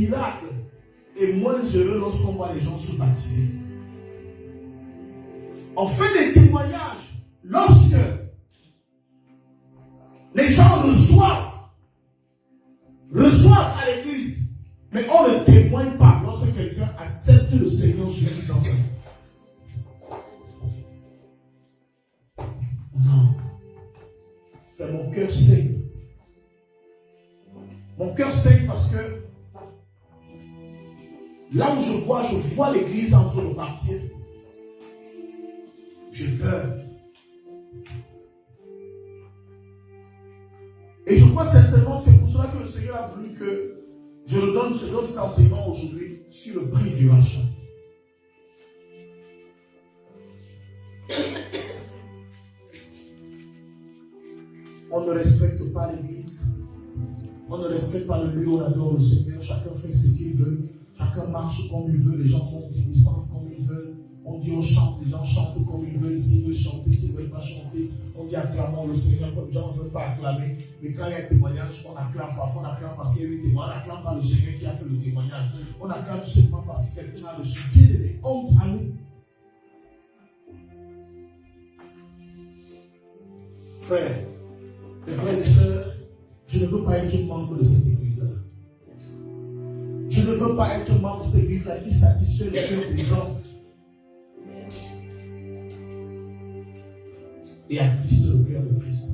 miracles est moins heureux lorsqu'on voit les gens se baptiser. On fait des témoignages lorsque les gens reçoivent à l'église, mais on ne témoigne pas lorsque quelqu'un accepte le Seigneur Jésus dans sa vie. Non. Mais mon cœur saigne. Mon cœur saigne parce que là où je vois l'église en train de partir, j'ai peur. Et je crois sincèrement, c'est pour cela que le Seigneur a voulu que je donne cet enseignement aujourd'hui sur le prix du rachat. On ne respecte pas l'église. On ne respecte pas le lieu où on adore le Seigneur. Chacun fait ce qu'il veut. Chacun marche comme il veut. Les gens montent, ils descendent comme ils veulent. On dit on chante, les gens chantent comme ils veulent. S'ils veulent chanter, s'ils ne veulent pas chanter. On dit acclamons le Seigneur comme les gens ne veulent pas acclamer. Mais quand il y a un témoignage, on acclame parfois, on acclame parce qu'il y a eu un témoignage. On n'acclame pas le Seigneur qui a fait le témoignage. On acclame tout simplement parce que quelqu'un a reçu. Bien aimé, honte à nous. Frères, mes frères et sœurs, je ne veux pas être membre de cette église-là. Je ne veux pas être membre de cette église-là qui satisfait le cœur des hommes et attriste le cœur de Christ.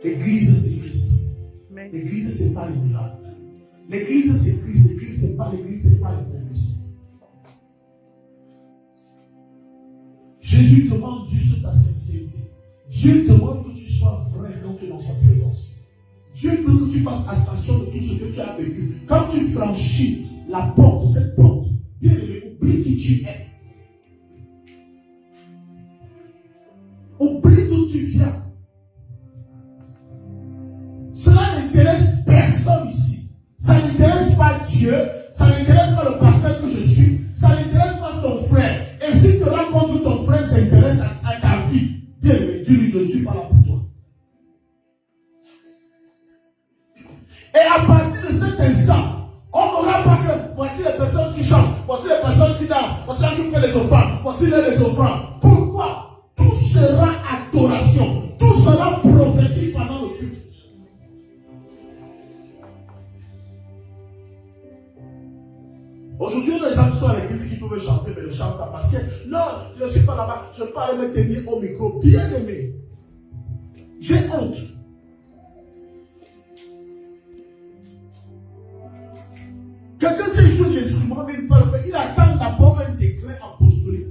L'église, c'est Christ. L'église, ce n'est pas les miracles. L'église, c'est Christ. L'église, ce n'est pas l'église, ce n'est pas les prophéties. Jésus demande juste ta sincérité. Dieu demande que tu sois vrai quand tu es dans sa présence. Dieu veut que tu fasses attention de tout ce que tu as vécu. Quand tu franchis la porte, cette porte, bien aimé, oublie qui tu es. Oublie d'où tu viens. Cela n'intéresse personne ici. Ça n'intéresse pas Dieu. Ça n'intéresse pas le pasteur que je suis. Ça n'intéresse pas ton frère. Et si tu rencontres ton frère, ça intéresse à ta vie. Bien aimé, Dieu lui, je ne suis pas là pour toi. Et à partir de cet instant, on n'aura pas que voici les personnes qui chantent, voici les personnes qui dansent, voici ceux qui font les offrandes, voici les offrandes. Pourquoi? Tout sera adoration, tout sera prophétique pendant le culte. Aujourd'hui, les gens qui sont à l'église qui peuvent chanter, mais ne chantent pas parce que non, je ne suis pas là-bas, je ne peux pas me tenir au micro. Bien aimé, j'ai honte. Quelqu'un sait jouer l'instrument, mais il ne peut le faire. Il attend d'abord un décret apostolique.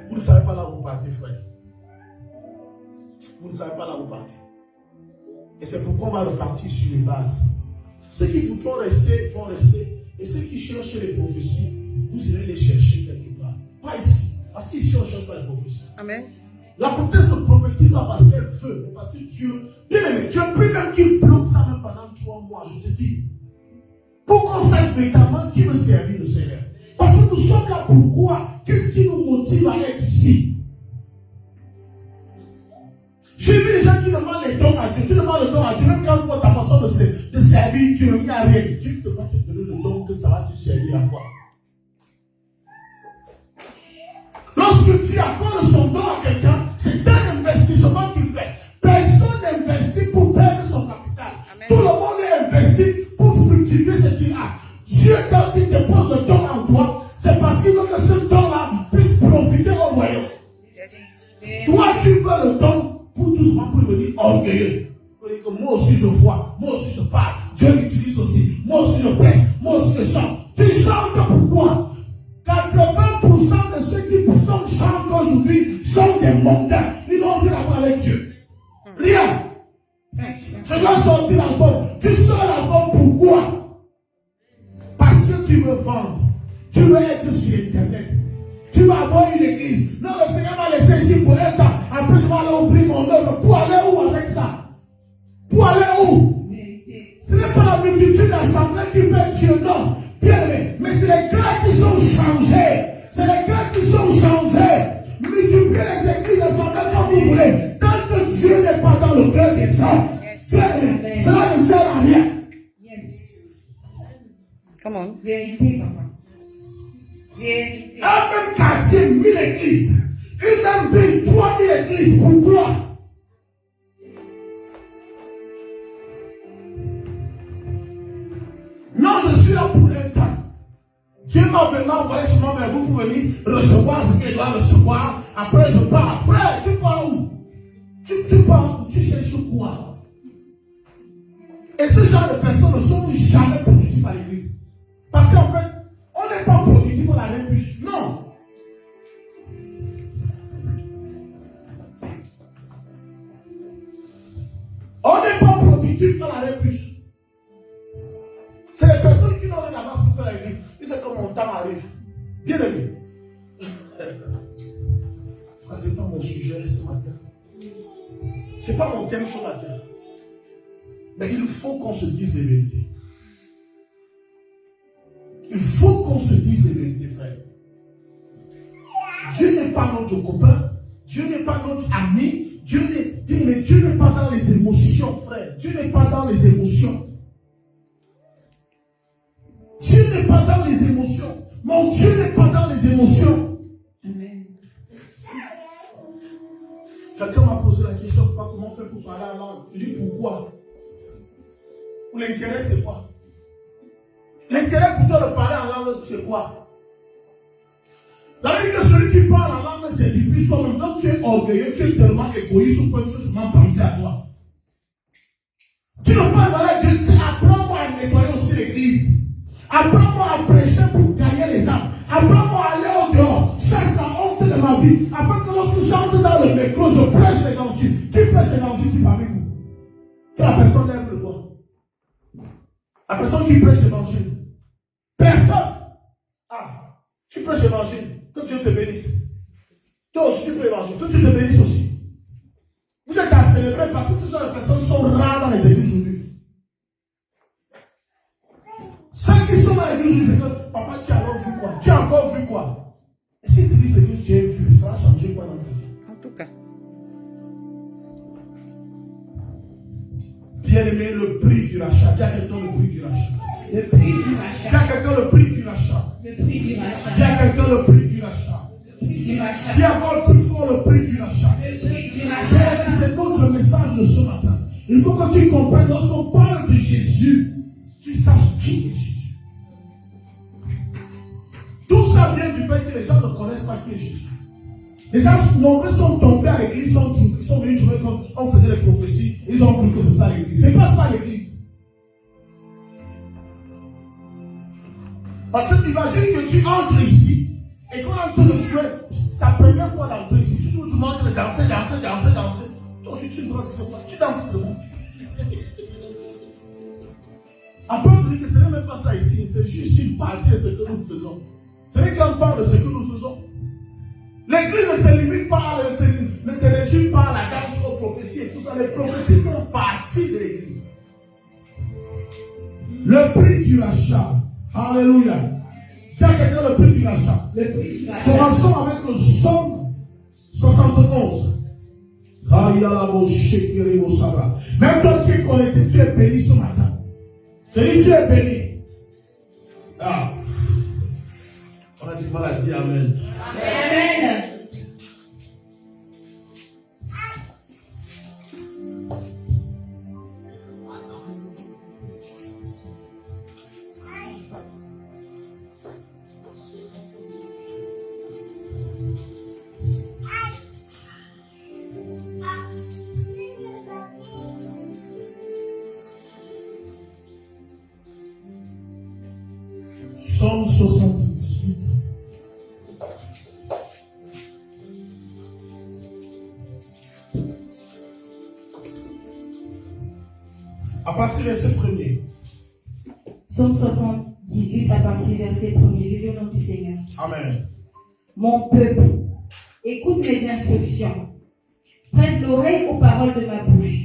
Vous ne savez pas là où vous partez, frère. Vous ne savez pas là où vous partez. Et c'est pourquoi on va repartir sur les bases. Ceux qui voudront rester, vont rester. Et ceux qui cherchent les prophéties, vous irez les chercher quelque part. Pas ici. Parce qu'ici, on ne cherche pas les prophéties. Amen. La prophétie ne prophétise pas parce qu'elle veut, mais parce que Dieu, bien aimé, Dieu prie même qu'il bloque ça même pendant 3 mois, je te dis. Pour qu'on sache véritablement qui veut servir le Seigneur. Parce que nous sommes là pourquoi? Qu'est-ce qui nous motive à être ici? J'ai vu les gens qui demandent les dons à Dieu. Tu demandes le don à Dieu, même quand tu vois ta façon de servir Dieu, il n'y a rien. Dieu ne va te donner le don que ça va te servir à quoi? Lorsque tu accordes son don à quelqu'un, c'est un investissement qu'il fait. Personne n'investit pour perdre son capital. Amen. Tout le monde est investi pour fructifier ce qu'il a. Dieu, quand il dépose le don en toi, c'est parce qu'il veut que ce don-là puisse profiter au royaume. Yes. Toi, tu veux le don pour doucement pour devenir orgueilleux. Moi aussi je vois, moi aussi je parle. Dieu l'utilise aussi. Moi aussi je prêche, moi aussi je chante. Tu chantes pourquoi? 80% de ceux qui chantent aujourd'hui sont des mondains. Ils n'ont rien à voir avec Dieu. Rien. Je dois sortir l'album. Tu sors l'album pourquoi? Parce que tu veux vendre. Tu veux être sur Internet. Tu vas avoir une église. Non, le Seigneur m'a laissé ici pour un temps. Après, je vais aller ouvrir mon œuvre. Pour aller où avec ça? Pour aller où? Ce n'est pas la multitude d'assemblée qui fait Dieu, non. Bien aimé. Mais c'est les gars qui sont changés. C'est les gars qui sont changés. Multipliez les églises d'assemblée comme vous voulez. Tant que Dieu n'est pas dans le cœur des hommes. Bien aimé. monde. Vérité, papa. Vérité. Un même quartier, 1000 églises. Une même ville, 3000 églises. Pourquoi? Non, je suis là pour un temps. Dieu m'a vraiment envoyé seulement vers vous pour venir recevoir ce qu'il doit recevoir. Après, je pars. Après, tu pars où? Tu pars où? Tu cherches quoi? Et ce genre de personnes ne sont jamais productifs à l'église. Parce qu'en fait, on n'est pas productif à la rébus. Non. On n'est pas productif à la rébus. C'est les personnes qui n'ont rien à voir ce que fait l'église. Ils disent que mon temps arrive. Bien aimé. Ce n'est pas mon sujet ce matin. Ce n'est pas mon thème ce matin. Mais il faut qu'on se dise les vérités. Il faut qu'on se dise les vérités, frère. Dieu n'est pas notre copain. Dieu n'est pas notre ami. Dieu n'est pas dans les émotions, frère. Dieu n'est pas dans les émotions. Dieu n'est pas dans les émotions. Mon Dieu n'est pas dans les émotions. Amen. Quelqu'un m'a posé la question, pas comment faire pour parler en langue. Je dis pourquoi? Pour l'intérêt, c'est quoi? L'intérêt pour toi de parler en langue, c'est quoi? C'est-à-dire que celui qui parle en langue, c'est difficile toi-même. Donc tu es orgueilleux, tu es tellement égoïste ou tu veux seulement penser à toi. Tu ne parles pas à Dieu, apprends-moi à nettoyer aussi l'église. Apprends-moi à prêcher pour gagner les âmes. Apprends-moi à aller au dehors. Chasse la honte de ma vie. Afin que lorsque j'entre dans le micro, je prêche l'évangile. Qui prêche l'évangile ici parmi vous? Que la personne lève le doigt. La personne qui prêche l'évangile. Personne. Ah, tu prêches l'évangile. Que Dieu te bénisse. Toi aussi, tu prêches l'évangile. Que Dieu te bénisse aussi. Vous êtes à célébrer parce que ce genre de personnes sont rares dans les églises aujourd'hui. Ceux qui sont dans l'église, c'est que papa, tu as encore vu quoi? Tu as encore vu quoi? Et si tu dis ce que j'ai vu, ça va changer quoi dans ta vie? En tout cas. Bien-aimé, le prix du rachat. Dis à quelqu'un le prix du rachat. Le prix du rachat. Dis à quelqu'un le prix du rachat. Le prix du rachat. Dis à quelqu'un le prix du rachat. Le prix du rachat. Dis encore plus fort le prix du rachat. Le prix du rachat. C'est notre message de ce matin. Il faut que tu comprennes, lorsqu'on parle de Jésus, tu saches qui est Jésus. Tout ça vient du fait que les gens ne connaissent pas qui est Jésus. Les gens nombreux sont tombés à l'église, ils sont venus trouver qu'on faisait des prophéties, ils ont cru que c'est ça l'église. C'est pas ça l'église. Parce que imagine que tu entres ici, et qu'on est en train de jouer, c'est ta première fois d'entrer ici, tu te demandes de danser. Toi aussi tu danses, tu danses seulement. Après on dit que ce n'est même pas ça ici, c'est juste une partie de ce que nous faisons. Ce n'est qu'un part de ce que nous faisons. L'église ne se limite pas, ne se résume pas à la danse aux prophéties et tout ça. Les prophéties font partie de l'église. Le prix du rachat. Alléluia. Dis à quelqu'un le prix du rachat. Le prix du rachat. Commençons avec le Somme 71. Même toi qui es connecté, tu es béni ce matin. Je dis, tu es béni. Ah. On a du mal à dire Amen. Amen. Somme 78. À partir du verset 1er. Somme 78 à partir du verset 1er. Je lis au nom du Seigneur. Amen. Mon peuple, écoute mes instructions. Prête l'oreille aux paroles de ma bouche.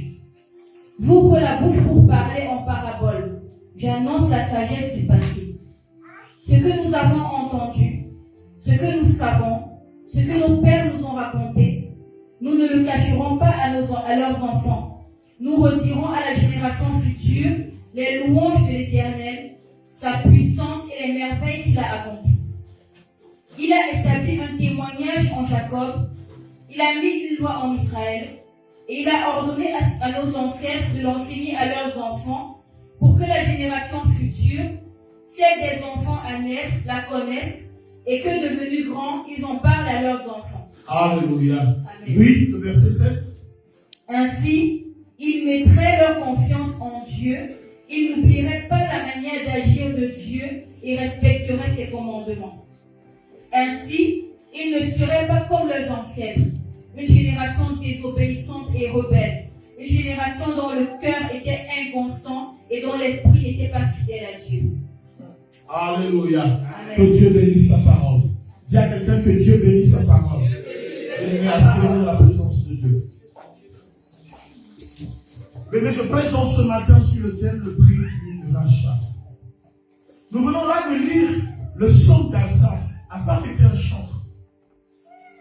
J'ouvre la bouche pour parler en parabole. J'annonce la sagesse du passé. Ce que nous avons entendu, ce que nous savons, ce que nos pères nous ont raconté, nous ne le cacherons pas à leurs enfants. Nous retirons à la génération future les louanges de l'Éternel, sa puissance et les merveilles qu'il a accomplies. Il a établi un témoignage en Jacob, il a mis une loi en Israël, et il a ordonné à nos ancêtres de l'enseigner à leurs enfants, pour que la génération future, celle des enfants à naître, la connaissent, et que devenus grands, ils en parlent à leurs enfants. Alléluia. Amen. Oui, le verset 7. Ainsi, ils mettraient leur confiance en Dieu, ils n'oublieraient pas la manière d'agir de Dieu et respecteraient ses commandements. Ainsi, ils ne seraient pas comme leurs ancêtres, une génération désobéissante et rebelle, une génération dont le cœur était inconstant et dont l'esprit n'était pas fidèle à Dieu. Alléluia. Amen. Que Dieu bénisse sa parole. Dis à quelqu'un que Dieu bénisse sa parole. Et merci de la présence de Dieu. Mais je prêche donc ce matin sur le thème le prix du rachat. Nous venons là de lire le psaume d'Asaph. Asaph était un chanteur.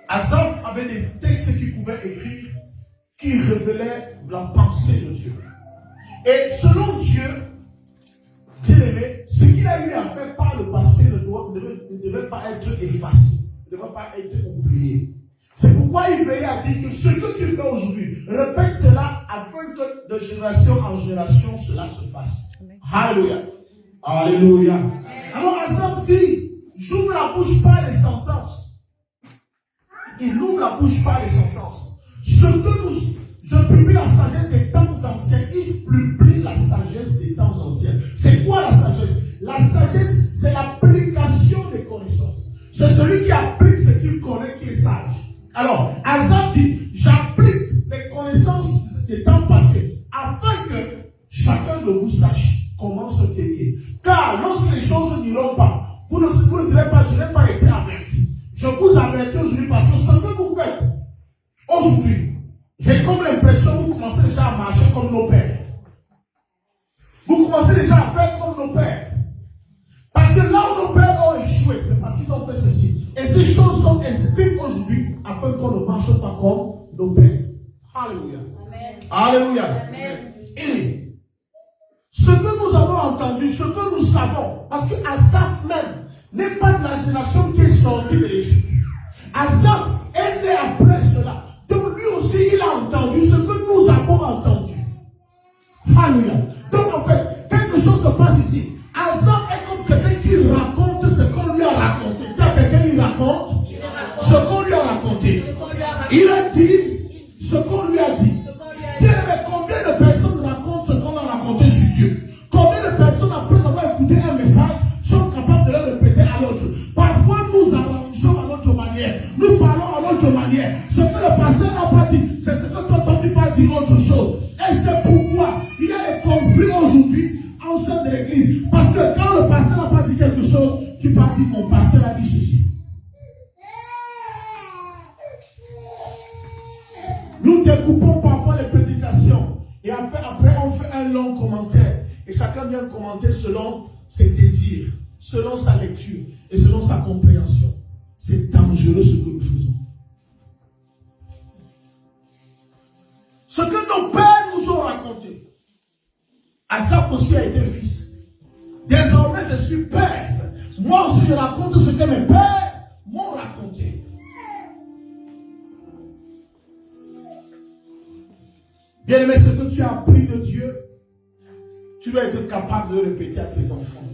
Asaph avait des textes qu'il pouvait écrire qui révélaient la pensée de Dieu. Et selon Dieu, bien aimé, ce qu'il a eu à faire par le passé ne devait pas être effacé, ne devait pas être oublié. C'est pourquoi il veillait à dire que ce que tu fais aujourd'hui, répète cela afin que de génération en génération cela se fasse. Alléluia. Alléluia. Alors Asaph dit, j'ouvre la bouche par les sentences. Il n'ouvre la bouche par les sentences. Je publie la sagesse des temps anciens. Il publie la sagesse des temps anciens. C'est quoi la sagesse? La sagesse, c'est l'application des connaissances. C'est celui qui applique ce qu'il connaît qui est sage. Alors, Asaph dit, j'applique les connaissances des temps passés afin que chacun de vous sache comment se tenir. Car lorsque les choses n'iront pas, vous ne direz pas, je n'ai pas été averti. Je vous avertis aujourd'hui parce que ce que vous faites aujourd'hui, j'ai comme l'impression que vous commencez déjà à marcher comme nos pères. Vous commencez déjà à faire comme nos pères. Parce que là où nos pères ont échoué, c'est parce qu'ils ont fait ceci. Et ces choses sont inscrites aujourd'hui afin qu'on ne marche pas comme nos pères. Alléluia. Amen. Alléluia. Amen. Et ce que nous avons entendu, ce que nous savons, parce que Asaph même n'est pas de la génération qui est sortie de l'Égypte. Asaph est né après cela. Donc lui aussi, il a entendu ce que nous avons entendu. Alléluia. Donc en fait, quelque chose se passe ici. Asaph est comme quelqu'un qui raconte ce qu'on lui a raconté. Tu sais, quelqu'un qui raconte ce qu'on lui a raconté. Il a dit ce qu'on lui a dit. Bien aimé, combien de personnes racontent ce qu'on a raconté sur Dieu? Combien de personnes, après avoir écouté un message, sont capables de le répéter à l'autre? Parfois, nous arrangeons à notre manière. Nous parlons à notre manière. Ce que le pasteur n'a pas dit, c'est ce que toi, tu pas dit autre chose. Et c'est pourquoi il y a des conflits aujourd'hui en sein de l'église. Parce que quand le pasteur n'a pas dit quelque chose, tu pas dit mon pasteur a dit ceci. Nous découpons parfois les prédications. Et après, on fait un long commentaire. Et chacun vient commenter selon ses désirs, selon sa lecture et selon sa compréhension. C'est dangereux ce que nous faisons. Ce que nos pères nous ont raconté. Asaph aussi a été fils. Désormais, je suis père. Moi aussi, je raconte ce que mes pères m'ont raconté. Bien aimé, ce que tu as appris de Dieu, tu dois être capable de le répéter à tes enfants.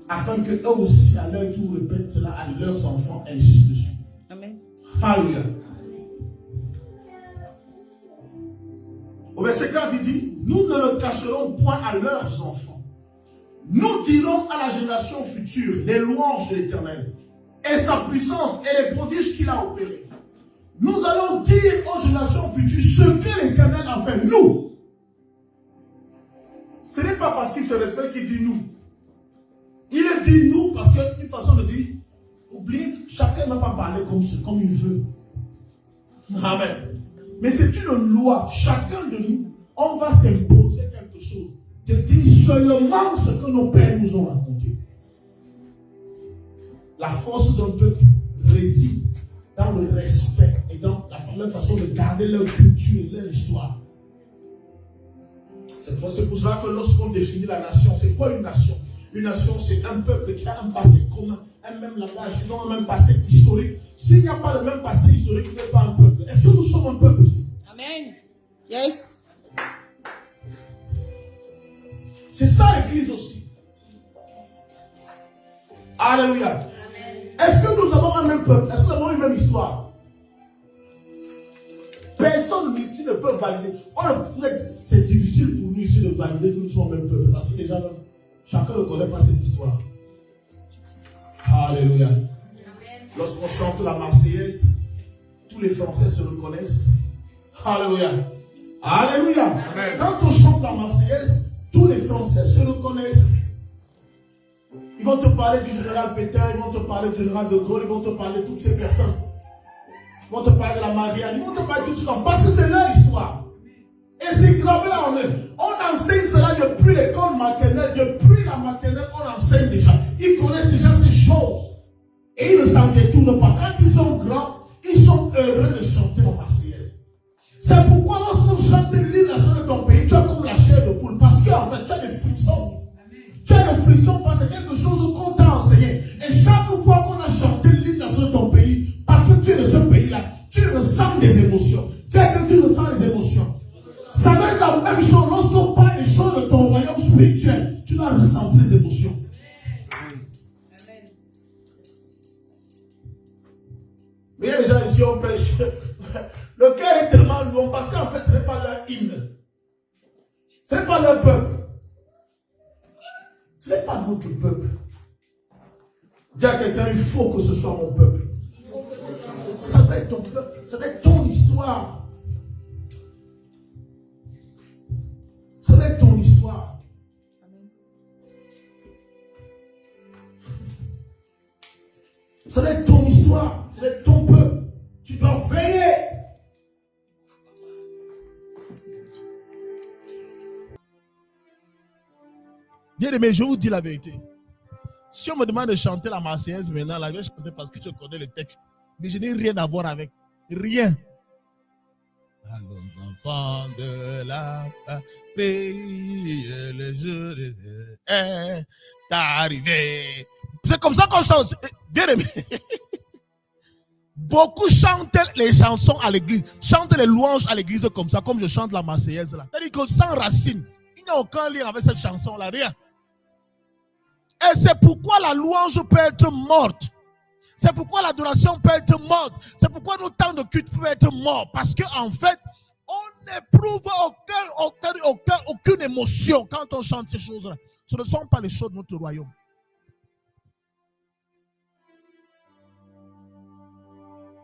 Afin que eux aussi, à leur tour, répètent cela à leurs enfants, ainsi de suite. Amen. Alléluia. Au verset 4, il dit, nous ne le cacherons point à leurs enfants. Nous dirons à la génération future les louanges de l'Éternel et sa puissance et les prodiges qu'il a opérés. Nous allons dire aux générations futures ce que l'Éternel a fait. Nous. Ce n'est pas parce qu'il se respecte qu'il dit nous. Il dit nous parce qu'une façon de dire, oubliez, chacun ne va pas parler comme il veut. Amen. Mais c'est une loi. Chacun de nous, on va s'imposer quelque chose. De dire seulement ce que nos pères nous ont raconté. La force d'un peuple réside dans le respect et dans la façon de garder leur culture et leur histoire. C'est pour cela que lorsqu'on définit la nation, c'est quoi une nation? Une nation, c'est un peuple qui a un passé commun, un même langage, ils ont un même passé historique. S'il n'y a pas le même passé historique, il n'est pas un peuple. Est-ce que nous sommes un peuple aussi? Amen. Yes. C'est ça l'église aussi. Alléluia. Est-ce que nous avons un même peuple? Est-ce que nous avons une même histoire? Personne ici ne peut valider. C'est difficile pour nous ici de valider que nous sommes un même peuple. Parce que déjà, chacun ne connaît pas cette histoire. Alléluia. Lorsqu'on chante la Marseillaise, tous les Français se reconnaissent. Alléluia. Alléluia. Amen. Quand on chante la Marseillaise, tous les Français se reconnaissent. Ils vont te parler du général Pétain, ils vont te parler du général de Gaulle, ils vont te parler de toutes ces personnes. Ils vont te parler de la Marianne, ils vont te parler de tout ça. Parce que c'est leur histoire. Et c'est gravé en eux. On enseigne cela depuis l'école maternelle. Depuis la maternelle, on enseigne déjà. Ils connaissent déjà ces choses. Et ils ne s'en détournent pas. Quand ils sont grands, ils sont heureux de chanter la Marseillaise. C'est pourquoi lorsqu'on chante l'hymne national de ton pays, tu as comme la chair de poule. Parce qu'en fait, tu as des frissons. Tu as des frissons parce que c'est quelque chose qu'on t'a enseigné. Et chaque fois qu'on a chanté l'hymne national de ton pays, parce que tu es de ce pays-là, tu ressens des émotions. Tu sais que tu ressens les émotions. Ça va être la même chose lorsqu'on parle des choses de ton royaume spirituel. Tu dois ressentir les émotions. Amen. Mais il y a des gens ici, on prêche. Le cœur est tellement lourd parce qu'en fait, ce n'est pas leur hymne. Ce n'est pas leur peuple. Ce n'est pas votre peuple. Dis à quelqu'un, il faut que ce soit mon peuple. Ça doit être ton peuple. Ça doit être ton histoire. Ça doit être ton histoire. Ça doit être ton histoire. Ça doit être ton peuple. Tu dois veiller. Bien aimé, je vous dis la vérité. Si on me demande de chanter la Marseillaise maintenant, là, je vais chanter parce que je connais le texte. Mais je n'ai rien à voir avec. Rien. Allons enfants de la patrie, le jour est arrivé. C'est comme ça qu'on chante. Bien aimé. Beaucoup chantent les chansons à l'église, chantent les louanges à l'église comme ça, comme je chante la Marseillaise là. C'est-à-dire que sans racine, il n'y a aucun lien avec cette chanson-là, rien. Et c'est pourquoi la louange peut être morte. C'est pourquoi l'adoration peut être morte. C'est pourquoi nos temps de culte peuvent être morts. Parce qu'en fait, on n'éprouve aucune émotion quand on chante ces choses-là. Ce ne sont pas les choses de notre royaume.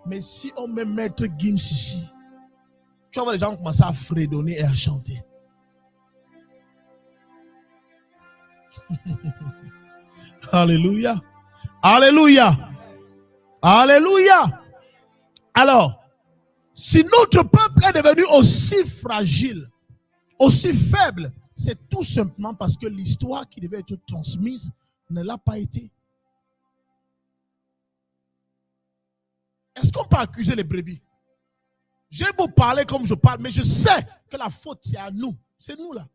Mais si on met Maître Gims ici, tu vas voir les gens commencer à fredonner et à chanter. Alléluia. Alléluia. Alléluia. Alors, si notre peuple est devenu aussi fragile, aussi faible, c'est tout simplement parce que l'histoire qui devait être transmise ne l'a pas été. Est-ce qu'on peut accuser les brebis? J'ai beau parler comme je parle, mais je sais que la faute c'est à nous. C'est nous là.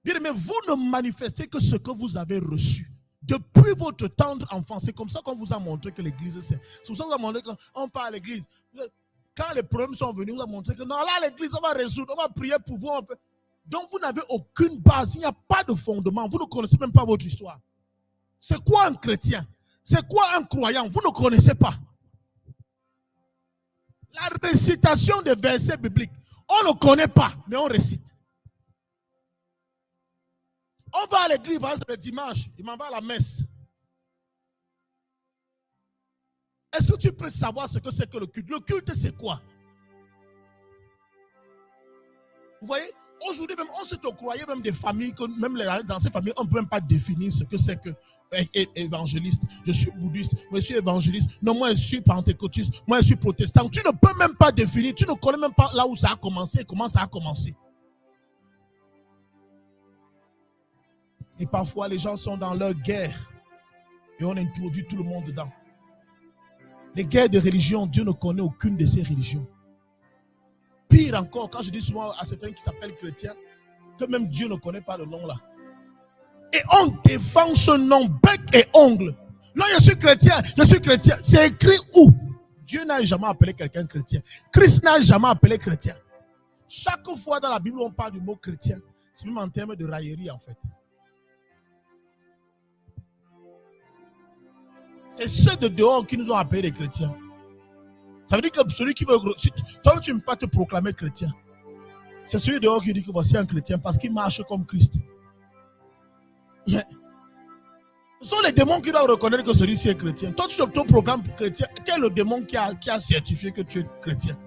Bien aimé, vous ne manifestez que ce que vous avez reçu. Depuis votre tendre enfance, c'est comme ça qu'on vous a montré que l'église c'est. C'est pour ça qu'on vous a montré qu'on part à l'église. Quand les problèmes sont venus, on vous a montré que non, là l'église, on va résoudre, on va prier pour vous. Donc vous n'avez aucune base, il n'y a pas de fondement. Vous ne connaissez même pas votre histoire. C'est quoi un chrétien? C'est quoi un croyant? Vous ne connaissez pas. La récitation des versets bibliques, on ne connaît pas, mais on récite. On va à l'église, le dimanche, il m'en va à la messe. Est-ce que tu peux savoir ce que c'est que le culte? Le culte, c'est quoi? Vous voyez, aujourd'hui même, on se croyait même des familles, que même dans ces familles, on ne peut même pas définir ce que c'est que évangéliste. Je suis bouddhiste, moi je suis évangéliste. Non, moi je suis pentecôtiste, moi je suis protestant. Tu ne peux même pas définir, tu ne connais même pas là où ça a commencé, comment ça a commencé. Et parfois, les gens sont dans leur guerre et on introduit tout le monde dedans. Les guerres de religion, Dieu ne connaît aucune de ces religions. Pire encore, quand je dis souvent à certains qui s'appellent chrétiens, que même Dieu ne connaît pas le nom là. Et on défend ce nom bec et ongle. Non, je suis chrétien, je suis chrétien. C'est écrit où? Dieu n'a jamais appelé quelqu'un chrétien. Christ n'a jamais appelé chrétien. Chaque fois dans la Bible où on parle du mot chrétien, c'est même en termes de raillerie en fait. C'est ceux de dehors qui nous ont appelés des chrétiens. Ça veut dire que celui qui veut... Toi, tu ne peux pas te proclamer chrétien. C'est celui de dehors qui dit que voici un chrétien parce qu'il marche comme Christ. Mais ce sont les démons qui doivent reconnaître que celui-ci est chrétien. Toi, tu te proclames chrétien. Quel est le démon qui a certifié que tu es chrétien?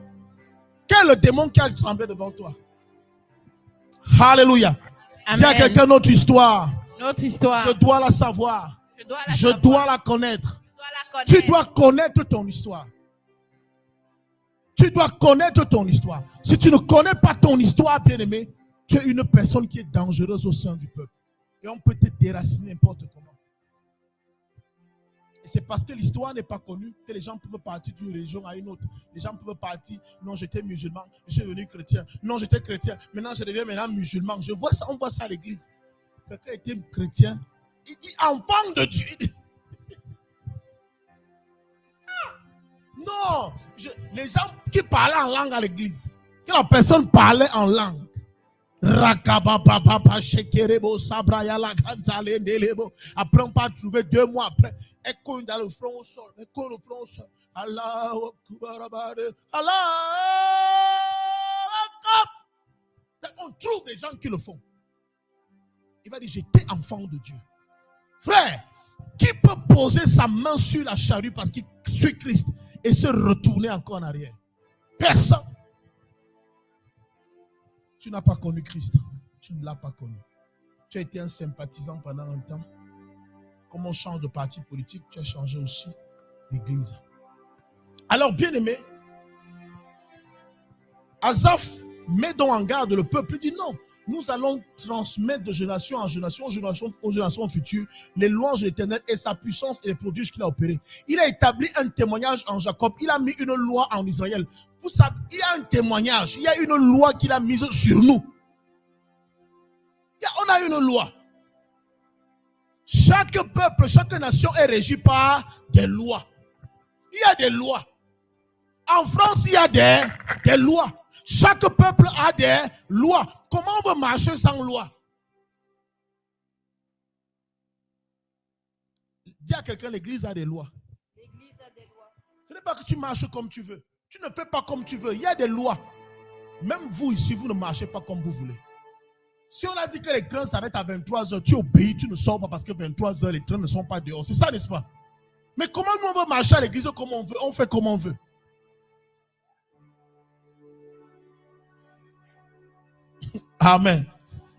Quel est le démon qui a tremblé devant toi? Alléluia. Dis à quelqu'un notre histoire. Notre histoire. Je dois la savoir. Je dois la connaître. Tu dois connaître ton histoire. Tu dois connaître ton histoire. Si tu ne connais pas ton histoire, bien-aimé, tu es une personne qui est dangereuse au sein du peuple. Et on peut te déraciner n'importe comment. Et c'est parce que l'histoire n'est pas connue que les gens peuvent partir d'une région à une autre. Les gens peuvent partir, non, j'étais musulman, je suis devenu chrétien. Non, j'étais chrétien, maintenant je deviens musulman. Je vois ça, on voit ça à l'église. Quelqu'un était chrétien, il dit enfant de Dieu. Non, les gens qui parlaient en langue à l'église, que la personne parlait en langue. Après, on va trouver 2 mois après. Écho dans le front au sol. Écho le front au sol. Allah. On trouve des gens qui le font. Il va dire, j'étais enfant de Dieu. Frère, qui peut poser sa main sur la charrue parce qu'il suit Christ et se retourner encore en arrière? Personne. Tu n'as pas connu Christ. Tu ne l'as pas connu. Tu as été un sympathisant pendant un temps. Comme on change de parti politique, tu as changé aussi d'église. Alors, bien aimé, Asaph met donc en garde le peuple. Il dit non, nous allons transmettre de génération en génération, aux générations futures, les louanges de l'Éternel et sa puissance et les prodiges qu'il a opérés. Il a établi un témoignage en Jacob. Il a mis une loi en Israël. Vous savez, il y a un témoignage, il y a une loi qu'il a mise sur nous. On a une loi. Chaque peuple, chaque nation est régie par des lois. Il y a des lois. En France, il y a des lois. Chaque peuple a des lois. Comment on veut marcher sans loi? Dis à quelqu'un, l'église a des lois. L'église a des lois. Ce n'est pas que tu marches comme tu veux. Tu ne fais pas comme tu veux. Il y a des lois. Même vous ici, vous ne marchez pas comme vous voulez. Si on a dit que les trains s'arrêtent à 23h, tu obéis, tu ne sors pas parce que 23h, les trains ne sont pas dehors. C'est ça, n'est-ce pas? Mais comment nous on veut marcher à l'église comme on veut? On fait comme on veut. Amen.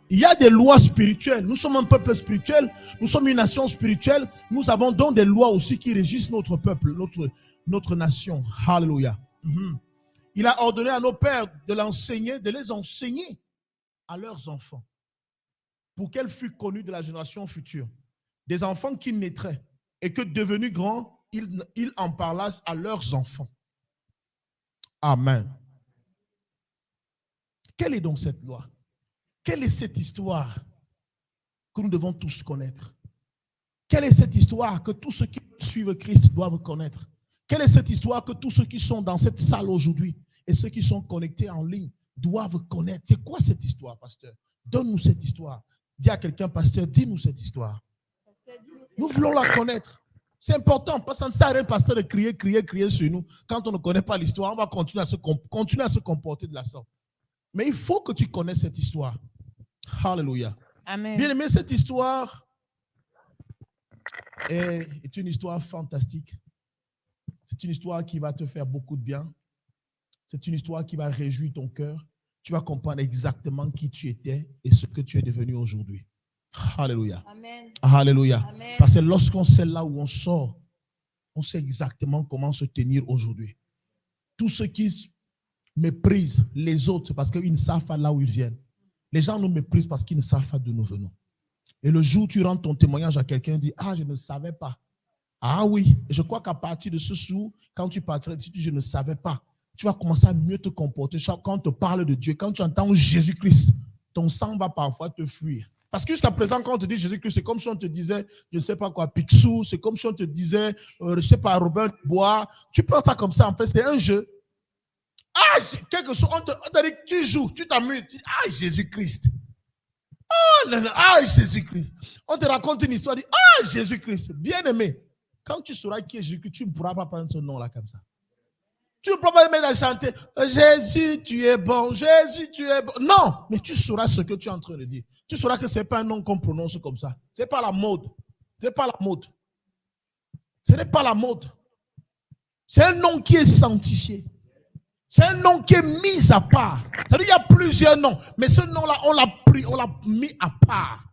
Il y a des lois spirituelles. Nous sommes un peuple spirituel. Nous sommes une nation spirituelle. Nous avons donc des lois aussi qui régissent notre peuple, notre nation. Alléluia. Il a ordonné à nos pères de l'enseigner, de les enseigner à leurs enfants, pour qu'elles fussent connues de la génération future. Des enfants qui naîtraient et que devenus grands, ils en parlassent à leurs enfants. Amen. Quelle est donc cette loi? Quelle est cette histoire que nous devons tous connaître? Quelle est cette histoire que tous ceux qui suivent Christ doivent connaître? Quelle est cette histoire que tous ceux qui sont dans cette salle aujourd'hui et ceux qui sont connectés en ligne doivent connaître? C'est quoi cette histoire, pasteur? Donne-nous cette histoire. Dis à quelqu'un, pasteur, dis-nous cette histoire. Nous voulons la connaître. C'est important, parce que ça ne sert à rien, pasteur, de crier sur nous. Quand on ne connaît pas l'histoire, on va continuer à se comporter de la sorte. Mais il faut que tu connaisses cette histoire. Alléluia. Amen. Bien aimé, cette histoire est une histoire fantastique. C'est une histoire qui va te faire beaucoup de bien. C'est une histoire qui va réjouir ton cœur. Tu vas comprendre exactement qui tu étais et ce que tu es devenu aujourd'hui. Alléluia. Amen. Alléluia. Amen. Parce que lorsqu'on sait là où on sort, on sait exactement comment se tenir aujourd'hui. Tous ceux qui méprisent les autres, c'est parce qu'ils ne savent pas là où ils viennent. Les gens nous méprisent parce qu'ils ne savent pas d'où nous venons. Et le jour où tu rends ton témoignage à quelqu'un, dit, ah, je ne savais pas. Ah oui, je crois qu'à partir de ce jour, quand tu partiras, si tu dis, je ne savais pas, tu vas commencer à mieux te comporter. Quand on te parle de Dieu, quand tu entends Jésus-Christ, ton sang va parfois te fuir. Parce que jusqu'à présent, quand on te dit Jésus-Christ, c'est comme si on te disait, je ne sais pas quoi, Picsou, c'est comme si on te disait, je ne sais pas, Robin Bois. Tu prends ça comme ça, en fait, c'est un jeu. Ah, quelque chose, on te dit, tu joues, tu t'amuses, ah, Jésus-Christ. Oh, là, là, ah, Jésus-Christ. On te raconte une histoire, dit, ah, Jésus-Christ, bien aimé. Quand tu sauras qui est Jésus-Christ, tu ne pourras pas prendre ce nom-là comme ça. Tu ne pourras pas mettre à chanter, Jésus, tu es bon, Jésus, tu es bon. Non, mais tu sauras ce que tu es en train de dire. Tu sauras que ce n'est pas un nom qu'on prononce comme ça. Ce n'est pas la mode. Ce n'est pas la mode. Ce n'est pas la mode. C'est un nom qui est sanctifié. C'est un nom qui est mis à part. C'est-à-dire, il y a plusieurs noms, mais ce nom-là, on l'a pris, on l'a mis à part.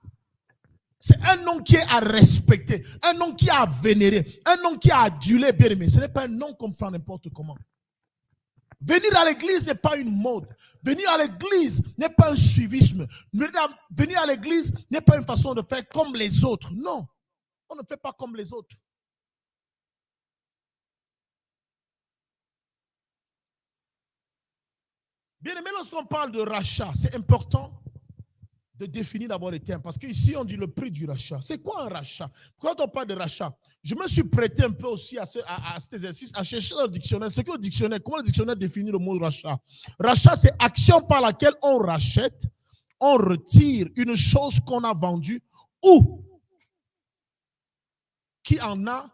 C'est un nom qui est à respecter, un nom qui est à vénérer, un nom qui est à aduler, bien aimé. Ce n'est pas un nom qu'on prend n'importe comment. Venir à l'église n'est pas une mode. Venir à l'église n'est pas un suivisme. Venir à l'église n'est pas une façon de faire comme les autres. Non, on ne fait pas comme les autres. Bien aimé, lorsqu'on parle de rachat, c'est important de définir d'abord les termes. Parce qu'ici, on dit le prix du rachat. C'est quoi un rachat? Quand on parle de rachat, je me suis prêté un peu aussi à cet exercice, à chercher dans le dictionnaire. C'est que le dictionnaire, comment le dictionnaire définit le mot rachat? Rachat, c'est action par laquelle on rachète, on retire une chose qu'on a vendue ou qui en a,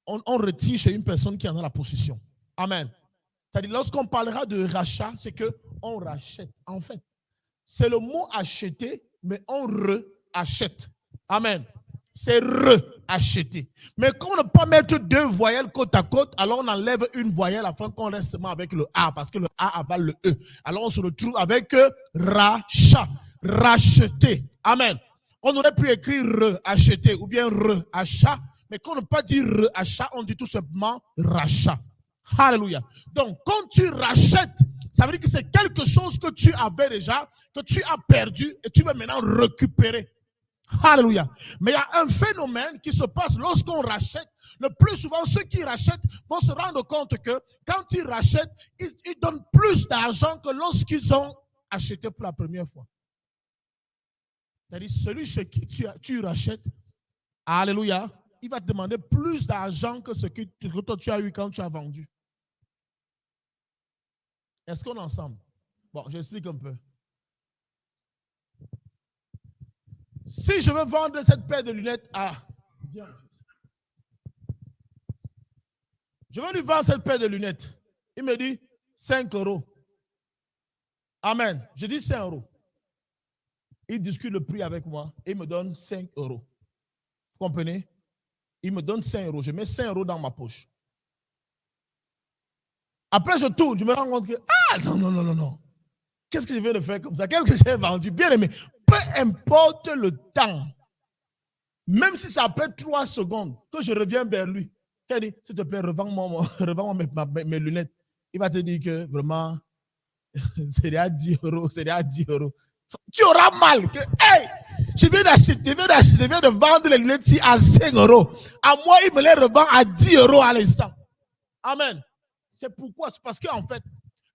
on retire chez une personne qui en a la possession. Amen. C'est-à-dire, lorsqu'on parlera de rachat, c'est qu'on rachète. En fait, c'est le mot acheter, mais on re-achète. Amen. C'est re-acheter. Mais comme on ne peut pas mettre deux voyelles côte à côte, alors on enlève une voyelle afin qu'on reste seulement avec le A, parce que le A avale le E. Alors on se retrouve avec rachat, racheter. Amen. On aurait pu écrire re-acheter ou bien re-achat, mais quand on ne peut pas dire re-achat, on dit tout simplement rachat. Alléluia. Donc, quand tu rachètes, ça veut dire que c'est quelque chose que tu avais déjà, que tu as perdu et tu veux maintenant récupérer. Alléluia. Mais il y a un phénomène qui se passe lorsqu'on rachète. Le plus souvent, ceux qui rachètent vont se rendre compte que quand ils rachètent, ils donnent plus d'argent que lorsqu'ils ont acheté pour la première fois. C'est-à-dire, celui chez qui tu rachètes, alléluia, il va te demander plus d'argent que ce que toi tu as eu quand tu as vendu. Est-ce qu'on est ensemble? Bon, j'explique un peu. Si je veux vendre cette paire de lunettes à... Je veux lui vendre cette paire de lunettes. Il me dit 5 €. Amen. Je dis 5 €. Il discute le prix avec moi et il me donne 5 €. Vous comprenez? Il me donne 5 €. Je mets 5 € dans ma poche. Après, je tourne, je me rends compte que, ah, non. Qu'est-ce que je viens de faire comme ça? Qu'est-ce que j'ai vendu? Bien aimé, peu importe le temps, même si c'est après 3 secondes que je reviens vers lui, il dit, s'il te plaît, revends-moi mes lunettes. Il va te dire que vraiment, c'est déjà 10 €, c'est déjà 10 €. Tu auras mal. Que, hey, je viens de vendre les lunettes à 5 €. À moi, il me les revend à 10 € à l'instant. Amen. C'est pourquoi? C'est parce qu'en fait,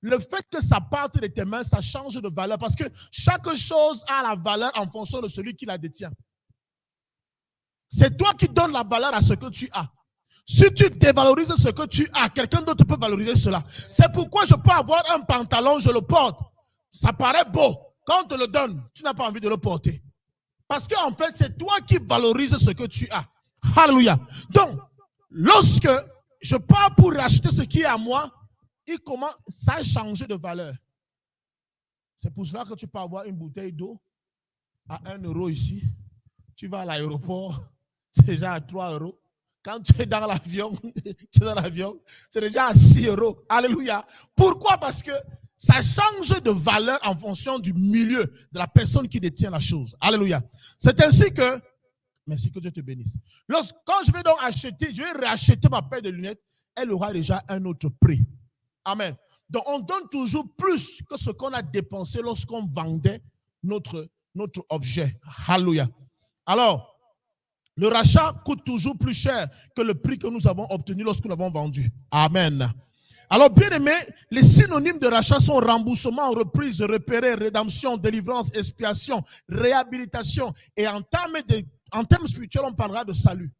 le fait que ça parte de tes mains, ça change de valeur. Parce que chaque chose a la valeur en fonction de celui qui la détient. C'est toi qui donnes la valeur à ce que tu as. Si tu dévalorises ce que tu as, quelqu'un d'autre peut valoriser cela. C'est pourquoi je peux avoir un pantalon, je le porte. Ça paraît beau. Quand on te le donne, tu n'as pas envie de le porter. Parce qu'en fait, c'est toi qui valorises ce que tu as. Alléluia. Donc, lorsque je pars pour racheter ce qui est à moi, ça a changé de valeur. C'est pour cela que tu peux avoir une bouteille d'eau à 1 € ici. Tu vas à l'aéroport, c'est déjà à 3 €. Quand tu es dans l'avion, c'est déjà à 6 €. Alléluia. Pourquoi? Parce que ça change de valeur en fonction du milieu de la personne qui détient la chose. Alléluia. C'est ainsi que, merci, que Dieu te bénisse. Quand je vais donc acheter, je vais racheter ma paire de lunettes, elle aura déjà un autre prix. Amen. Donc on donne toujours plus que ce qu'on a dépensé lorsqu'on vendait notre objet. Alléluia. Alors, le rachat coûte toujours plus cher que le prix que nous avons obtenu lorsque nous l'avons vendu. Amen. Alors, bien aimé, les synonymes de rachat sont remboursement, reprise, repérer, rédemption, délivrance, expiation, réhabilitation. Et en termes spirituels, on parlera de salut.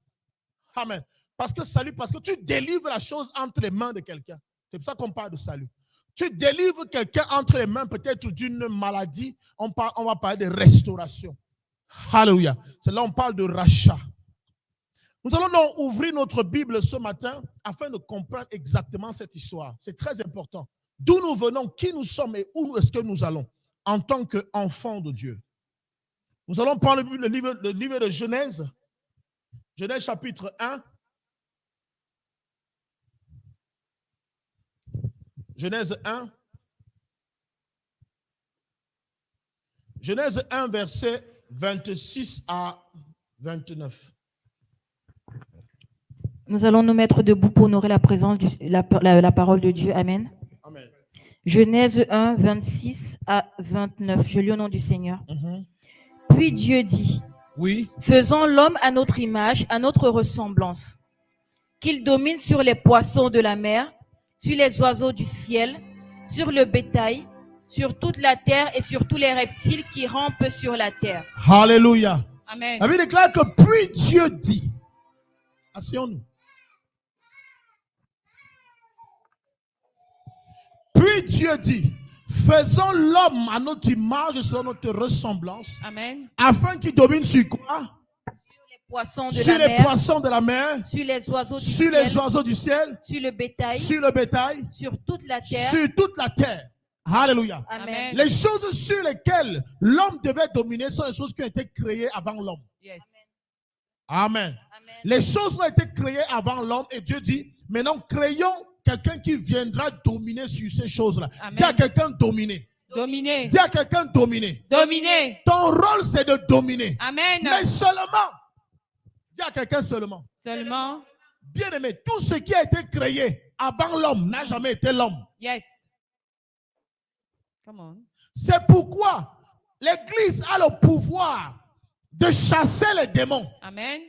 Amen. Parce que salut, parce que tu délivres la chose entre les mains de quelqu'un. C'est pour ça qu'on parle de salut. Tu délivres quelqu'un entre les mains peut-être d'une maladie. On va parler de restauration. Alléluia. C'est là on parle de rachat. Nous allons donc ouvrir notre Bible ce matin afin de comprendre exactement cette histoire. C'est très important. D'où nous venons, qui nous sommes et où est-ce que nous allons en tant qu'enfants de Dieu. Nous allons prendre le livre de Genèse. Genèse chapitre 1. Genèse 1. Genèse 1, verset 26 à 29. Nous allons nous mettre debout pour honorer la présence, la parole de Dieu. Amen. Amen. Genèse 1, 26 à 29. Je lis au nom du Seigneur. Puis Dieu dit, oui. Faisons l'homme à notre image, à notre ressemblance, qu'il domine sur les poissons de la mer, sur les oiseaux du ciel, sur le bétail, sur toute la terre et sur tous les reptiles qui rampent sur la terre. Alléluia. Amen. La Bible déclare que puis Dieu dit, asseyons-nous. Puis Dieu dit, faisons l'homme à notre image et selon notre ressemblance. Amen. Afin qu'il domine sur quoi? Poissons de Sur la les mer, poissons de la mer, sur les oiseaux du sur ciel, les oiseaux du ciel, sur le bétail, sur le bétail, sur toute la terre. sur toute la terre. Alléluia. Amen. Les choses sur lesquelles l'homme devait dominer sont les choses qui ont été créées avant l'homme. Yes. Amen. Amen. Les choses ont été créées avant l'homme et Dieu dit, maintenant créons quelqu'un qui viendra dominer sur ces choses-là. Amen. Dis à quelqu'un dominer. Dominer. Dis à quelqu'un dominer. Dominer. Ton rôle c'est de dominer. Amen. Mais seulement. Dis à quelqu'un seulement. Seulement. Bien aimé, tout ce qui a été créé avant l'homme n'a jamais été l'homme. Yes. Come on. C'est pourquoi l'Église a le pouvoir de chasser les démons. Amen.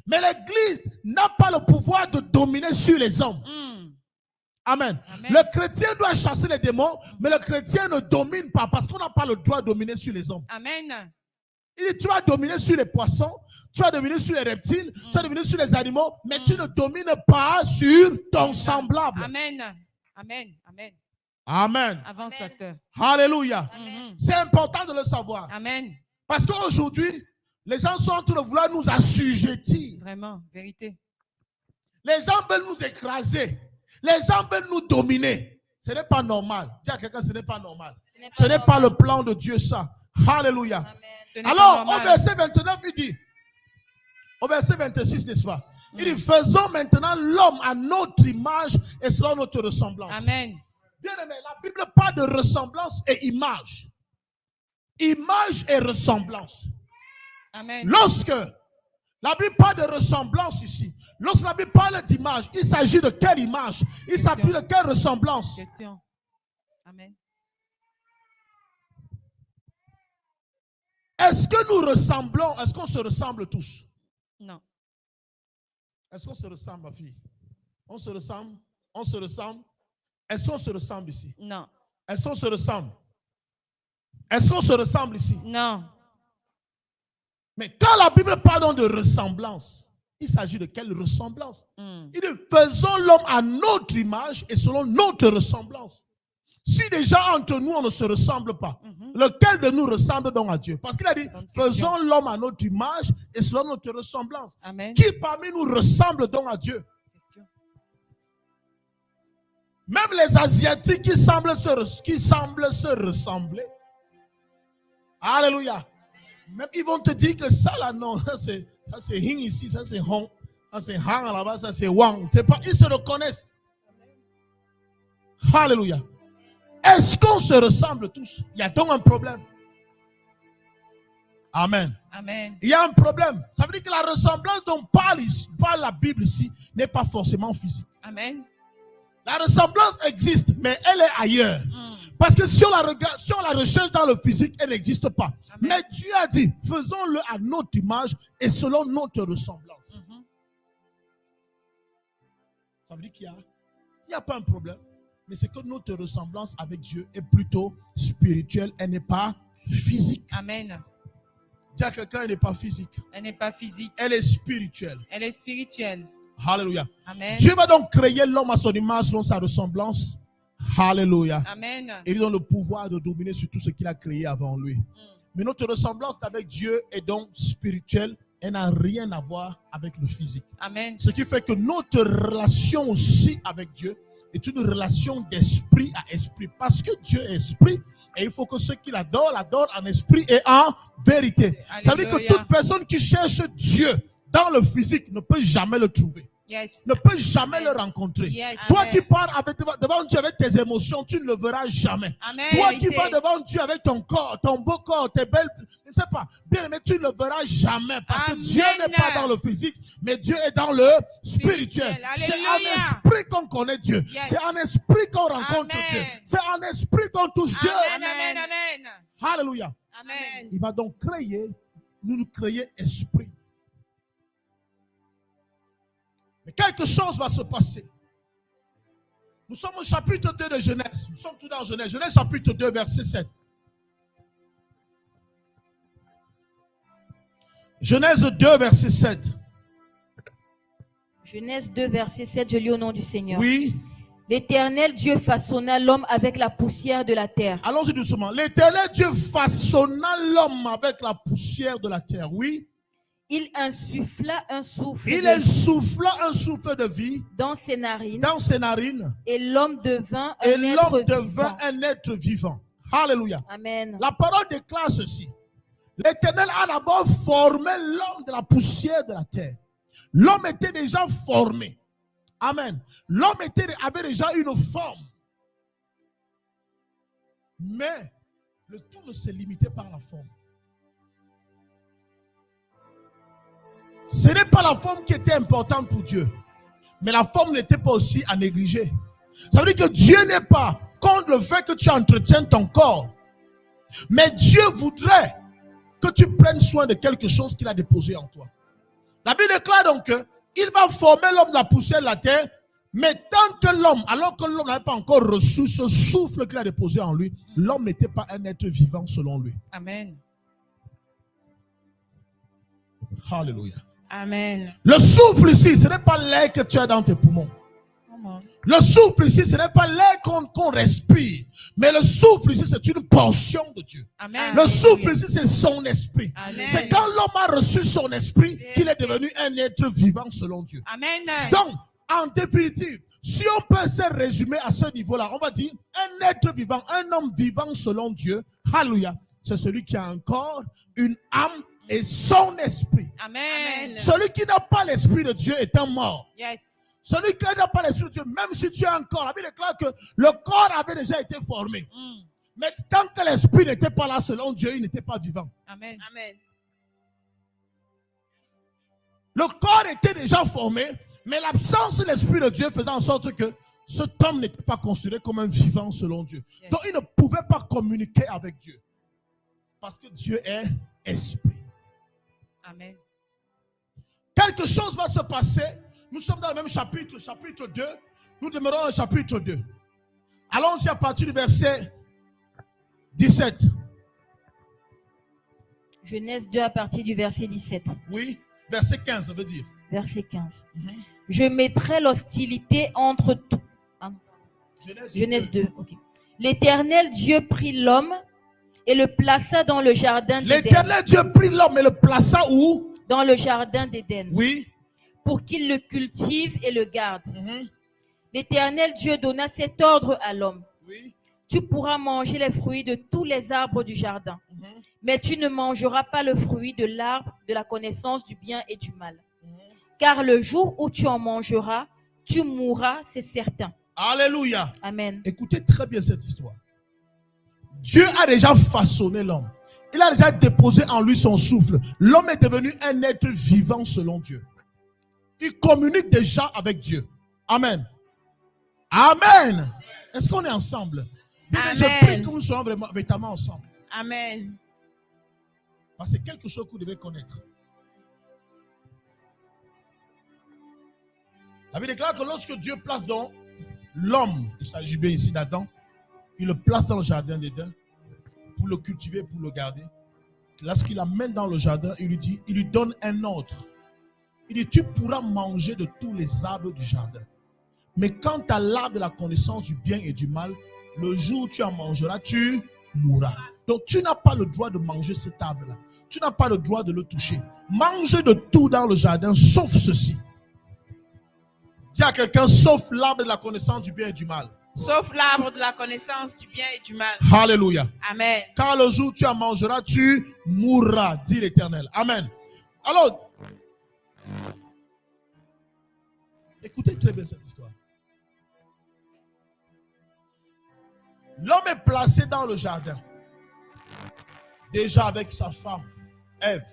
Mais l'Église n'a pas le pouvoir de dominer sur les hommes. Amen. Amen. Le chrétien doit chasser les démons, mais le chrétien ne domine pas parce qu'on n'a pas le droit de dominer sur les hommes. Amen. Il dit, tu vas dominer sur les poissons, tu vas dominer sur les reptiles, tu vas dominer sur les animaux, mais tu ne domines pas sur ton semblable. Amen. Amen. Amen. Amen. Avance, pasteur. Alléluia. Amen. C'est important de le savoir. Amen. Parce qu'aujourd'hui, les gens sont en train de vouloir nous assujettir. Vraiment, vérité. Les gens veulent nous écraser. Les gens veulent nous dominer. Ce n'est pas normal. Dis à quelqu'un, ce n'est pas normal. Ce n'est pas le plan de Dieu, ça. Alléluia. Ce n'est pas Alors, normal. au verset 29, il dit, au verset 26, n'est-ce pas? Il dit, faisons maintenant l'homme à notre image et selon notre ressemblance. Amen. Bien aimé, la Bible parle de ressemblance et image. Image et ressemblance. Amen. Lorsque la Bible parle de ressemblance ici, lorsque la Bible parle d'image, il s'agit de quelle image? Il s'appuie de quelle ressemblance? Question. Amen. Est-ce que nous ressemblons? Est-ce qu'on se ressemble tous? Non. Est-ce qu'on se ressemble, ma fille? On se ressemble? On se ressemble? Est-ce qu'on se ressemble ici? Non. Est-ce qu'on se ressemble? Est-ce qu'on se ressemble ici? Non. Mais quand la Bible parle donc de ressemblance, il s'agit de quelle ressemblance? Il dit, faisons l'homme à notre image et selon notre ressemblance. Si déjà entre nous, on ne se ressemble pas, lequel de nous ressemble donc à Dieu? Parce qu'il a dit, faisons l'homme à notre image et selon notre ressemblance. Amen. Qui parmi nous ressemble donc à Dieu? Question. Même les Asiatiques qui semblent se ressembler. Alléluia. Même ils vont te dire que ça là, non, ça c'est Hing ici, ça c'est Hong, ça c'est Han là-bas, ça c'est Wang. C'est pas, ils se reconnaissent. Alléluia. Est-ce qu'on se ressemble tous? Il y a donc un problème. Amen. Amen. Il y a un problème. Ça veut dire que la ressemblance dont parle la Bible ici n'est pas forcément physique. Amen. La ressemblance existe, mais elle est ailleurs. Parce que si on la recherche dans le physique, elle n'existe pas. Amen. Mais Dieu a dit, faisons-le à notre image et selon notre ressemblance. Ça veut dire qu'il n'y a pas un problème. Mais c'est que notre ressemblance avec Dieu est plutôt spirituelle, elle n'est pas physique. Amen. Dis à quelqu'un, elle n'est pas physique, Elle n'est pas physique. elle est spirituelle. Elle est spirituelle. Alléluia. Amen. Dieu va donc créer l'homme à son image, selon sa ressemblance. Alléluia. Amen. Et il donne le pouvoir de dominer sur tout ce qu'il a créé avant lui. Mais notre ressemblance avec Dieu est donc spirituelle. Elle n'a rien à voir avec le physique. Amen. Ce qui fait que notre relation aussi avec Dieu est une relation d'esprit à esprit. Parce que Dieu est esprit, et il faut que ceux qui l'adorent, l'adorent en esprit et en vérité. Ça veut dire que Alléluia. toute personne qui cherche Dieu dans le physique ne peut jamais le trouver. Yes. Ne peut jamais le rencontrer. Yes. Toi Amen. qui pars devant Dieu avec tes émotions, tu ne le verras jamais. Amen. Toi qui Vérité. vas devant Dieu avec ton corps, ton beau corps, tes belles, je ne sais pas, bien aimé, tu ne le verras jamais. Parce que Amen. Dieu n'est pas dans le physique, mais Dieu est dans le spirituel. C'est en Alléluia. esprit qu'on connaît Dieu. Yes. C'est en esprit qu'on rencontre Amen. Dieu. C'est en esprit qu'on touche Dieu. Amen. Amen. Amen. Alléluia. Amen. Il va donc nous créer esprit. Mais quelque chose va se passer. Nous sommes au chapitre 2 de Genèse. Nous sommes tout dans Genèse. Genèse chapitre 2, verset 7. Genèse 2, verset 7. Genèse 2, verset 7, je lis au nom du Seigneur. Oui. L'Éternel Dieu façonna l'homme avec la poussière de la terre. Allons-y doucement. L'Éternel Dieu façonna l'homme avec la poussière de la terre. Oui. Il insuffla un souffle Il de insuffla un souffle de vie dans ses narines dans ses narines. et l'homme devint un Et être l'homme devint vivant. un être vivant. Alléluia. Amen. La parole déclare ceci. L'Éternel a d'abord formé l'homme de la poussière de la terre. L'homme était déjà formé. Amen. L'homme avait déjà une forme. Mais le tout ne se limitait pas à la forme. Ce n'est pas la forme qui était importante pour Dieu. Mais la forme n'était pas aussi à négliger. Ça veut dire que Dieu n'est pas contre le fait que tu entretiennes ton corps. Mais Dieu voudrait que tu prennes soin de quelque chose qu'il a déposé en toi. La Bible déclare donc qu'il va former l'homme de la poussière de la terre, mais tant que l'homme, alors que l'homme n'avait pas encore reçu ce souffle qu'il a déposé en lui, l'homme n'était pas un être vivant selon lui. Amen. Alléluia. Amen. Le souffle ici, ce n'est pas l'air que tu as dans tes poumons. Le souffle ici, ce n'est pas l'air qu'on respire. Mais le souffle ici, c'est une portion de Dieu. Amen. Le souffle ici, c'est son esprit. Amen. C'est quand l'homme a reçu son esprit qu'il est devenu un être vivant selon Dieu. Amen. Donc, en définitive, si on peut se résumer à ce niveau-là, on va dire un être vivant, un homme vivant selon Dieu, alléluia, c'est celui qui a un corps, une âme et son esprit. Amen. Celui qui n'a pas l'esprit de Dieu est un mort. Yes. Celui qui n'a pas l'esprit de Dieu, même si tu as un corps, la Bible déclare que le corps avait déjà été formé. Mais tant que l'esprit n'était pas là selon Dieu, il n'était pas vivant. Amen. Amen. Le corps était déjà formé, mais l'absence de l'esprit de Dieu faisait en sorte que cet homme n'était pas considéré comme un vivant selon Dieu. Yes. Donc il ne pouvait pas communiquer avec Dieu. Parce que Dieu est esprit. Amen. Quelque chose va se passer. Nous sommes dans le même chapitre, chapitre 2. Nous demeurons au chapitre 2. Allons-y à partir du verset 17. Genèse 2 à partir du verset 17. Oui, verset 15, ça veut dire. Verset 15. Je mettrai l'hostilité entre tous. Genèse 2. Ok. L'Éternel Dieu prit l'homme et le plaça dans le jardin d'Éden. L'Éternel Dieu prit l'homme et le plaça où? Dans le jardin d'Éden. Oui. Pour qu'il le cultive et le garde. L'Éternel Dieu donna cet ordre à l'homme. Oui. Tu pourras manger les fruits de tous les arbres du jardin, mais tu ne mangeras pas le fruit de l'arbre de la connaissance du bien et du mal. Car le jour où tu en mangeras, tu mourras, c'est certain. Alléluia. Amen. Écoutez très bien cette histoire. Dieu a déjà façonné l'homme. Il a déjà déposé en lui son souffle. L'homme est devenu un être vivant selon Dieu. Il communique déjà avec Dieu. Amen. Amen. Est-ce qu'on est ensemble? Amen. Je prie que nous soyons véritablement ensemble. Amen. Parce que c'est quelque chose que vous devez connaître. La Bible déclare que lorsque Dieu place dans l'homme, il s'agit bien ici d'Adam, il le place dans le jardin d'Éden pour le cultiver, pour le garder. Lorsqu'il l'amène dans le jardin, il lui donne un ordre. Il dit, tu pourras manger de tous les arbres du jardin. Mais quant à l'arbre de la connaissance du bien et du mal, le jour où tu en mangeras, tu mourras. Donc tu n'as pas le droit de manger cet arbre-là. Tu n'as pas le droit de le toucher. Mange de tout dans le jardin, sauf ceci. Dis à quelqu'un, sauf l'arbre de la connaissance du bien et du mal. Sauf l'arbre de la connaissance du bien et du mal. Alléluia. Amen. Car le jour où tu en mangeras, tu mourras, dit l'Éternel. Amen. Alors, écoutez très bien cette histoire. L'homme est placé dans le jardin, déjà avec sa femme, Ève.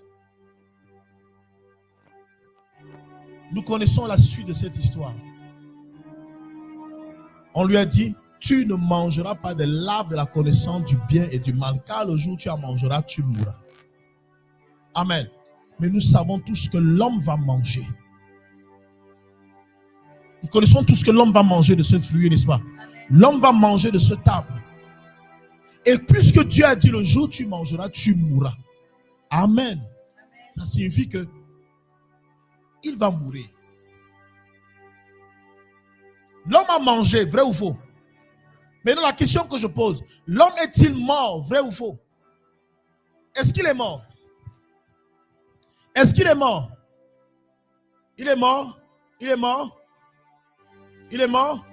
Nous connaissons la suite de cette histoire. On lui a dit, tu ne mangeras pas de l'arbre de la connaissance du bien et du mal, car le jour où tu en mangeras, tu mourras. Amen. Mais nous savons tous que l'homme va manger. Nous connaissons tous que l'homme va manger de ce fruit, n'est-ce pas? L'homme va manger de cet arbre. Et puisque Dieu a dit, le jour où tu mangeras, tu mourras. Amen. Ça signifie que il va mourir. L'homme a mangé, vrai ou faux? Maintenant, la question que je pose, l'homme est-il mort, vrai ou faux? Est-ce qu'il est mort? Est-ce qu'il est mort? Il est mort? Il est mort? Il est mort?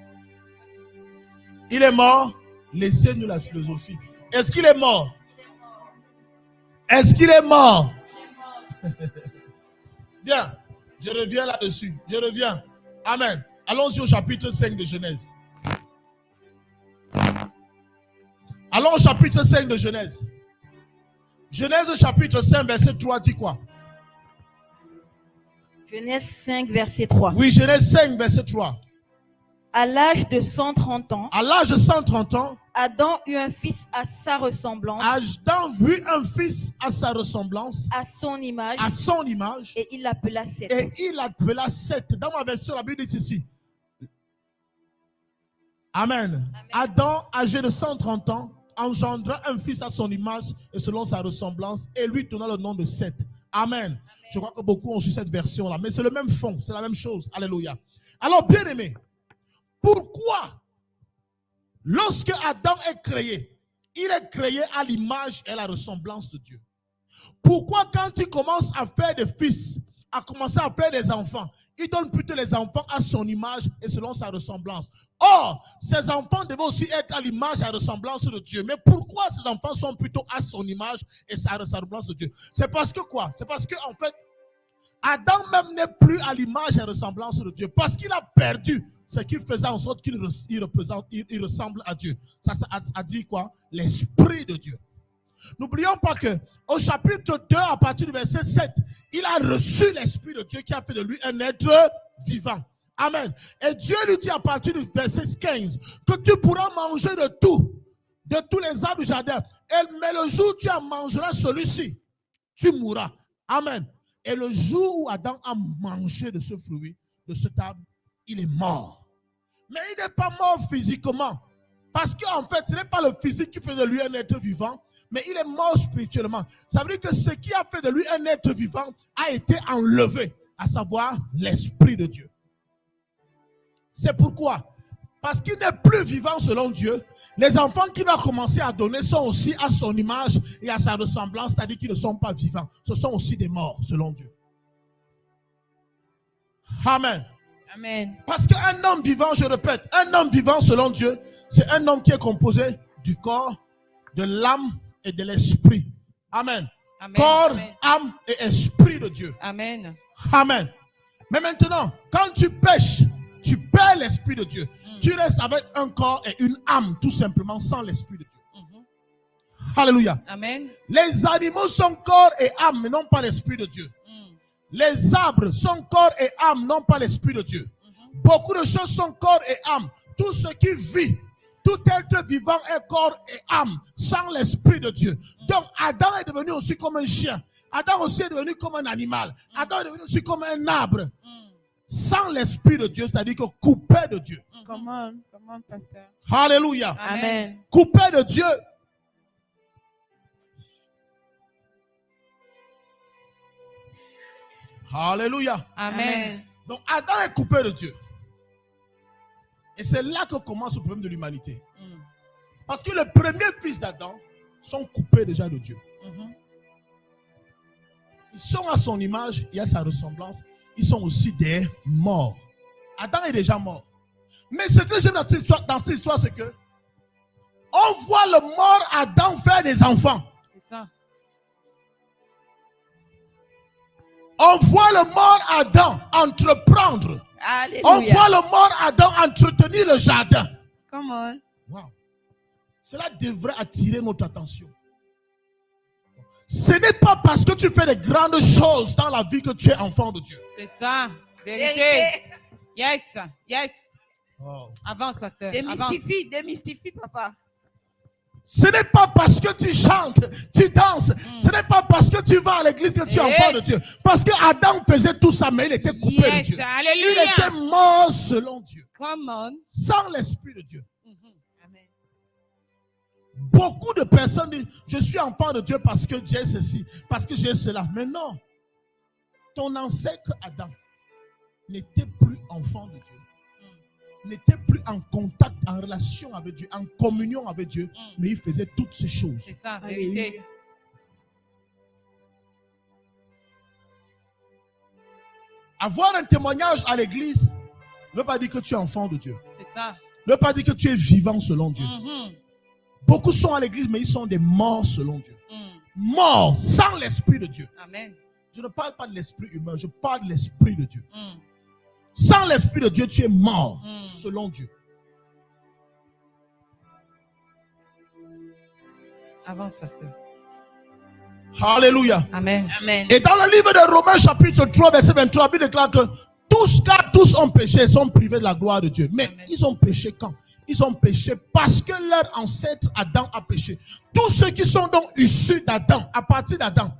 Il est mort? Laissez-nous la philosophie. Est-ce qu'il est mort? Est-ce qu'il est mort? Bien, je reviens là-dessus. Je reviens. Amen. Allons-y au chapitre 5 de Genèse. Allons au chapitre 5 de Genèse. Genèse chapitre 5 verset 3 dit quoi? Genèse 5, verset 3. Oui, Genèse 5 verset 3. À l'âge de 130 ans, À l'âge de 130 ans, Adam eut un fils à sa ressemblance, Adam eut un fils à sa ressemblance, à son image, à son image, et il l'appela Seth. et il l'appela Seth. Dans ma version, la Bible dit ici. Amen. Adam, âgé de 130 ans, engendra un fils à son image et selon sa ressemblance, et lui donna le nom de Seth. Amen. Je crois que beaucoup ont su cette version-là, mais c'est le même fond, c'est la même chose. Alléluia. Alors, bien aimé, pourquoi, lorsque Adam est créé, il est créé à l'image et à la ressemblance de Dieu? Pourquoi quand il commence à faire des fils, à commencer à faire des enfants, il donne plutôt les enfants à son image et selon sa ressemblance? Or, ces enfants devaient aussi être à l'image et à la ressemblance de Dieu. Mais pourquoi ces enfants sont plutôt à son image et sa ressemblance de Dieu? C'est parce que quoi? C'est parce que en fait, Adam même n'est plus à l'image et à la ressemblance de Dieu. Parce qu'il a perdu ce qui faisait en sorte qu'il ressemble à Dieu. Ça a dit quoi? L'Esprit de Dieu. N'oublions pas que au chapitre 2, à partir du verset 7, il a reçu l'Esprit de Dieu qui a fait de lui un être vivant. Amen. Et Dieu lui dit à partir du verset 15 que tu pourras manger de tous les arbres du jardin. Mais le jour où tu en mangeras celui-ci, tu mourras. Amen. Et le jour où Adam a mangé de ce fruit, de cet arbre, il est mort. Mais il n'est pas mort physiquement. Parce qu'en fait, ce n'est pas le physique qui fait de lui un être vivant, mais il est mort spirituellement. Ça veut dire que ce qui a fait de lui un être vivant a été enlevé, à savoir l'Esprit de Dieu. C'est pourquoi, parce qu'il n'est plus vivant selon Dieu, les enfants qu'il va commencer à donner sont aussi à son image et à sa ressemblance, c'est-à-dire qu'ils ne sont pas vivants. Ce sont aussi des morts selon Dieu. Amen. Amen. Parce qu'un homme vivant, je répète, un homme vivant selon Dieu, c'est un homme qui est composé du corps, de l'âme et de l'esprit. Amen. Amen. Corps, Amen. âme et esprit de Dieu. Amen. Amen. Mais maintenant, quand tu pêches, tu perds l'esprit de Dieu. Tu restes avec un corps et une âme, tout simplement, sans l'esprit de Dieu. Alléluia. Amen. Les animaux sont corps et âme, mais non pas l'esprit de Dieu. Les arbres sont corps et âme, non pas l'esprit de Dieu. Beaucoup de choses sont corps et âme. Tout ce qui vit, tout être vivant est corps et âme, sans l'esprit de Dieu. Donc Adam est devenu aussi comme un chien. Adam aussi est devenu comme un animal. Adam est devenu aussi comme un arbre. Sans l'esprit de Dieu, c'est-à-dire que coupé de Dieu. Comment, pasteur? Alléluia. Amen. Coupé de Dieu. Alléluia. Amen. Donc Adam est coupé de Dieu. Et c'est là que commence le problème de l'humanité. Parce que les premiers fils d'Adam sont coupés déjà de Dieu. Ils sont à son image et à sa ressemblance. Ils sont aussi des morts. Adam est déjà mort. Mais ce que j'aime dans cette histoire, c'est que on voit le mort Adam faire des enfants. C'est ça. On voit le mort Adam entreprendre. Alléluia. On voit le mort Adam entretenir le jardin. Come on. Wow. Cela devrait attirer notre attention. Ce n'est pas parce que tu fais des grandes choses dans la vie que tu es enfant de Dieu. C'est ça. Vérité. Yes. Yes. Oh. Avance, pasteur. Démystifie, papa. Ce n'est pas parce que tu chantes, tu danses. Ce n'est pas parce que tu vas à l'église que tu es enfant de Dieu. Parce que Adam faisait tout ça, mais il était coupé de Dieu. Alléluia. Il était mort selon Dieu. Come on. Sans l'Esprit de Dieu. Amen. Beaucoup de personnes disent, je suis enfant de Dieu parce que j'ai ceci, parce que j'ai cela. Mais non. Ton ancêtre Adam n'était plus enfant de Dieu. N'était plus en contact, en relation avec Dieu, en communion avec Dieu, mais il faisait toutes ces choses. C'est ça, vérité. Avoir un témoignage à l'église ne veut pas dire que tu es enfant de Dieu. C'est ça. Ne veut pas dire que tu es vivant selon Dieu. Beaucoup sont à l'église, mais ils sont des morts selon Dieu. Morts sans l'Esprit de Dieu. Amen. Je ne parle pas de l'esprit humain, je parle de l'Esprit de Dieu. Sans l'Esprit de Dieu, tu es mort selon Dieu. Avance, pasteur. Alléluia. Amen. Amen. Et dans le livre de Romains chapitre 3, verset 23, il déclare que tous ont péché, sont privés de la gloire de Dieu. Mais ils ont péché quand? Ils ont péché parce que leur ancêtre Adam a péché. Tous ceux qui sont donc issus d'Adam, à partir d'Adam.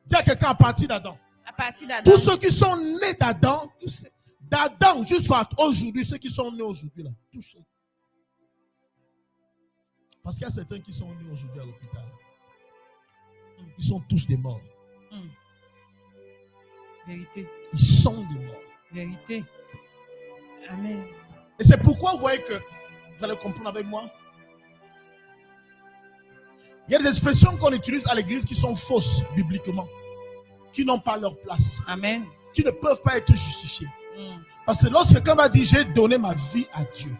Dis à quelqu'un à partir d'Adam. À partir d'Adam. Tous ceux qui sont nés d'Adam, d'Adam jusqu'à aujourd'hui, ceux qui sont nés aujourd'hui là, tous ceux. Parce qu'il y a certains qui sont nés aujourd'hui à l'hôpital. Ils sont tous des morts. Vérité. Ils sont des morts. Vérité. Amen. Et c'est pourquoi vous voyez que, vous allez comprendre avec moi, il y a des expressions qu'on utilise à l'église qui sont fausses bibliquement, qui n'ont pas leur place. Amen. Qui ne peuvent pas être justifiées. Parce que lorsque quelqu'un va dire j'ai donné ma vie à Dieu,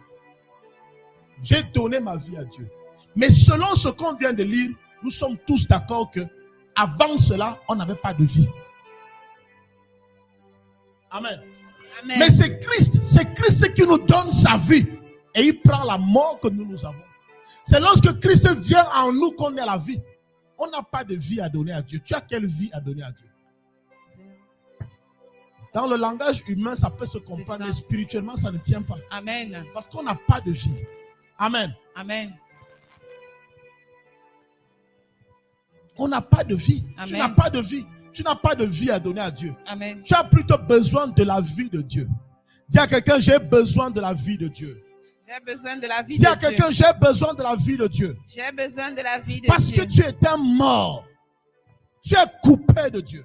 j'ai donné ma vie à Dieu. Mais selon ce qu'on vient de lire, nous sommes tous d'accord que avant cela, on n'avait pas de vie. Amen. Amen. Mais c'est Christ qui nous donne sa vie et il prend la mort que nous avons. C'est lorsque Christ vient en nous qu'on a la vie. On n'a pas de vie à donner à Dieu. Tu as quelle vie à donner à Dieu? Dans le langage humain, ça peut se comprendre, mais spirituellement, ça ne tient pas. Amen. Parce qu'on n'a pas de vie. Amen. Amen. On n'a pas de vie. Amen. Tu n'as pas de vie. Tu n'as pas de vie à donner à Dieu. Amen. Tu as plutôt besoin de la vie de Dieu. Dis à quelqu'un, j'ai besoin de la vie de Dieu. J'ai besoin de la vie Dis de à Dieu. quelqu'un, j'ai besoin de la vie de Dieu. J'ai besoin de la vie de Parce Dieu. que tu es un mort. Tu es coupé de Dieu.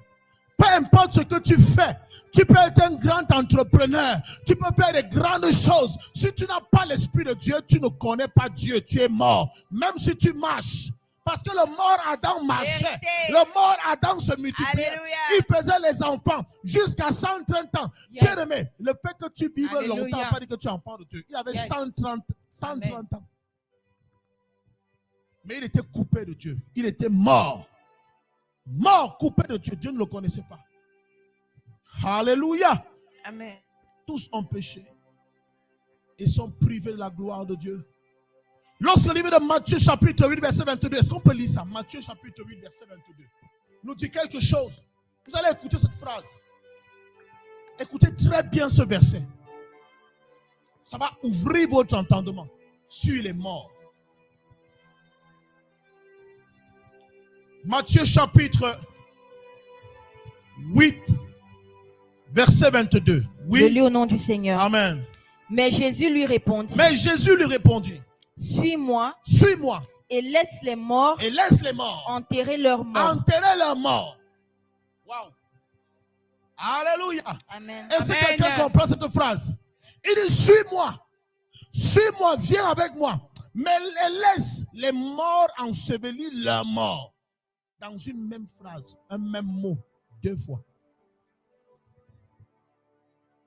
Peu importe ce que tu fais, tu peux être un grand entrepreneur. Tu peux faire des grandes choses. Si tu n'as pas l'Esprit de Dieu, tu ne connais pas Dieu. Tu es mort. Même si tu marches. Parce que le mort Adam marchait. Vérité. Le mort Adam se multipliait. Alléluia. Il faisait les enfants jusqu'à 130 ans. Yes. Bien aimé, le fait que tu vives Alléluia. longtemps n'a pas dit que tu es enfant de Dieu. Il avait Yes. 130 ans. Mais il était coupé de Dieu. Il était mort. Mort, coupé de Dieu. Dieu ne le connaissait pas. Alléluia. Amen. Tous ont péché et sont privés de la gloire de Dieu. Lorsque le livre de Matthieu chapitre 8 verset 22, est-ce qu'on peut lire ça? Matthieu chapitre 8 verset 22 nous dit quelque chose. Vous allez écouter cette phrase. Écoutez très bien ce verset. Ça va ouvrir votre entendement sur les morts. Matthieu chapitre 8 verset 22. Je Oui. lis au nom du Seigneur. Amen. Mais Jésus lui répondit, Mais Jésus lui répondit, suis-moi suis-moi et laisse les morts et laisse les morts enterrer leurs morts. enterrer leurs morts. Wow. Alléluia. Amen. Est-ce que Amen. quelqu'un comprend cette phrase? Il dit, suis-moi. Suis-moi, viens avec moi. Mais laisse les morts ensevelir leurs morts. Dans une même phrase, un même mot, 2 fois.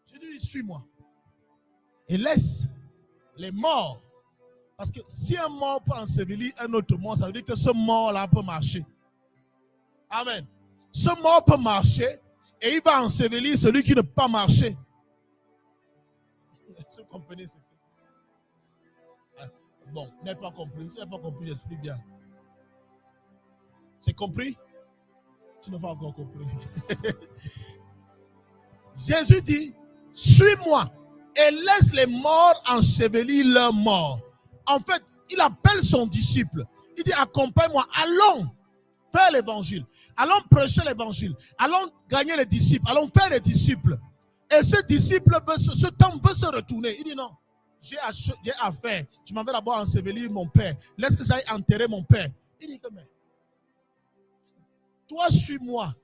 Jésus dit, suis-moi. Et laisse les morts. Parce que si un mort peut ensevelir un autre mort, ça veut dire que ce mort-là peut marcher. Amen. Ce mort peut marcher et il va ensevelir celui qui ne peut pas marcher. Vous comprenez ce que... Bon, vous n'avez pas compris. Si vous n'avez pas compris, j'explique bien. C'est compris? Tu n'as pas encore compris. Jésus dit, suis-moi et laisse les morts ensevelir leurs morts. En fait, il appelle son disciple. Il dit, accompagne-moi, allons faire l'évangile. Allons prêcher l'évangile. Allons gagner les disciples. Allons faire les disciples. Et ce disciple, ce temps veut se retourner. Il dit non, j'ai affaire. Je m'en vais d'abord ensevelir mon père. Laisse que j'aille enterrer mon père. Il dit que mais, toi suis-moi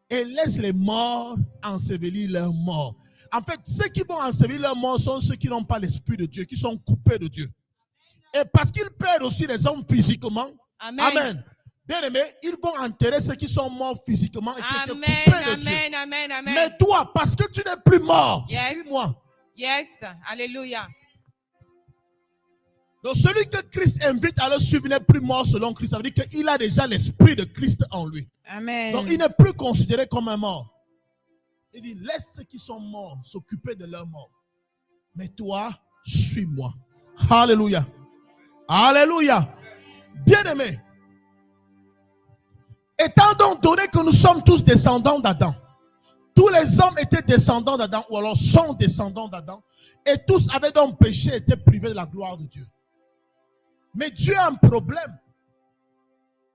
et laisse les morts ensevelir leurs morts. En fait, ceux qui vont ensevelir leurs morts sont ceux qui n'ont pas l'esprit de Dieu, qui sont coupés de Dieu. Et parce qu'ils perdent aussi les hommes physiquement. Amen. Amen. Bien aimé, ils vont enterrer ceux qui sont morts physiquement et qui étaient coupés de Dieu. Amen. Amen. Mais toi, parce que tu n'es plus mort, Yes. suis-moi. Yes. Alléluia. Donc celui que Christ invite à le suivre n'est plus mort selon Christ. Ça veut dire qu'il a déjà l'esprit de Christ en lui. Amen. Donc il n'est plus considéré comme un mort. Il dit, laisse ceux qui sont morts s'occuper de leur mort. Mais toi, suis-moi. Alléluia. Alléluia. Bien-aimé, étant donc donné que nous sommes tous descendants d'Adam, tous les hommes étaient descendants d'Adam, ou alors sont descendants d'Adam, et tous avaient donc péché et étaient privés de la gloire de Dieu. Mais Dieu a un problème.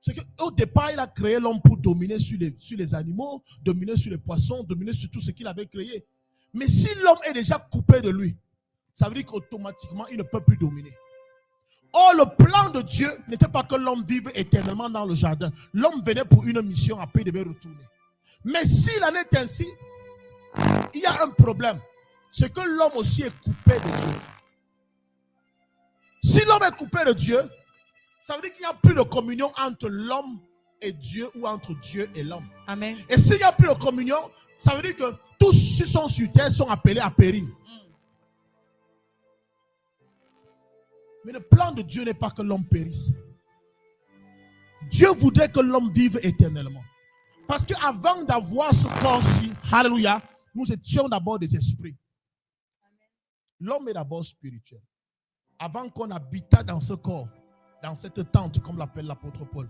C'est qu'au départ, il a créé l'homme pour dominer sur les animaux, dominer sur les poissons, dominer sur tout ce qu'il avait créé. Mais si l'homme est déjà coupé de lui, ça veut dire qu'automatiquement, il ne peut plus dominer. Or, le plan de Dieu n'était pas que l'homme vive éternellement dans le jardin. L'homme venait pour une mission, après il devait retourner. Mais s'il en est ainsi, il y a un problème. C'est que l'homme aussi est coupé de Dieu. Si l'homme est coupé de Dieu, ça veut dire qu'il n'y a plus de communion entre l'homme et Dieu ou entre Dieu et l'homme. Amen. Et s'il n'y a plus de communion, ça veut dire que tous ceux qui sont sur terre sont appelés à périr. Mais le plan de Dieu n'est pas que l'homme périsse. Dieu voudrait que l'homme vive éternellement. Parce qu'avant d'avoir ce corps-ci, alléluia, nous étions d'abord des esprits. L'homme est d'abord spirituel. Avant qu'on habitât dans ce corps, dans cette tente, comme l'appelle l'apôtre Paul.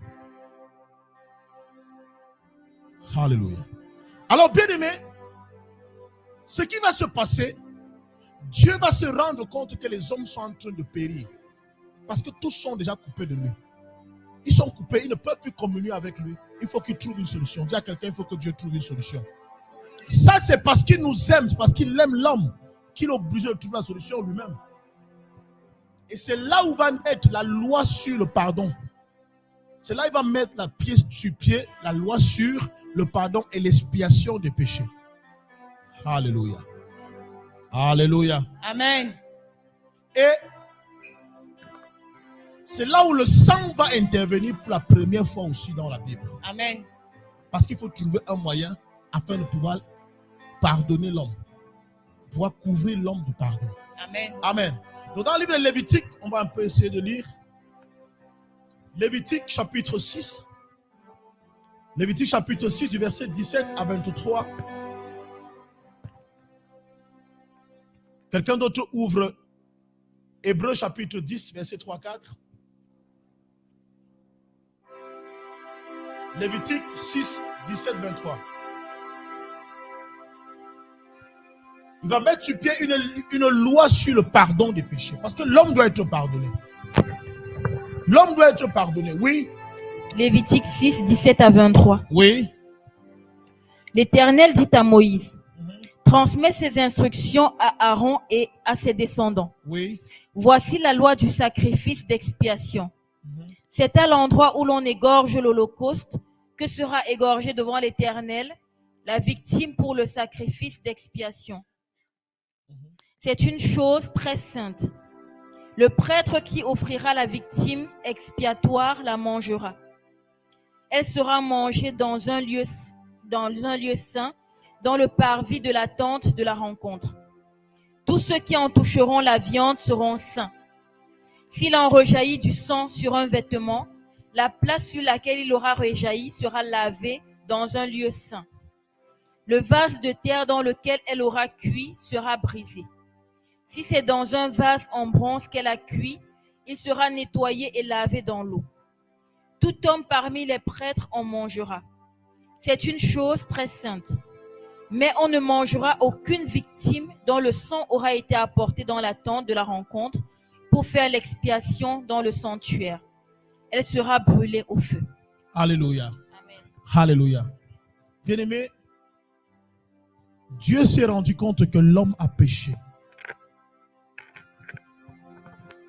Alléluia. Alors, bien aimé, ce qui va se passer, Dieu va se rendre compte que les hommes sont en train de périr. Parce que tous sont déjà coupés de lui. Ils sont coupés, ils ne peuvent plus communier avec lui. Il faut qu'il trouve une solution. Dis à quelqu'un, il faut que Dieu trouve une solution. Ça, c'est parce qu'il nous aime, c'est parce qu'il aime l'homme qu'il est obligé de trouver la solution lui-même. Et c'est là où va naître la loi sur le pardon. C'est là où il va mettre la pied sur pied, la loi sur le pardon et l'expiation des péchés. Alléluia. Alléluia. Amen. Et c'est là où le sang va intervenir pour la première fois aussi dans la Bible. Amen. Parce qu'il faut trouver un moyen afin de pouvoir pardonner l'homme. Pouvoir couvrir l'homme du pardon. Amen. Amen. Donc dans le livre de Lévitique, on va un peu essayer de lire. Lévitique chapitre 6. Lévitique chapitre 6 du verset 17 à 23. Quelqu'un d'autre ouvre Hébreux chapitre 10 verset 3-4. Lévitique 6, 17, 23. Il va mettre sur pied une loi sur le pardon des péchés. Parce que l'homme doit être pardonné. L'homme doit être pardonné, oui. Lévitique 6, 17 à 23. Oui. L'Éternel dit à Moïse, transmet ses instructions à Aaron et à ses descendants. Oui. Voici la loi du sacrifice d'expiation. C'est à l'endroit où l'on égorge l'holocauste que sera égorgée devant l'Éternel la victime pour le sacrifice d'expiation. C'est une chose très sainte. Le prêtre qui offrira la victime expiatoire la mangera. Elle sera mangée dans un lieu saint, dans le parvis de la tente de la rencontre. Tous ceux qui en toucheront la viande seront saints. S'il en rejaillit du sang sur un vêtement, la place sur laquelle il aura rejailli sera lavée dans un lieu saint. Le vase de terre dans lequel elle aura cuit sera brisé. Si c'est dans un vase en bronze qu'elle a cuit, il sera nettoyé et lavé dans l'eau. Tout homme parmi les prêtres en mangera. C'est une chose très sainte. Mais on ne mangera aucune victime dont le sang aura été apporté dans la tente de la rencontre pour faire l'expiation dans le sanctuaire. Elle sera brûlée au feu. Alléluia. Amen. Alléluia. Bien-aimé, Dieu s'est rendu compte que l'homme a péché.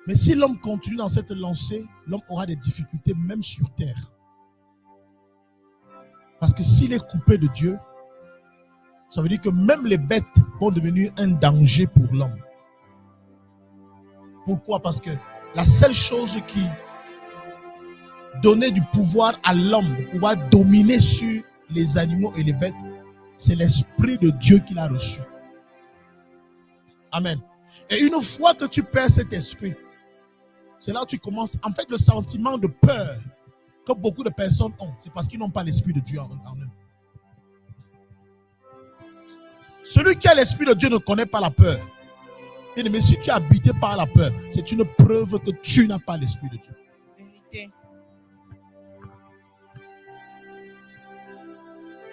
Mais si l'homme continue dans cette lancée, l'homme aura des difficultés même sur terre. Parce que s'il est coupé de Dieu, ça veut dire que même les bêtes vont devenir un danger pour l'homme. Pourquoi? Parce que la seule chose qui donnait du pouvoir à l'homme, de pouvoir dominer sur les animaux et les bêtes, c'est l'Esprit de Dieu qu'il a reçu. Amen. Et une fois que tu perds cet esprit, c'est là où tu commences. En fait, le sentiment de peur que beaucoup de personnes ont, c'est parce qu'ils n'ont pas l'Esprit de Dieu en eux. Celui qui a l'Esprit de Dieu ne connaît pas la peur. Mais si tu es habité par la peur, c'est une preuve que tu n'as pas l'Esprit de Dieu. Vérité.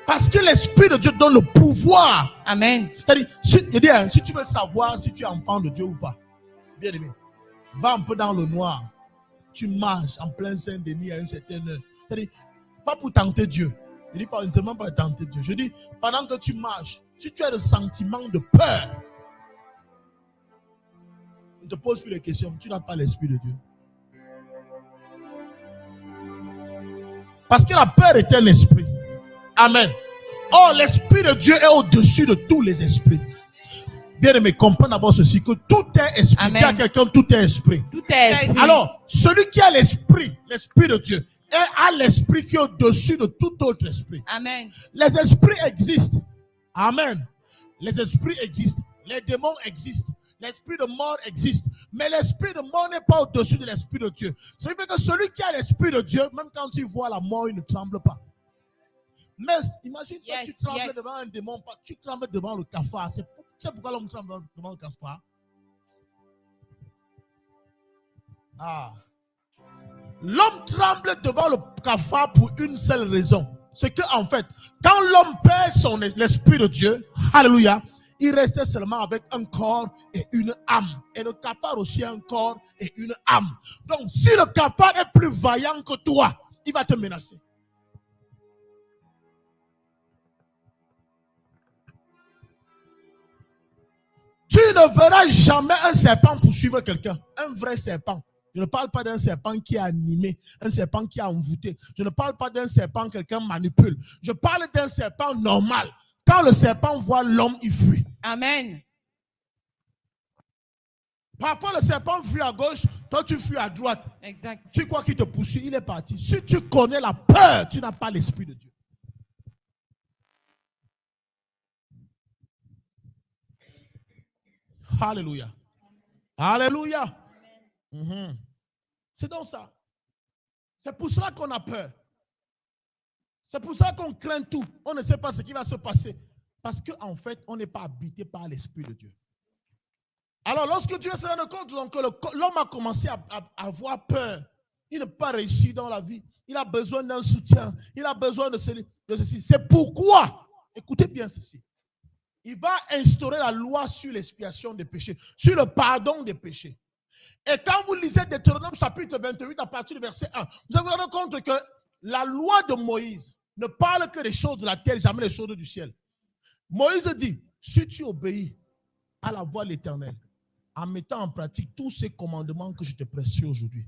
Parce que l'Esprit de Dieu donne le pouvoir. Amen. C'est-à-dire, si tu veux savoir si tu es enfant de Dieu ou pas, bien aimé, va un peu dans le noir. Tu marches en plein Saint-Denis à une certaine heure. C'est-à-dire, pas pour tenter Dieu. Je dis pas tellement pour tenter Dieu. Je dis, pendant que tu marches, si tu as le sentiment de peur, ne te pose plus les questions. Tu n'as pas l'Esprit de Dieu. Parce que la peur est un esprit. Amen. Or, l'Esprit de Dieu est au-dessus de tous les esprits. Bien aimé, comprends d'abord ceci, que tout est esprit. Amen. Dis à quelqu'un, tout est esprit. Tout est esprit. Alors, celui qui a l'Esprit, l'Esprit de Dieu, a l'Esprit qui est au-dessus de tout autre esprit. Amen. Les esprits existent. Amen. Les esprits existent. Les démons existent. L'esprit de mort existe. Mais l'esprit de mort n'est pas au-dessus de l'Esprit de Dieu. Ça veut dire que celui qui a l'Esprit de Dieu, même quand il voit la mort, il ne tremble pas. Mais imagine que tu trembles devant un démon, tu trembles devant le cafard. C'est pourquoi l'homme tremble devant le cafard. L'homme tremble devant le cafard pour une seule raison. C'est que en fait, quand l'homme perd l'Esprit de Dieu, alléluia, il restait seulement avec un corps et une âme. Et le cafard aussi a un corps et une âme. Donc si le cafard est plus vaillant que toi, il va te menacer. Tu ne verras jamais un serpent poursuivre quelqu'un. Un vrai serpent. Je ne parle pas d'un serpent qui est animé, un serpent qui est envoûté. Je ne parle pas d'un serpent que quelqu'un manipule. Je parle d'un serpent normal. Quand le serpent voit l'homme, il fuit. Amen. Parfois, le serpent fuit à gauche, toi tu fuis à droite. Exact. Tu crois qu'il te poursuit, il est parti. Si tu connais la peur, tu n'as pas l'Esprit de Dieu. Alléluia. Alléluia. C'est donc ça. C'est pour cela qu'on a peur. C'est pour cela qu'on craint tout. On ne sait pas ce qui va se passer. Parce qu'en fait, on n'est pas habité par l'Esprit de Dieu. Alors, lorsque Dieu se rend compte donc, que l'homme a commencé à avoir peur, il n'a pas réussi dans la vie. Il a besoin d'un soutien. Il a besoin de ceci. C'est pourquoi, écoutez bien ceci, il va instaurer la loi sur l'expiation des péchés, sur le pardon des péchés. Et quand vous lisez Deutéronome chapitre 28 à partir du verset 1, vous vous rendez compte que la loi de Moïse ne parle que des choses de la terre, jamais des choses du ciel. Moïse dit, Si tu obéis à la voix de l'Éternel, en mettant en pratique tous ces commandements que je te prêche aujourd'hui,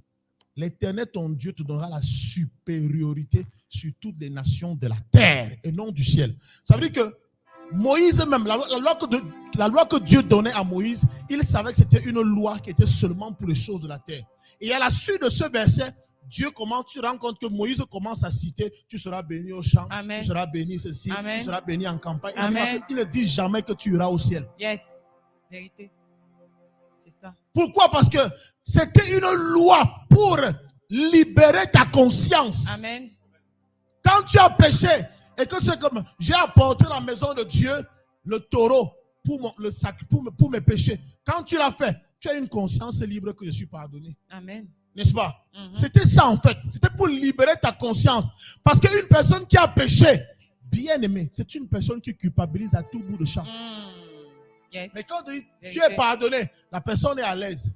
l'Éternel, ton Dieu, te donnera la supériorité sur toutes les nations de la terre et non du ciel. Ça veut dire que Moïse même, la loi que Dieu donnait à Moïse, il savait que c'était une loi qui était seulement pour les choses de la terre. Et à la suite de ce verset, Dieu commence, tu rends compte que Moïse commence à citer, tu seras béni au champ, Amen. tu seras béni ceci, Amen. tu seras béni en campagne. Amen. Il ne dit jamais que tu iras au ciel. Yes. Vérité. C'est ça. Pourquoi? Parce que c'était une loi pour libérer ta conscience. Amen. Quand tu as péché et que c'est comme j'ai apporté à la maison de Dieu le taureau pour mes péchés. Quand tu l'as fait, tu as une conscience libre que je suis pardonné. Amen. N'est-ce pas? C'était ça en fait. C'était pour libérer ta conscience. Parce qu'une personne qui a péché, bien aimé, c'est une personne qui culpabilise à tout bout de champ. Yes. Mais quand tu es pardonné, la personne est à l'aise.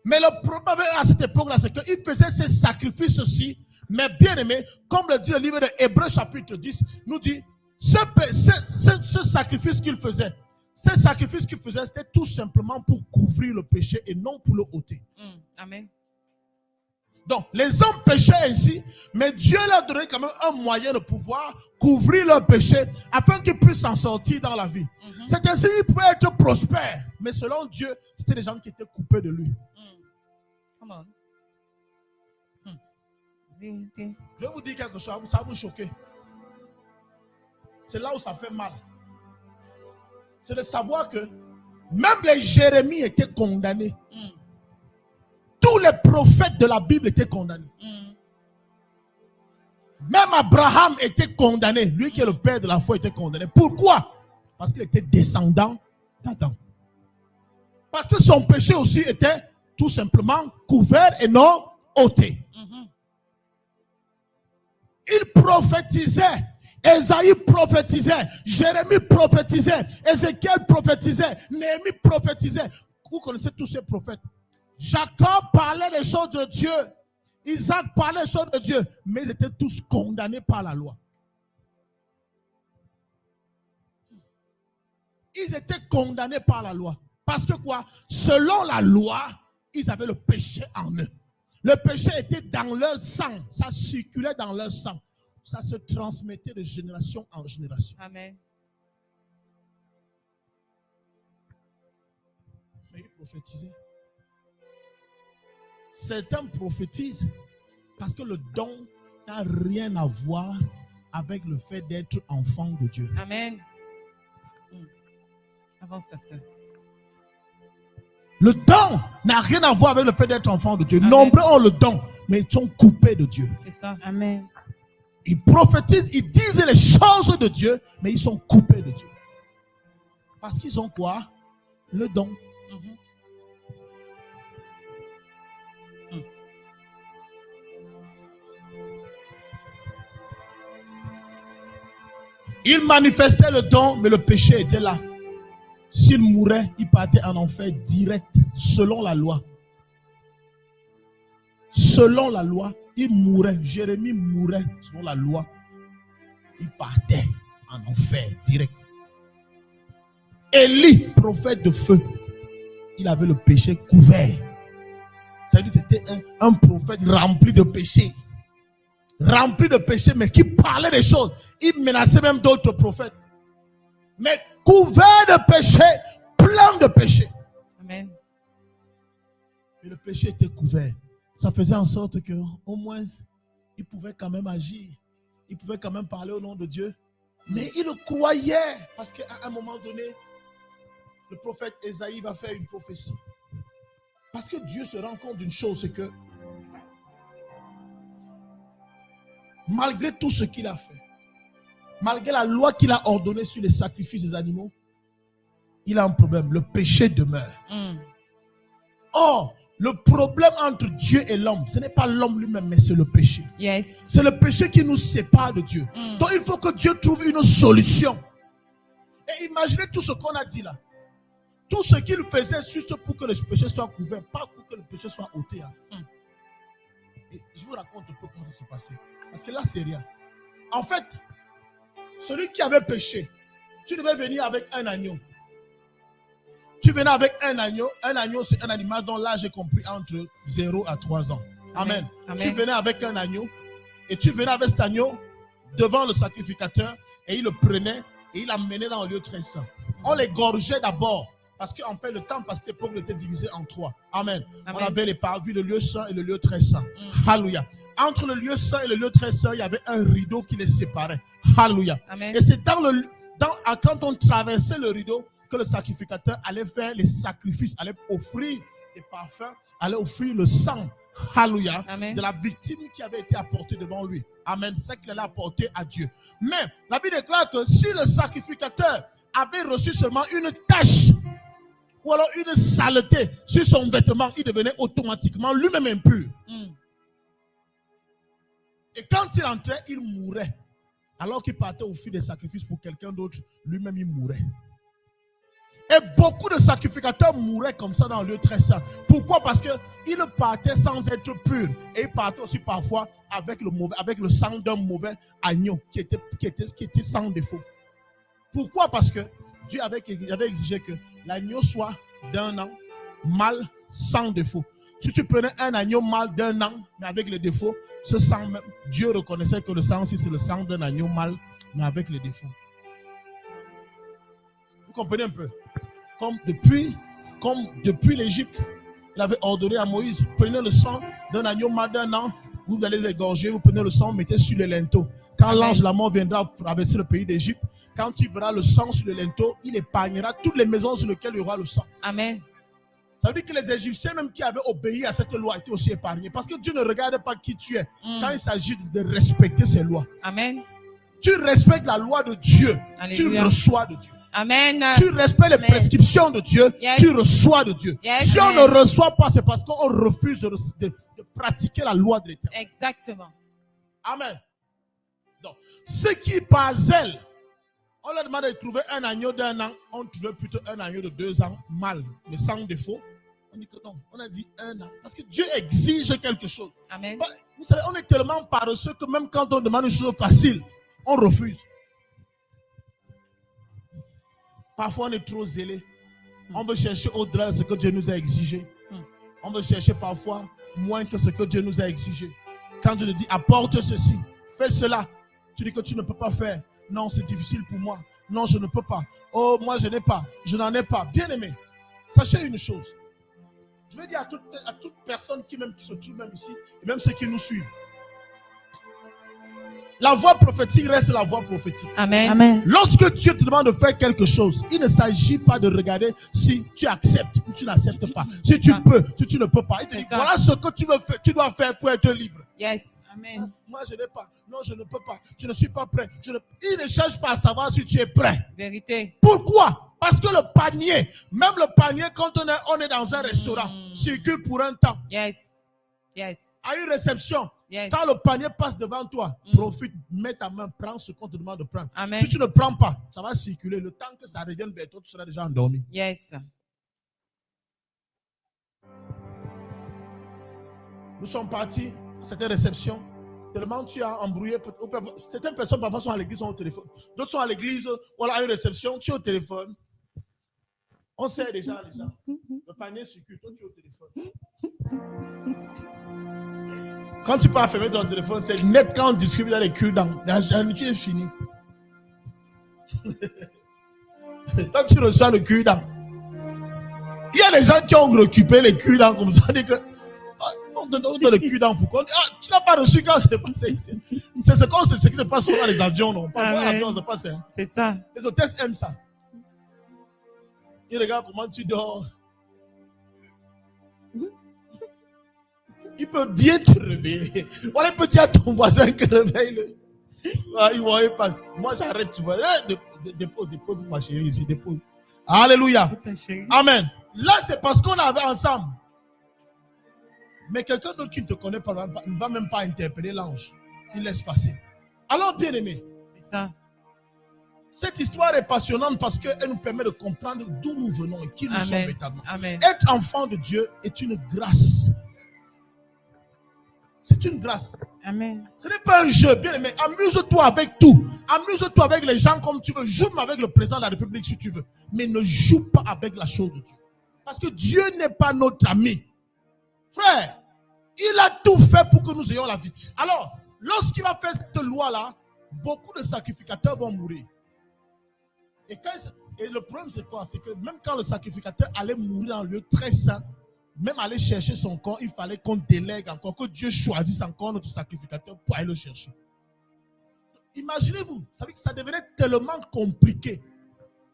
Mais le problème à cette époque-là, c'est qu'il faisait ces sacrifices-ci, mais bien aimé, comme le dit le livre de Hébreux chapitre 10, nous dit, ce sacrifice qu'il faisait, c'était tout simplement pour couvrir le péché et non pour le ôter. Amen. Donc, les hommes péchaient ainsi, mais Dieu leur donnait quand même un moyen de pouvoir couvrir leur péché afin qu'ils puissent s'en sortir dans la vie. C'est ainsi qu'ils pouvaient être prospères, mais selon Dieu, c'était des gens qui étaient coupés de lui. Come on. Vérité. Je vais vous dire quelque chose, ça va vous choquer. C'est là où ça fait mal. C'est de savoir que même les Jérémie étaient condamnés. Tous les prophètes de la Bible étaient condamnés. Même Abraham était condamné. Lui qui est le père de la foi était condamné. Pourquoi? Parce qu'il était descendant d'Adam. Parce que son péché aussi était tout simplement couvert et non ôté. Il prophétisait. Esaïe prophétisait. Jérémie prophétisait. Ézéchiel prophétisait. Néhémie prophétisait. Vous connaissez tous ces prophètes. Jacob parlait des choses de Dieu. Isaac parlait des choses de Dieu. Mais ils étaient tous condamnés par la loi. Ils étaient condamnés par la loi. Parce que quoi? Selon la loi, ils avaient le péché en eux. Le péché était dans leur sang. Ça circulait dans leur sang. Ça se transmettait de génération en génération. Amen. Mais ils prophétisaient. Certains prophétisent parce que le don n'a rien à voir avec le fait d'être enfant de Dieu. Amen. Avance, pasteur. Le don n'a rien à voir avec le fait d'être enfant de Dieu. Amen. Nombreux ont le don, mais ils sont coupés de Dieu. C'est ça. Amen. Ils prophétisent, ils disent les choses de Dieu, mais ils sont coupés de Dieu. Parce qu'ils ont quoi? Le don. Ils manifestaient le don, mais le péché était là. S'il mourait, il partait en enfer direct, selon la loi. Selon la loi, il mourait. Jérémie mourait selon la loi. Il partait en enfer direct. Élie, prophète de feu, il avait le péché couvert. Ça veut dire que c'était un prophète rempli de péché. Rempli de péché, mais qui parlait des choses. Il menaçait même d'autres prophètes. Mais couvert de péché, plein de péché. Amen. Mais le péché était couvert. Ça faisait en sorte que, au moins, il pouvait quand même agir. Il pouvait quand même parler au nom de Dieu. Mais il le croyait. Parce qu'à un moment donné, le prophète Esaïe va faire une prophétie. Parce que Dieu se rend compte d'une chose, c'est que malgré tout ce qu'il a fait, malgré la loi qu'il a ordonnée sur les sacrifices des animaux, il a un problème. Le péché demeure. Or, le problème entre Dieu et l'homme, ce n'est pas l'homme lui-même, mais c'est le péché. Yes. C'est le péché qui nous sépare de Dieu. Donc, il faut que Dieu trouve une solution. Et imaginez tout ce qu'on a dit là. Tout ce qu'il faisait juste pour que le péché soit couvert, pas pour que le péché soit ôté. Et je vous raconte un peu comment ça s'est passé. Parce que là, c'est rien. En fait, celui qui avait péché, Tu devais venir avec un agneau. Tu venais avec un agneau. Un agneau, c'est un animal dont l'âge est compris entre 0 à 3 ans. Amen. Amen. Tu venais avec un agneau. Et tu venais avec cet agneau devant le sacrificateur. Et il le prenait et il l'amenait dans le lieu très saint. On l'égorgeait d'abord. Parce qu'en fait, le temple à cette époque était divisé en 3. Amen. Amen. On avait les parvis, le lieu saint et le lieu très saint. Alléluia. Entre le lieu saint et le lieu très saint, il y avait un rideau qui les séparait. Alléluia. Amen. Et c'est quand on traversait le rideau que le sacrificateur allait faire les sacrifices, allait offrir les parfums, allait offrir le sang. Alléluia. Amen. De la victime qui avait été apportée devant lui. Amen. C'est qu'il allait apporter à Dieu. Mais la Bible déclare que si le sacrificateur avait reçu seulement une tache ou alors une saleté sur son vêtement, il devenait automatiquement lui-même impur. Et quand il entrait, il mourait. Alors qu'il partait au fil des sacrifices pour quelqu'un d'autre, lui-même il mourait. Et beaucoup de sacrificateurs mouraient comme ça dans le lieu très saint. Pourquoi? Parce qu'ils partaient sans être purs. Et ils partaient aussi parfois avec le sang d'un mauvais agneau qui était sans défaut. Pourquoi? Parce que Dieu avait exigé que l'agneau soit d'un an, mâle, sans défaut. Si tu prenais un agneau mâle d'un an, mais avec les défauts, ce sang, Dieu reconnaissait que le sang, si c'est le sang d'un agneau mâle, mais avec les défauts. Vous comprenez un peu? Comme depuis l'Égypte, il avait ordonné à Moïse, prenez le sang d'un agneau mâle d'un an, vous allez les égorger, vous prenez le sang, mettez sur les linteaux. Quand l'ange de la mort viendra traverser le pays d'Égypte, quand il verra le sang sur les linteaux, il épargnera toutes les maisons sur lesquelles il y aura le sang. Amen. Ça veut dire que les Égyptiens, même qui avaient obéi à cette loi, étaient aussi épargnés. Parce que Dieu ne regarde pas qui tu es quand il s'agit de respecter ses lois. Amen. Tu respectes la loi de Dieu, Alléluia. tu reçois de Dieu. Amen. Tu respectes les prescriptions de Dieu, Yes. tu reçois de Dieu. Yes. Si on Amen. ne reçoit pas, c'est parce qu'on refuse de pratiquer la loi de l'Éternel. Exactement. Amen. Donc, ceux qui par zèle, on leur demande de trouver un agneau d'un an, on trouvait plutôt un agneau de 2 ans, mâle, mais sans défaut. On dit que non, on a dit 1 an. Parce que Dieu exige quelque chose. Amen. Vous savez, on est tellement paresseux que même quand on demande une chose facile, on refuse. Parfois, on est trop zélé. On veut chercher au-delà de ce que Dieu nous a exigé. On veut chercher parfois moins que ce que Dieu nous a exigé. Quand Dieu te dit, apporte ceci, fais cela, tu dis que tu ne peux pas faire. Non, c'est difficile pour moi. Non, je ne peux pas. Oh, moi, je n'ai pas. Je n'en ai pas. Bien aimé, sachez une chose. Je vais dire à toute personne qui se trouve même ici, et même ceux qui nous suivent. La voix prophétique reste la voix prophétique. Amen. Amen. Lorsque Dieu te demande de faire quelque chose, il ne s'agit pas de regarder si tu acceptes ou tu n'acceptes pas. Si tu peux, si tu ne peux pas. Il te C'est dit, ça. voilà ce que tu veux faire, tu dois faire pour être libre. Yes. Amen. Moi, je n'ai pas. Non, je ne peux pas. Je ne suis pas prêt. Il ne cherche pas à savoir si tu es prêt. Vérité. Pourquoi? Parce que le panier, même le panier, quand on est dans un restaurant, circule pour un temps. Yes. Yes. À une réception, Yes. quand le panier passe devant toi, profite, mets ta main, prends ce qu'on te demande de prendre. Amen. Si tu ne prends pas, ça va circuler. Le temps que ça revienne vers toi, tu seras déjà endormi. Yes. Nous sommes partis à cette réception. Tellement tu as embrouillé. Certaines personnes parfois sont à l'église, sont au téléphone. D'autres sont à l'église, voilà, à une réception, tu es au téléphone. On sait déjà les gens. Le panier circule, toi tu es au téléphone. Quand tu pars fermer ton téléphone, c'est net quand on distribue dans les cure-dents. La nourriture est finie. Toi tu reçois le cure-dent. Il y a des gens qui ont récupéré les cure-dents comme ça. On dit que on donne le cul-dent. Pourquoi? Ah, tu n'as pas reçu quand c'est passé ici. C'est ce qui se passe dans les avions, non? Parfois, l'avion se passe. Hein. C'est ça. Les hôtesses aiment ça. Ils regardent comment tu dors. Il peut bien te réveiller. Voilà, il peut dire à ton voisin que réveille-le. Ah, il passe. Moi, j'arrête, tu vois. Dépose ma chérie ici. Dépose. Alléluia. Amen. Là, c'est parce qu'on avait ensemble. Mais quelqu'un d'autre qui ne te connaît pas ne va même pas interpeller l'ange. Il laisse passer. Alors, bien aimé, C'est ça. cette histoire est passionnante parce qu'elle nous permet de comprendre d'où nous venons et qui nous sommes Amen. véritablement. Amen. Être enfant de Dieu est une grâce. C'est une grâce. Amen. Ce n'est pas un jeu, bien aimé. Amuse-toi avec tout. Amuse-toi avec les gens comme tu veux. Joue avec le président de la République si tu veux. Mais ne joue pas avec la chose de Dieu. Parce que Dieu n'est pas notre ami. Frère, il a tout fait pour que nous ayons la vie. Alors, lorsqu'il va faire cette loi-là, beaucoup de sacrificateurs vont mourir. Et le problème, c'est quoi? C'est que même quand le sacrificateur allait mourir en lieu très saint, même aller chercher son corps, il fallait qu'on délègue encore, que Dieu choisisse encore notre sacrificateur pour aller le chercher. Imaginez-vous, ça devenait tellement compliqué.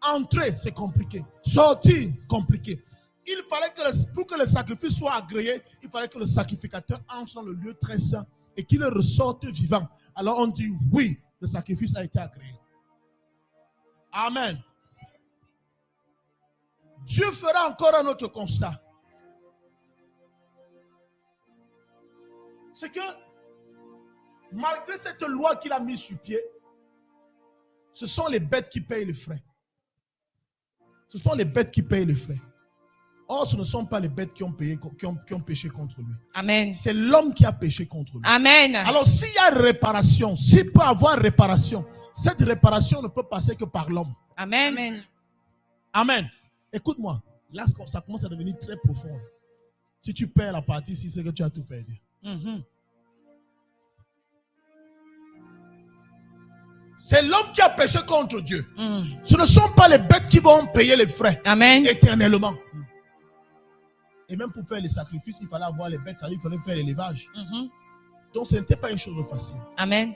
Entrer, c'est compliqué. Sortir, compliqué. Il fallait que pour que le sacrifice soit agréé, il fallait que le sacrificateur entre dans le lieu très saint et qu'il ressorte vivant. Alors on dit oui, le sacrifice a été agréé. Amen. Dieu fera encore un autre constat. C'est que malgré cette loi qu'il a mise sur pied, ce sont les bêtes qui payent les frais. Ce sont les bêtes qui payent les frais. Or, ce ne sont pas les bêtes qui ont péché contre lui. Amen. C'est l'homme qui a péché contre lui. Amen. Alors, s'il y a réparation, s'il peut avoir réparation, cette réparation ne peut passer que par l'homme. Amen. Amen. Amen. Écoute-moi, là, ça commence à devenir très profond. Si tu perds la partie ici, c'est que tu as tout perdu. C'est l'homme qui a péché contre Dieu. Ce ne sont pas les bêtes qui vont payer les frais. Amen. Éternellement. Et même pour faire les sacrifices, il fallait avoir les bêtes, il fallait faire l'élevage. Donc ce n'était pas une chose facile. Amen.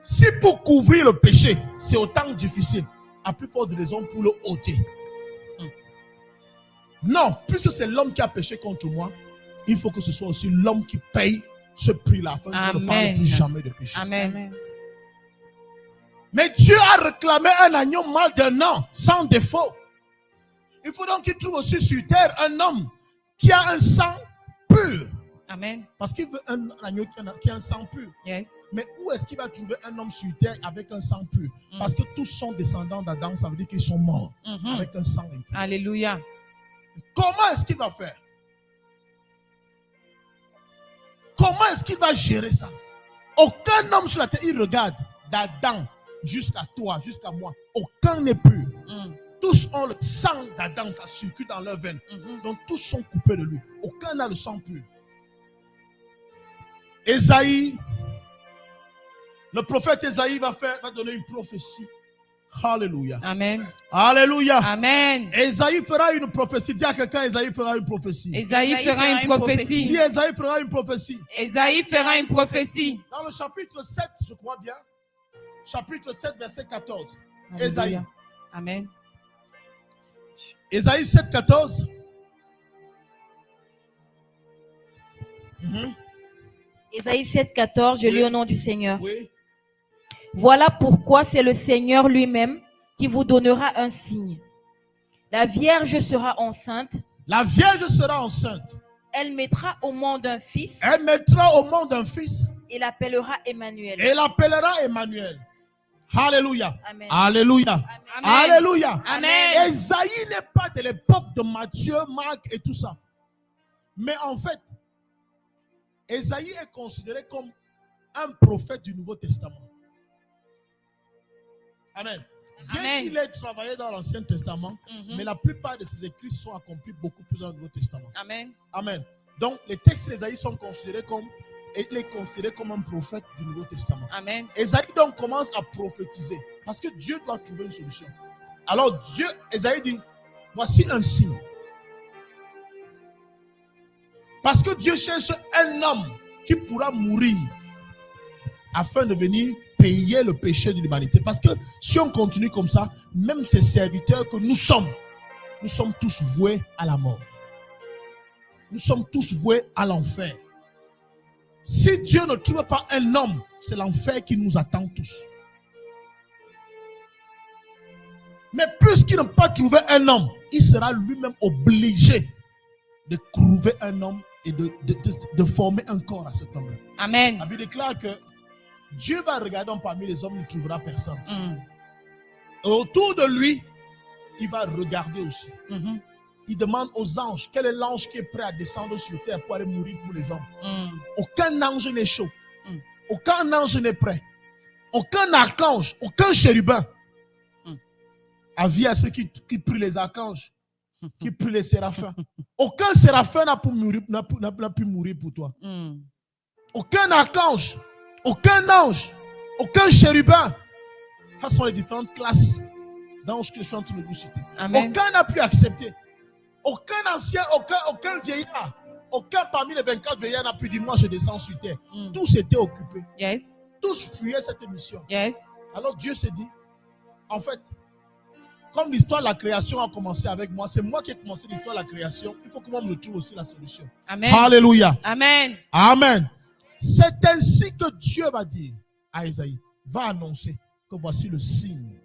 Si pour couvrir le péché, c'est autant difficile, à plus forte raison pour le ôter. Non, puisque c'est l'homme qui a péché contre moi, il faut que ce soit aussi l'homme qui paye ce prix-là, afin qu'on ne parle plus jamais de péché. Amen. Mais Dieu a réclamé un agneau mâle d'un an, sans défaut. Il faut donc qu'il trouve aussi sur terre un homme qui a un sang pur. Amen. Parce qu'il veut un agneau qui a un sang pur. Yes. Mais où est-ce qu'il va trouver un homme sur terre avec un sang pur? Parce que tous sont descendants d'Adam, ça veut dire qu'ils sont morts avec un sang impur. Alléluia. Comment est-ce qu'il va faire? Comment est-ce qu'il va gérer ça? Aucun homme sur la terre, il regarde d'Adam jusqu'à toi, jusqu'à moi. Aucun n'est pur. Tous ont le sang d'Adam, ça circule dans leurs veines. Donc tous sont coupés de lui. Aucun n'a le sang pur. Ésaïe, le prophète Ésaïe va donner une prophétie. Alléluia. Amen. Alléluia. Amen. Ésaïe fera une prophétie. Dis à quelqu'un, Ésaïe fera une prophétie. Ésaïe fera une prophétie. Dis, Ésaïe fera une prophétie. Ésaïe fera une prophétie. Dans le chapitre 7, je crois bien. Chapitre 7, verset 14. Alléluia. Ésaïe. Amen. Ésaïe 7, 14. Ésaïe 7, 14, je lis au nom du Seigneur. Oui. Voilà pourquoi c'est le Seigneur lui-même qui vous donnera un signe. La Vierge sera enceinte. La Vierge sera enceinte. Elle mettra au monde un fils. Elle mettra au monde un fils. Et l'appellera Emmanuel. Et l'appellera Emmanuel. Alléluia. Amen. Alléluia. Amen. Alléluia. Amen. Ésaïe n'est pas de l'époque de Matthieu, Marc et tout ça. Mais en fait, Ésaïe est considéré comme un prophète du Nouveau Testament. Amen. Bien qu'il ait travaillé dans l'Ancien Testament, mais la plupart de ses écrits sont accomplis beaucoup plus dans le Nouveau Testament. Amen. Amen. Donc, les textes d'Ésaïe sont considérés comme un prophète du Nouveau Testament. Amen. Ésaïe donc commence à prophétiser parce que Dieu doit trouver une solution. Alors Ésaïe dit, voici un signe. Parce que Dieu cherche un homme qui pourra mourir afin de venir payer le péché de l'humanité. Parce que si on continue comme ça, même ces serviteurs que nous sommes tous voués à la mort. Nous sommes tous voués à l'enfer. Si Dieu ne trouve pas un homme, c'est l'enfer qui nous attend tous. Mais puisqu'il n'a pas trouvé un homme, il sera lui-même obligé de trouver un homme et de former un corps à cet homme-là. Amen. La Bible déclare que Dieu va regarder parmi les hommes, il ne trouvera personne. Et autour de lui, il va regarder aussi. Il demande aux anges, quel est l'ange qui est prêt à descendre sur terre pour aller mourir pour les hommes? Aucun ange n'est chaud. Aucun ange n'est prêt. Aucun archange, aucun chérubin. Avis à ceux qui prient les archanges, qui prient les séraphins. Aucun séraphin n'a pu mourir pour toi. Aucun archange, aucun ange, aucun chérubin. Ce sont les différentes classes d'anges que je suis en train de vous citer. Amen. Aucun n'a pu accepter. Aucun ancien, aucun vieillard, aucun parmi les 24 vieillards n'a pu dire moi je descends sur terre. Tous étaient occupés. Yes. Tous fuyaient cette mission. Yes. Alors Dieu s'est dit, en fait, comme l'histoire de la création a commencé avec moi, c'est moi qui ai commencé l'histoire de la création, il faut que moi je trouve aussi la solution. Amen. Alléluia. Amen. Amen. C'est ainsi que Dieu va dire à Isaïe, va annoncer que voici le signe.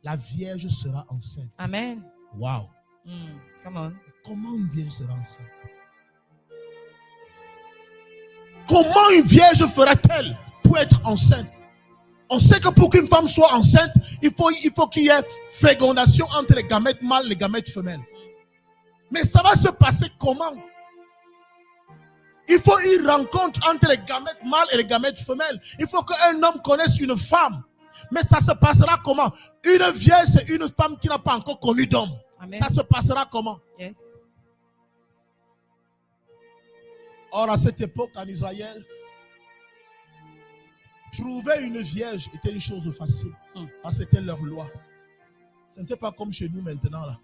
La Vierge sera enceinte. Amen. Wow. Come on. Comment une Vierge sera enceinte? Comment une Vierge fera-t-elle pour être enceinte? On sait que pour qu'une femme soit enceinte, il faut qu'il y ait fécondation entre les gamètes mâles et les gamètes femelles. Mais ça va se passer comment? Il faut une rencontre entre les gamètes mâles et les gamètes femelles. Il faut qu'un homme connaisse une femme. Mais ça se passera comment? Une vierge, c'est une femme qui n'a pas encore connu d'homme. Ça se passera comment? Yes. Or, à cette époque, en Israël, trouver une vierge était une chose facile. Parce que c'était leur loi. Ce n'était pas comme chez nous maintenant là.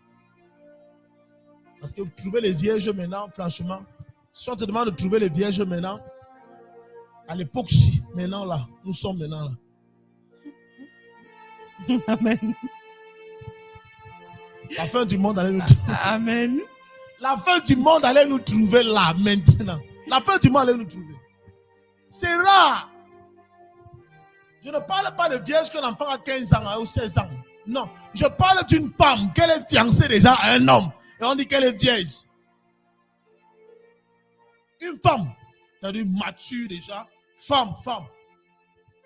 Parce que trouver les vierges maintenant, franchement, si on te demande de trouver les vierges maintenant, à l'époque si, maintenant là, nous sommes maintenant là. Amen. La fin du monde allait nous trouver. Amen. La fin du monde allait nous trouver là maintenant. La fin du monde allait nous trouver. C'est rare. Je ne parle pas de vierge qu'un enfant a 15 ans ou 16 ans. Non. Je parle d'une femme qu'elle est fiancée déjà à un homme. Et on dit qu'elle est vierge. Une femme. C'est-à-dire mature déjà. Femme.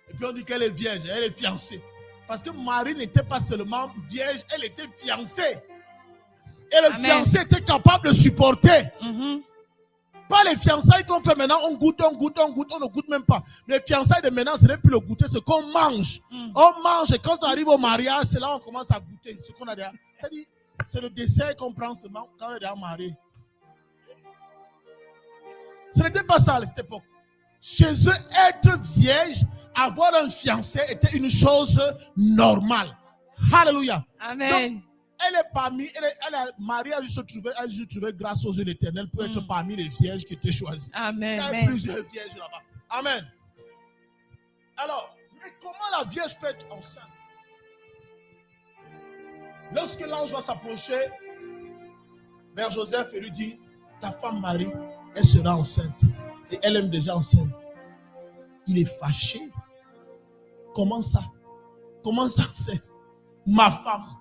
Et puis on dit qu'elle est vierge. Elle est fiancée. Parce que Marie n'était pas seulement vierge. Elle était fiancée. Et le fiancé était capable de supporter. Pas les fiançailles qu'on fait maintenant, on goûte, on ne goûte même pas. Les fiançailles de maintenant, ce n'est plus le goûter, c'est qu'on mange. On mange et quand on arrive au mariage, c'est là qu'on commence à goûter. Ce qu'on a déjà. C'est-à-dire, c'est le dessert qu'on prend seulement quand on est déjà marié. Ce n'était pas ça à cette époque. Chez eux, être vierge, avoir un fiancé était une chose normale. Alléluia. Amen. Donc, elle est parmi, elle a marié, elle a juste trouvé grâce aux yeux de l'Éternel pour être parmi les vierges qui étaient choisies. Amen. Il y a plusieurs vierges là-bas. Amen. Alors, mais comment la vierge peut être enceinte? Lorsque l'ange va s'approcher vers Joseph et lui dit, ta femme Marie, elle sera enceinte. Et elle est déjà enceinte. Il est fâché. Comment ça? Comment ça c'est ma femme?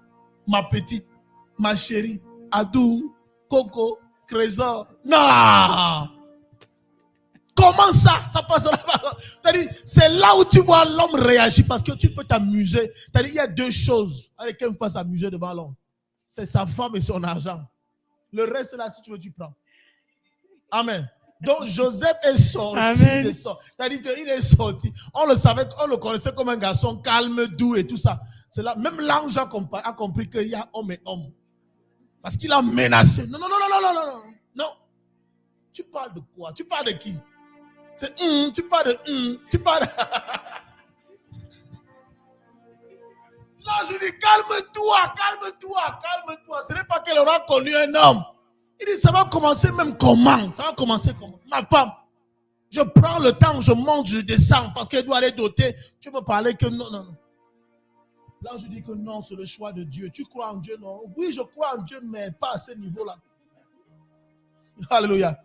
Ma petite, ma chérie, Adou, Coco, Trésor. Non! Comment ça? Ça passera pas. C'est là où tu vois l'homme réagir parce que tu peux t'amuser. Il y a deux choses avec lesquelles on peut s'amuser devant l'homme. C'est sa femme et son argent. Le reste là, si tu veux, tu prends. Amen. Donc Joseph est sorti de ça. C'est-à-dire qu'il est sorti. On le savait, on le connaissait comme un garçon calme, doux et tout ça. C'est là, même l'ange a compris qu'il y a homme et homme. Parce qu'il a menacé. Non. Non. Tu parles de quoi? Tu parles de qui? C'est tu parles de tu parles de... L'ange dit calme-toi. Ce n'est pas qu'elle aura connu un homme. Il dit, ça va commencer même comment? Ça va commencer comment? Ma femme, je prends le temps, je monte, je descends parce qu'elle doit aller doter. Tu me parlais que non. Là, je dis que non, c'est le choix de Dieu. Tu crois en Dieu, non? Oui, je crois en Dieu, mais pas à ce niveau-là. Alléluia.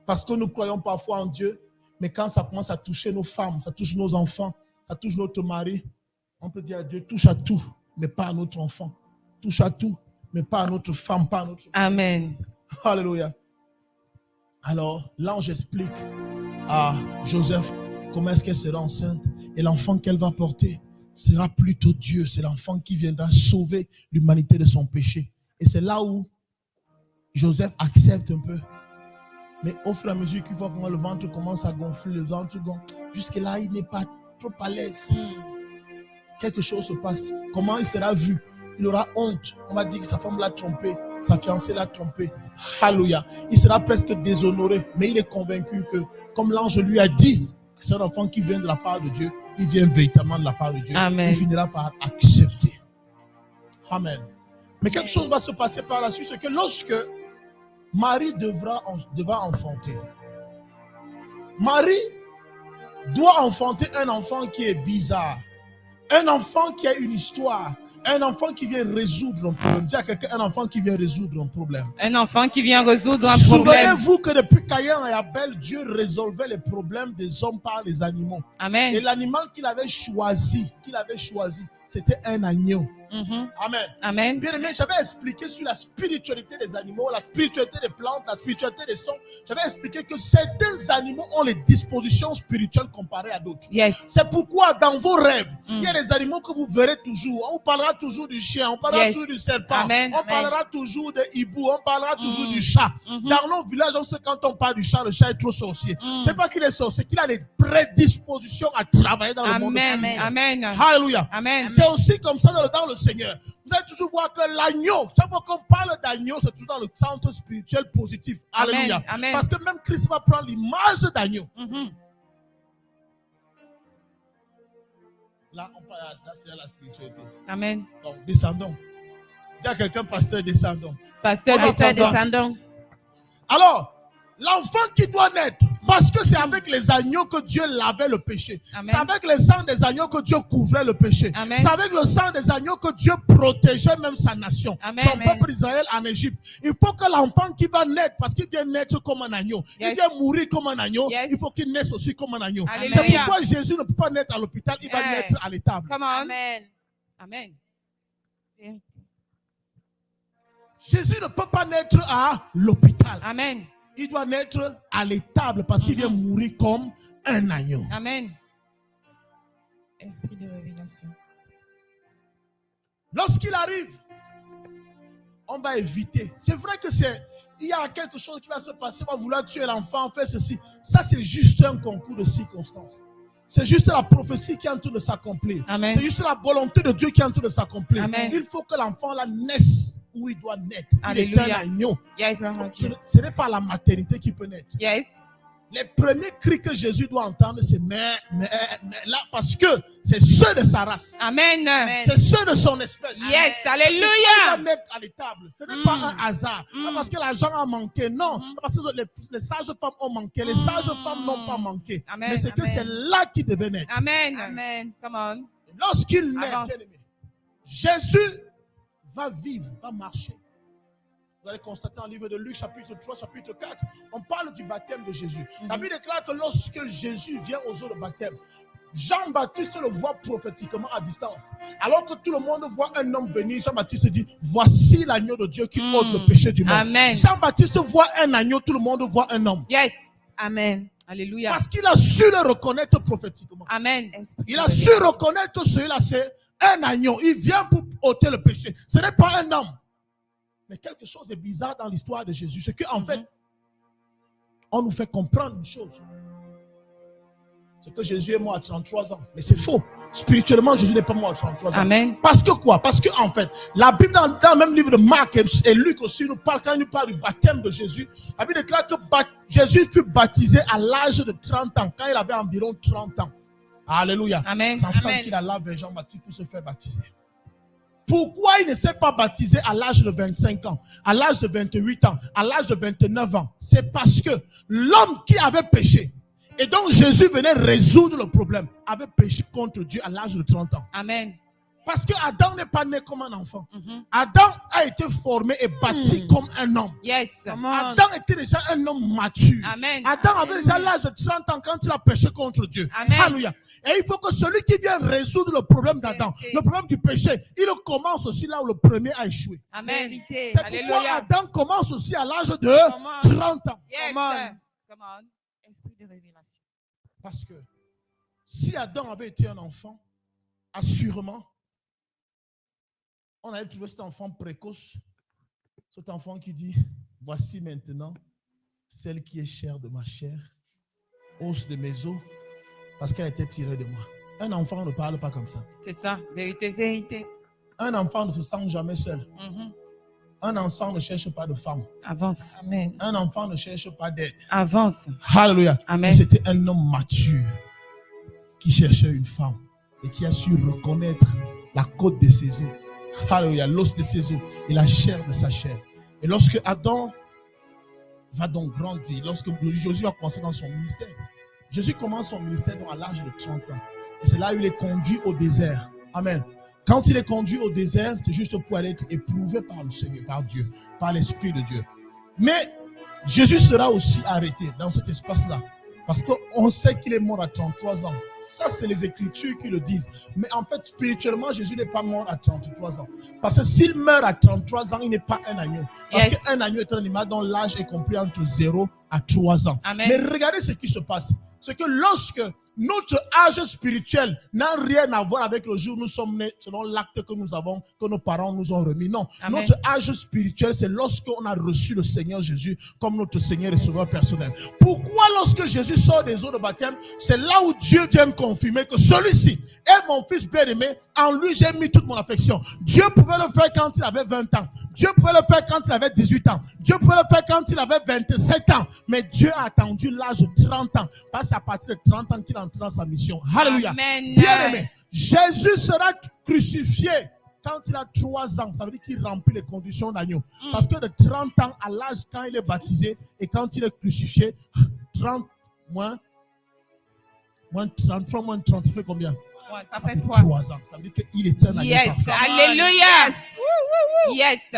Parce que nous croyons parfois en Dieu, mais quand ça commence à toucher nos femmes, ça touche nos enfants, ça touche notre mari, on peut dire à Dieu, touche à tout, mais pas à notre enfant. Touche à tout, mais pas à notre femme, pas à notre... Amen. Alléluia. Alors, l'ange explique à Joseph comment est-ce qu'elle sera enceinte et l'enfant qu'elle va porter sera plutôt Dieu. C'est l'enfant qui viendra sauver l'humanité de son péché. Et c'est là où Joseph accepte un peu. Mais au fur et à mesure qu'il voit comment le ventre commence à gonfler, le ventre gonfle, jusque-là, il n'est pas trop à l'aise. Quelque chose se passe. Comment il sera vu? Il aura honte. On va dire que sa femme l'a trompé, sa fiancée l'a trompé. Alléluia. Il sera presque déshonoré, mais il est convaincu que, comme l'ange lui a dit, que c'est un enfant qui vient de la part de Dieu, il vient véritablement de la part de Dieu. Amen. Il finira par accepter. Amen. Mais quelque chose va se passer par la suite, c'est que lorsque Marie devra enfanter, Marie doit enfanter un enfant qui est bizarre. Un enfant qui a une histoire. Un enfant qui vient résoudre un problème. Dis à quelqu'un, un enfant qui vient résoudre un problème. Un enfant qui vient résoudre un problème. Souvenez-vous que depuis Caïn et Abel, Dieu résolvait les problèmes des hommes par les animaux. Amen. Et l'animal qu'il avait choisi, c'était un agneau. Amen. Amen. Bien aimé, j'avais expliqué sur la spiritualité des animaux, la spiritualité des plantes, la spiritualité des sons. J'avais expliqué que certains animaux ont les dispositions spirituelles comparées à d'autres. Yes. C'est pourquoi dans vos rêves, il y a des animaux que vous verrez toujours. On parlera toujours du chien, on parlera toujours du serpent, Amen. on parlera toujours de hibou, on parlera toujours du chat. Dans nos villages, on sait quand on parle du chat, le chat est trop sorcier. C'est pas qu'il est sorcier, qu'il a des prédispositions à travailler dans le monde spirituel. Amen. Alléluia. Amen. C'est aussi comme ça dans le Seigneur. Vous allez toujours voir que l'agneau, chaque fois qu'on parle d'agneau, c'est toujours dans le centre spirituel positif. Alléluia. Amen. Parce que même Christ va prendre l'image d'agneau. Là, on parle, là, c'est la spiritualité. Amen. Donc, descendons. Dis à quelqu'un, pasteur, descendons. Pasteur, Descendons. Alors, l'enfant qui doit naître, parce que c'est avec les agneaux que Dieu lavait le péché. Amen. C'est avec le sang des agneaux que Dieu couvrait le péché. Amen. C'est avec le sang des agneaux que Dieu protégeait même sa nation, Amen. son peuple Israël en Égypte. Il faut que l'enfant qui va naître, parce qu'il vient naître comme un agneau, Yes. il vient mourir comme un agneau, Yes. il faut qu'il naisse aussi comme un agneau. Alléluia. C'est pourquoi Jésus ne peut pas naître à l'hôpital, il va Yeah. naître à l'étable. Come on. Amen. Amen. Jésus ne peut pas naître à l'hôpital. Amen. Il doit naître à l'étable parce qu'il vient mourir comme un agneau. Amen. Esprit de révélation. Lorsqu'il arrive, on va éviter. C'est vrai que il y a quelque chose qui va se passer, on va vouloir tuer l'enfant, faire ceci. Ça, c'est juste un concours de circonstances. C'est juste la prophétie qui est en train de s'accomplir. Amen. C'est juste la volonté de Dieu qui est en train de s'accomplir. Amen. Il faut que l'enfant là naisse où il doit naître. Il est Alléluia. un agneau. Yes. Ce n'est pas la maternité qui peut naître. Yes. Les premiers cris que Jésus doit entendre, c'est mais là, parce que c'est ceux de sa race. Amen. C'est ceux de son espèce. Yes. Il Alléluia. va naître à l'étable. Ce n'est pas un hasard. Pas parce que l'argent a manqué. Non. Pas parce que les sages femmes ont manqué. Les sages femmes n'ont pas manqué. Amen. Mais c'est que c'est là qu'il devait naître. Amen. Amen. Come on. Et lorsqu'il naît, Avance. bien-aimé, Jésus va vivre, va marcher. Vous allez constater dans le livre de Luc, chapitre 3, chapitre 4, on parle du baptême de Jésus. La Bible déclare que lorsque Jésus vient aux eaux de baptême, Jean-Baptiste le voit prophétiquement à distance. Alors que tout le monde voit un homme venir, Jean-Baptiste dit, voici l'agneau de Dieu qui ôte le péché du monde. Amen. Jean-Baptiste voit un agneau, tout le monde voit un homme. Yes. Amen. Alléluia. Parce qu'il a su le reconnaître prophétiquement. Amen. Esprit Il de a su révélation. reconnaître que celui-là, c'est un agneau. Il vient pour ôter le péché. Ce n'est pas un homme. Mais quelque chose est bizarre dans l'histoire de Jésus. C'est qu'en fait, on nous fait comprendre une chose. C'est que Jésus est mort à 33 ans. Mais c'est faux. Spirituellement, Jésus n'est pas mort à 33 ans. Amen. Parce que quoi? Parce qu'en fait, la Bible, dans le même livre de Marc et Luc aussi, nous parle, quand il nous parle du baptême de Jésus, la Bible déclare que Jésus fut baptisé à l'âge de 30 ans, quand il avait environ 30 ans. Alléluia. Amen. C'est en ce temps qu'il alla vers Jean-Baptiste pour se faire baptiser. Pourquoi il ne s'est pas baptisé à l'âge de 25 ans, à l'âge de 28 ans, à l'âge de 29 ans? C'est parce que l'homme qui avait péché, et donc Jésus venait résoudre le problème, avait péché contre Dieu à l'âge de 30 ans. Amen. Parce que Adam n'est pas né comme un enfant. Adam a été formé et bâti comme un homme. Yes. Come on. Adam était déjà un homme mature. Amen. Adam avait déjà l'âge de 30 ans quand il a péché contre Dieu. Amen. Alléluia. Et il faut que celui qui vient résoudre le problème d'Adam, le problème du péché, il commence aussi là où le premier a échoué. Amen. Vérité. C'est pourquoi Alléluia. Adam commence aussi à l'âge de 30 ans. Yes. Come on. Come on. Esprit de révélation. Parce que si Adam avait été un enfant, assurément, on allait trouver cet enfant précoce, cet enfant qui dit, voici maintenant, celle qui est chair de ma chair, os de mes os, parce qu'elle était tirée de moi. Un enfant ne parle pas comme ça. C'est ça, vérité. Vérité. Un enfant ne se sent jamais seul. Mhm. Un enfant ne cherche pas de femme. Avance. Amen. Un enfant ne cherche pas d'aide. Avance. Alléluia. Amen. Mais c'était un homme mature qui cherchait une femme et qui a su reconnaître la côte de ses os. Alléluia. L'os de ses os et la chair de sa chair. Et lorsque Adam va donc grandir, lorsque Jésus va commencer dans son ministère, Jésus commence son ministère donc à l'âge de 30 ans. Et c'est là où il est conduit au désert. Amen. Quand il est conduit au désert, c'est juste pour aller être éprouvé par le Seigneur, par Dieu, par l'Esprit de Dieu. Mais Jésus sera aussi arrêté dans cet espace-là. Parce qu'on sait qu'il est mort à 33 ans. Ça, c'est les Écritures qui le disent. Mais en fait, spirituellement, Jésus n'est pas mort à 33 ans. Parce que s'il meurt à 33 ans, il n'est pas un agneau. Parce qu'un agneau est un animal dont l'âge est compris entre 0 à 3 ans. Amen. Mais regardez ce qui se passe. C'est que lorsque notre âge spirituel n'a rien à voir avec le jour où nous sommes nés, selon l'acte que nous avons, que nos parents nous ont remis. Non, Amen. Notre âge spirituel, c'est lorsqu'on a reçu le Seigneur Jésus comme notre Seigneur et Sauveur personnel. Pourquoi lorsque Jésus sort des eaux de baptême, c'est là où Dieu vient confirmer que celui-ci est mon fils bien-aimé, en lui j'ai mis toute mon affection. Dieu pouvait le faire quand il avait 20 ans. Dieu pouvait le faire quand il avait 18 ans. Dieu pouvait le faire quand il avait 27 ans. Mais Dieu a attendu l'âge de 30 ans. Parce qu'à partir de 30 ans qu'il entre dans sa mission. Alléluia. Amen. Bien-aimé, Jésus sera crucifié quand il a 3 ans. Ça veut dire qu'il remplit les conditions d'agneau. Parce que de 30 ans à l'âge quand il est baptisé et quand il est crucifié, 30 moins 33 moins 30, ça fait combien? Ouais, ça Ça fait fait 3. 3 ans. Ça veut dire qu'il est un agneau. Yes. parfait. Alléluia. Yes.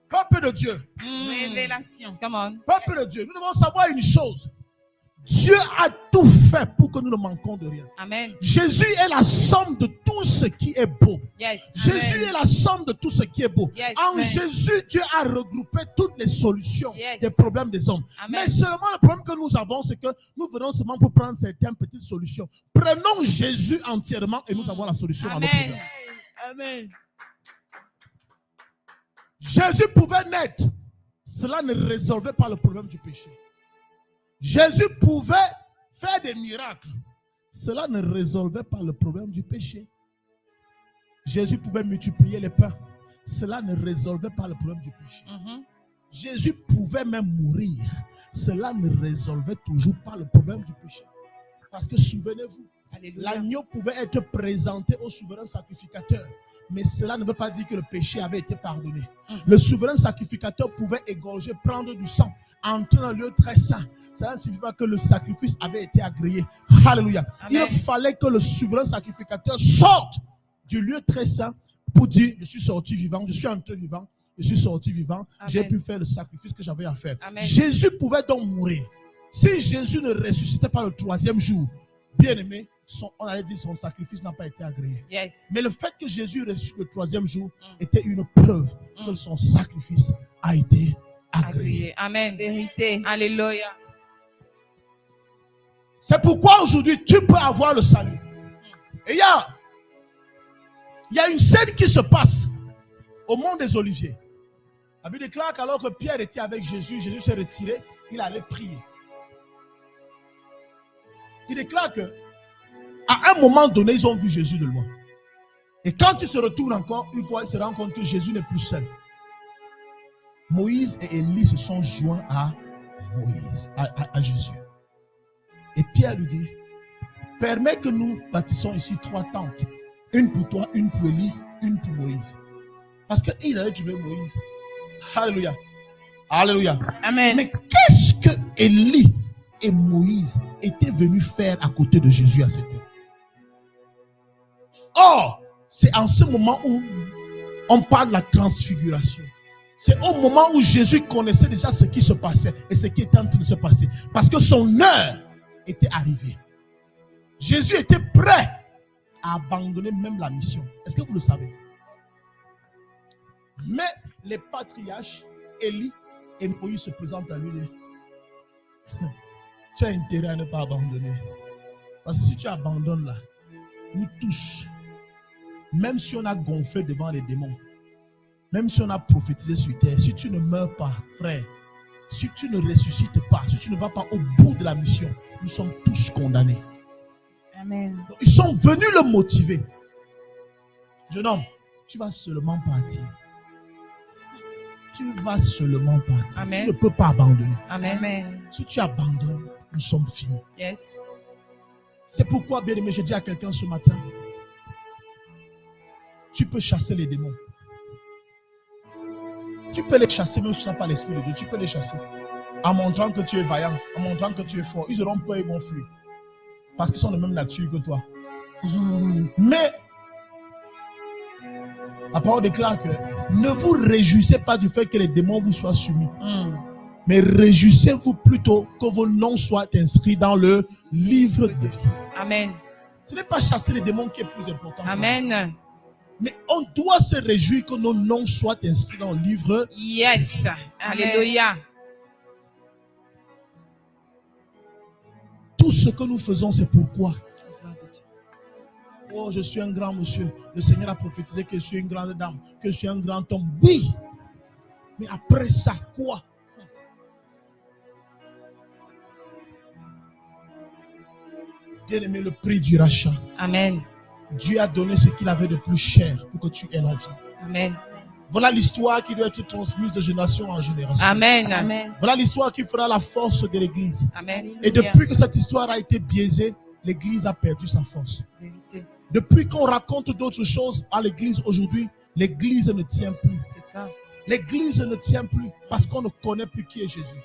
Peuple de Dieu, Révélation. Come on. peuple de Dieu, nous devons savoir une chose. Dieu a tout fait pour que nous ne manquons de rien. Amen. Jésus est la somme de tout ce qui est beau. Yes. Jésus est la somme de tout ce qui est beau. Yes. En Amen. Jésus, Dieu a regroupé toutes les solutions Yes. des problèmes des hommes. Amen. Mais seulement le problème que nous avons, c'est que nous venons seulement pour prendre certaines petites solutions. Prenons Jésus entièrement et nous avons la solution à nos Amen. problèmes. Amen. Jésus pouvait naître. Cela ne résolvait pas le problème du péché. Jésus pouvait faire des miracles. Cela ne résolvait pas le problème du péché. Jésus pouvait multiplier les pains. Cela ne résolvait pas le problème du péché. Mhm. Jésus pouvait même mourir. Cela ne résolvait toujours pas le problème du péché. Parce que souvenez-vous, Alléluia. l'agneau pouvait être présenté au souverain sacrificateur. Mais cela ne veut pas dire que le péché avait été pardonné. Le souverain sacrificateur pouvait égorger, prendre du sang, entrer dans le lieu très saint. Cela ne signifie pas que le sacrifice avait été agréé. Alléluia. Amen. Il fallait que le souverain sacrificateur sorte du lieu très saint pour dire, je suis sorti vivant, je suis entré vivant, je suis sorti vivant, Amen. j'ai pu faire le sacrifice que j'avais à faire. Amen. Jésus pouvait donc mourir. Si Jésus ne ressuscitait pas le 3e jour, bien aimé, on allait dire son sacrifice n'a pas été agréé. Yes. Mais le fait que Jésus ressuscite le 3e jour était une preuve que son sacrifice a été agréé. Agréé. Amen. Vérité. Alléluia. C'est pourquoi aujourd'hui tu peux avoir le salut. Et il y a une scène qui se passe au mont des Oliviers. La Bible déclare qu'alors que Pierre était avec Jésus, Jésus s'est retiré, il allait prier. Il déclare que à un moment donné, ils ont vu Jésus de loin. Et quand ils se retournent encore, ils se rendent compte que Jésus n'est plus seul. Moïse et Élie se sont joints à Moïse, à Jésus. Et Pierre lui dit, permets que nous bâtissons ici 3 tentes. Une pour toi, une pour Élie, une pour Moïse. Parce qu'ils avaient trouvé Moïse. Alléluia. Alléluia. Amen. Mais qu'est-ce que Élie et Moïse étaient venus faire à côté de Jésus à cette heure? Or, c'est en ce moment où on parle de la transfiguration. C'est au moment où Jésus connaissait déjà ce qui se passait et ce qui était en train de se passer. Parce que son heure était arrivée. Jésus était prêt à abandonner même la mission. Est-ce que vous le savez? Mais les patriarches, Élie et Moïse se présentent à lui et disent, tu as intérêt à ne pas abandonner. Parce que si tu abandonnes là, nous tous, même si on a gonflé devant les démons, même si on a prophétisé sur terre, si tu ne meurs pas, frère, si tu ne ressuscites pas, si tu ne vas pas au bout de la mission, nous sommes tous condamnés. Amen. Donc, ils sont venus le motiver. Jeune homme, tu vas seulement partir. Tu vas seulement partir. Amen. Tu ne peux pas abandonner. Amen. Amen. Si tu abandonnes, nous sommes finis. Yes. C'est pourquoi, bien aimé, je dis à quelqu'un ce matin, tu peux chasser les démons. Tu peux les chasser même si tu n'as pas l'esprit de Dieu. Tu peux les chasser. En montrant que tu es vaillant, en montrant que tu es fort. Ils auront peur, ils vont fuir. Parce qu'ils sont de même nature que toi. Mais, la parole déclare que ne vous réjouissez pas du fait que les démons vous soient soumis. Mais réjouissez-vous plutôt que vos noms soient inscrits dans le livre de vie. Amen. Ce n'est pas chasser les démons qui est plus important. Amen. Mais on doit se réjouir que nos noms soient inscrits dans le livre. Yes. Alléluia. Tout ce que nous faisons, c'est pourquoi. Oh, je suis un grand monsieur. Le Seigneur a prophétisé que je suis une grande dame, que je suis un grand homme. Oui. Mais après ça, quoi? Bien-aimé, le prix du rachat. Amen. Dieu a donné ce qu'il avait de plus cher pour que tu aies la vie. Amen. Voilà l'histoire qui doit être transmise de génération en génération. Amen. Amen. Voilà l'histoire qui fera la force de l'Église. Amen. Et depuis que cette histoire a été biaisée, l'Église a perdu sa force. Vérité. Depuis qu'on raconte d'autres choses à l'Église aujourd'hui, l'Église ne tient plus. C'est ça. L'Église ne tient plus parce qu'on ne connaît plus qui est Jésus.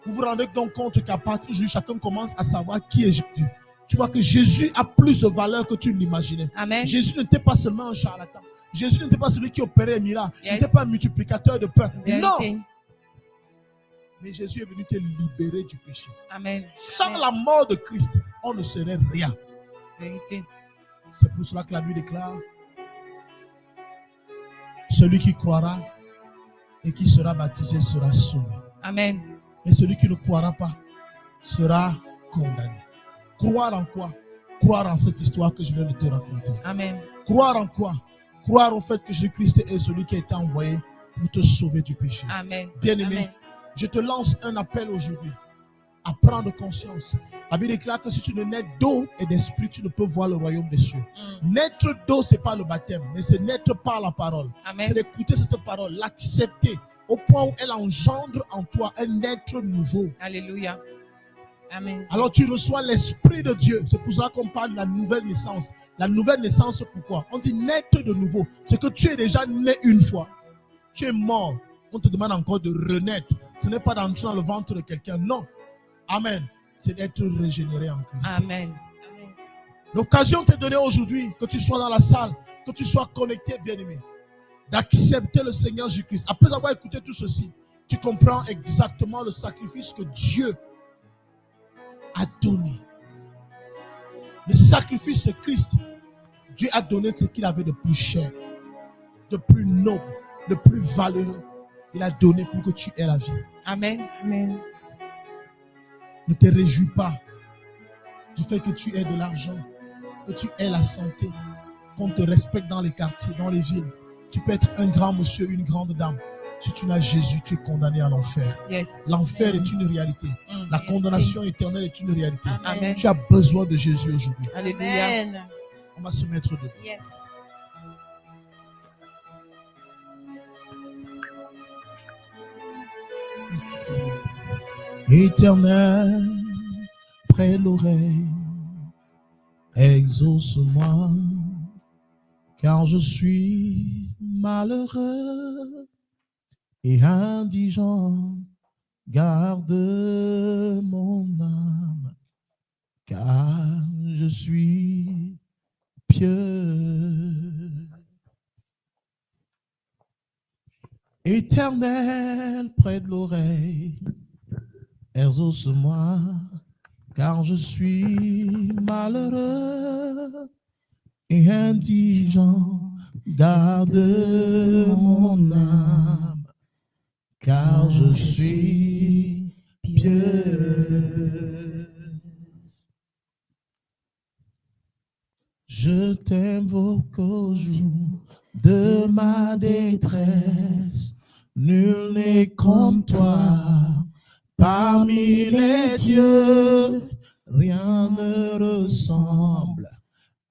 Vous vous rendez donc compte qu'à partir d'aujourd'hui, chacun commence à savoir qui est Jésus. Tu vois que Jésus a plus de valeur que tu l'imaginais. Amen. Jésus n'était pas seulement un charlatan. Jésus n'était pas celui qui opérait un miracle. Il Yes. n'était pas un multiplicateur de pain. Vérité. Non. Mais Jésus est venu te libérer du péché. Amen. Sans la mort de Christ, on ne serait rien. Vérité. C'est pour cela que la Bible déclare: celui qui croira et qui sera baptisé sera sauvé. Amen. Et celui qui ne croira pas sera condamné. Croire en quoi? Croire en cette histoire que je viens de te raconter. Amen. Croire en quoi? Croire au fait que Jésus-Christ est celui qui a été envoyé pour te sauver du péché. Amen. Bien-aimé, Amen. je te lance un appel aujourd'hui à prendre conscience. La Bible déclare que si tu ne nais d'eau et d'esprit, tu ne peux voir le royaume des cieux. Naître d'eau, ce n'est pas le baptême, mais c'est naître par la parole. Amen. C'est d'écouter cette parole, l'accepter au point où elle engendre en toi un être nouveau. Alléluia. Amen. Alors tu reçois l'Esprit de Dieu. C'est pour ça qu'on parle de la nouvelle naissance. La nouvelle naissance, pourquoi? On dit naître de nouveau. C'est que tu es déjà né une fois. Tu es mort. On te demande encore de renaître. Ce n'est pas d'entrer dans le ventre de quelqu'un. Non. Amen. C'est d'être régénéré en Christ. Amen. L'occasion t'est donnée aujourd'hui, que tu sois dans la salle, que tu sois connecté, bien-aimé, d'accepter le Seigneur Jésus-Christ. Après avoir écouté tout ceci, tu comprends exactement le sacrifice que Dieu a donné. Le sacrifice de Christ, Dieu a donné ce qu'il avait de plus cher, de plus noble, de plus valeureux. Il a donné pour que tu aies la vie. Amen. Amen. Ne te réjouis pas du fait que tu aies de l'argent, que tu aies la santé, qu'on te respecte dans les quartiers, dans les villes. Tu peux être un grand monsieur, une grande dame. Si tu n'as Jésus, tu es condamné à l'enfer. Yes. L'enfer est une réalité. La condamnation éternelle est une réalité. Amen. Tu as besoin de Jésus aujourd'hui. Alléluia. Amen. On va se mettre debout. Yes. Merci Seigneur. Éternel, près l'oreille, exauce-moi, car je suis malheureux et indigent. Garde mon âme, car je suis pieux. Éternel, près de l'oreille, exauce-moi, car je suis malheureux et indigent. Garde mon âme, car je suis pieux. Je t'invoque au jour de ma détresse. Nul n'est comme toi, Parmi les dieux, rien ne ressemble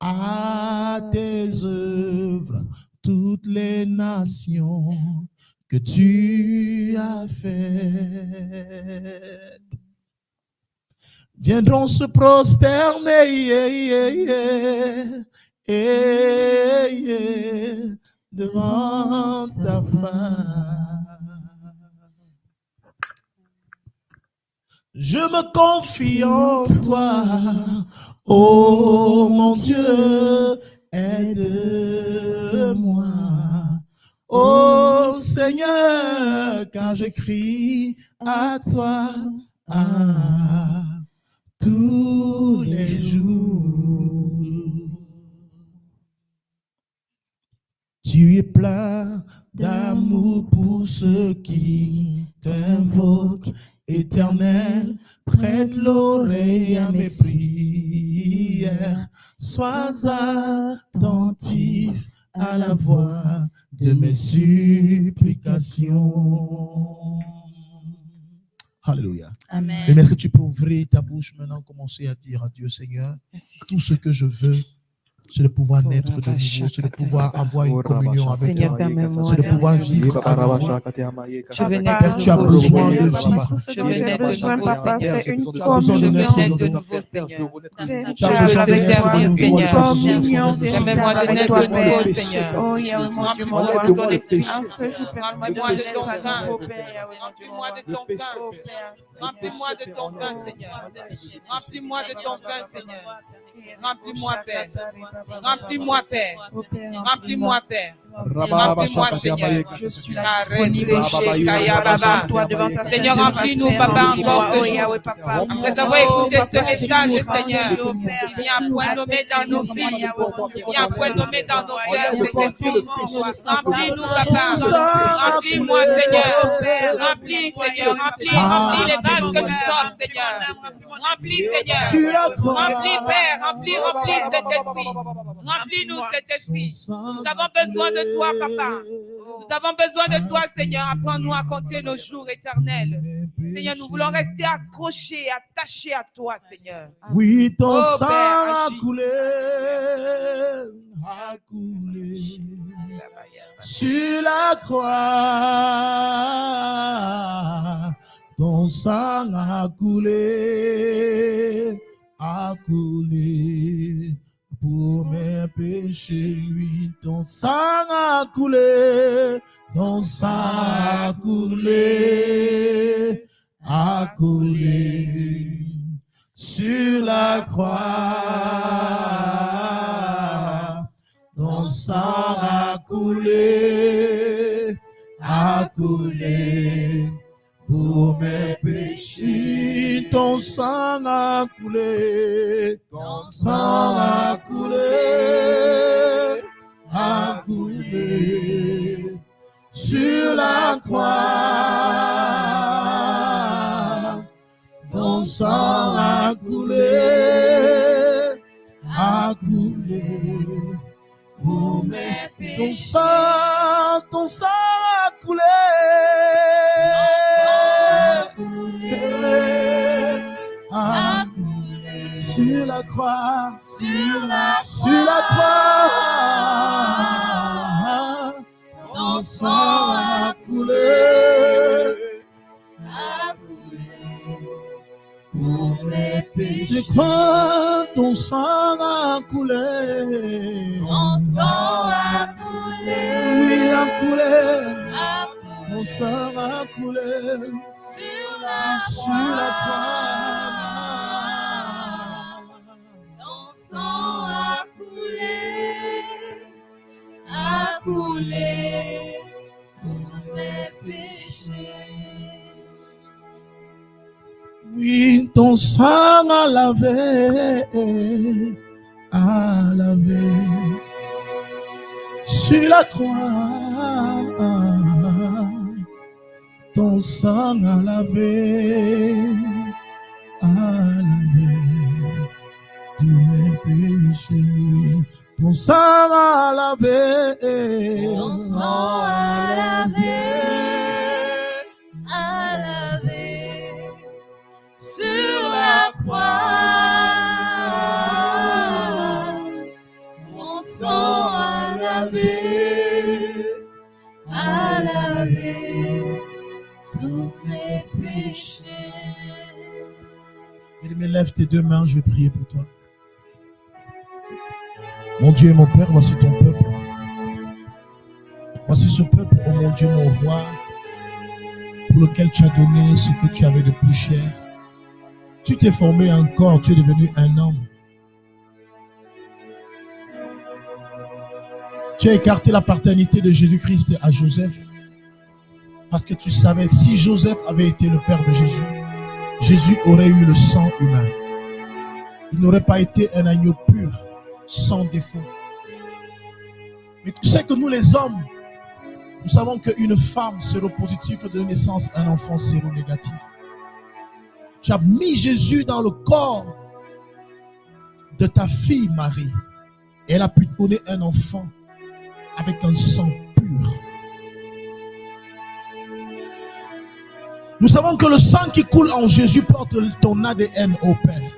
à tes œuvres, toutes les nations que tu as faites viendront se prosterner devant ta face. Je me confie en toi, oh mon Dieu, aide-moi. Oh Seigneur, car je crie à toi tous les jours. Tu es plein d'amour pour ceux qui t'invoquent. Éternel, prête l'oreille à mes prières. Sois attentif à la voix de mes supplications. Alléluia. Amen. Mais est-ce que tu peux ouvrir ta bouche maintenant, commencer à dire à Dieu, Seigneur, tout ce que je veux, c'est de pouvoir naître de nouveau, c'est de pouvoir avoir une communion avec Seigneur, toi, permets-moi c'est de pouvoir vivre avec toi. Je veux Père, naître tu as de nouveau, besoin de Seigneur. vivre. Je veux naître de nouveau, Seigneur. Tu as besoin de naître de nouveau. Seigneur. Tu as besoin de naître de nouveau. Seigneur. Permets-moi de naître de nouveau, Seigneur. Oh, Yahweh, mon Dieu, mon Remplis-moi roi. de ton esprit. En ce jour, Remplis-moi de ton vin. Remplis-moi Remplis-moi de ton vin. Remplis-moi de ton vin, Seigneur. Remplis-moi de ton vin, Seigneur. Remplis-moi, Père. Remplis-moi, Père. Remplis-moi, Père. Remplis-moi, Seigneur. Je suis là Seigneur, remplis-nous, Papa, encore ce jour. Après avoir écouté ce message, Seigneur, il y a un point nommé dans nos vies. Il y a un point nommé dans nos cœurs, Saint-Esprit. Remplis-nous, Papa. Remplis-moi, Seigneur. Remplis, Seigneur. Remplis les vases que nous sommes, Seigneur. Remplis, Seigneur. Remplis, Père. Remplis, Saint-Esprit. Remplis-nous, Saint-Esprit. Nous avons besoin de toi, Papa. Nous avons besoin de toi, Seigneur. Apprends-nous à compter nos jours éternels. Seigneur, nous voulons rester accrochés, attachés à toi, Seigneur. Oui, ton Oh, sang Père, a agis. coulé sur la croix. Ton sang a coulé pour mes péchés. Oui, ton sang a coulé, ton sang a coulé sur la croix. Ton sang a coulé pour mes péchés. Ton sang a coulé, ton sang a coulé sur la croix. Ton sang a coulé pour mes péchés. Ton sang a coulé sur la croix, sur la croix. Ton sang a coulé pour mes péchés. Je crois, ton sang a coulé. Ton sang a coulé. Oui, a coulé. Ton sang a coulé Sur la croix. Ton sang a coulé pour mes péchés. Oui, ton sang a lavé sur la croix. Ton sang a lavé tous mes péchés. Ton sang a lavé, Ton sang a lavé Bien-aimé, lève tes deux mains, je vais prier pour toi. Mon Dieu et mon Père, voici ton peuple. Voici ce peuple, oh mon Dieu, mon roi, pour lequel tu as donné ce que tu avais de plus cher. Tu t'es formé un corps, tu es devenu un homme. Tu as écarté la paternité de Jésus-Christ à Joseph parce que tu savais que si Joseph avait été le père de Jésus, Jésus aurait eu le sang humain. Il n'aurait pas été un agneau pur, sans défaut. Mais tu sais que nous les hommes, nous savons qu'une femme séropositive de naissance, un enfant séronégatif. Tu as mis Jésus dans le corps de ta fille Marie. Et elle a pu donner un enfant avec un sang pur. Nous savons que le sang qui coule en Jésus porte ton ADN au Père.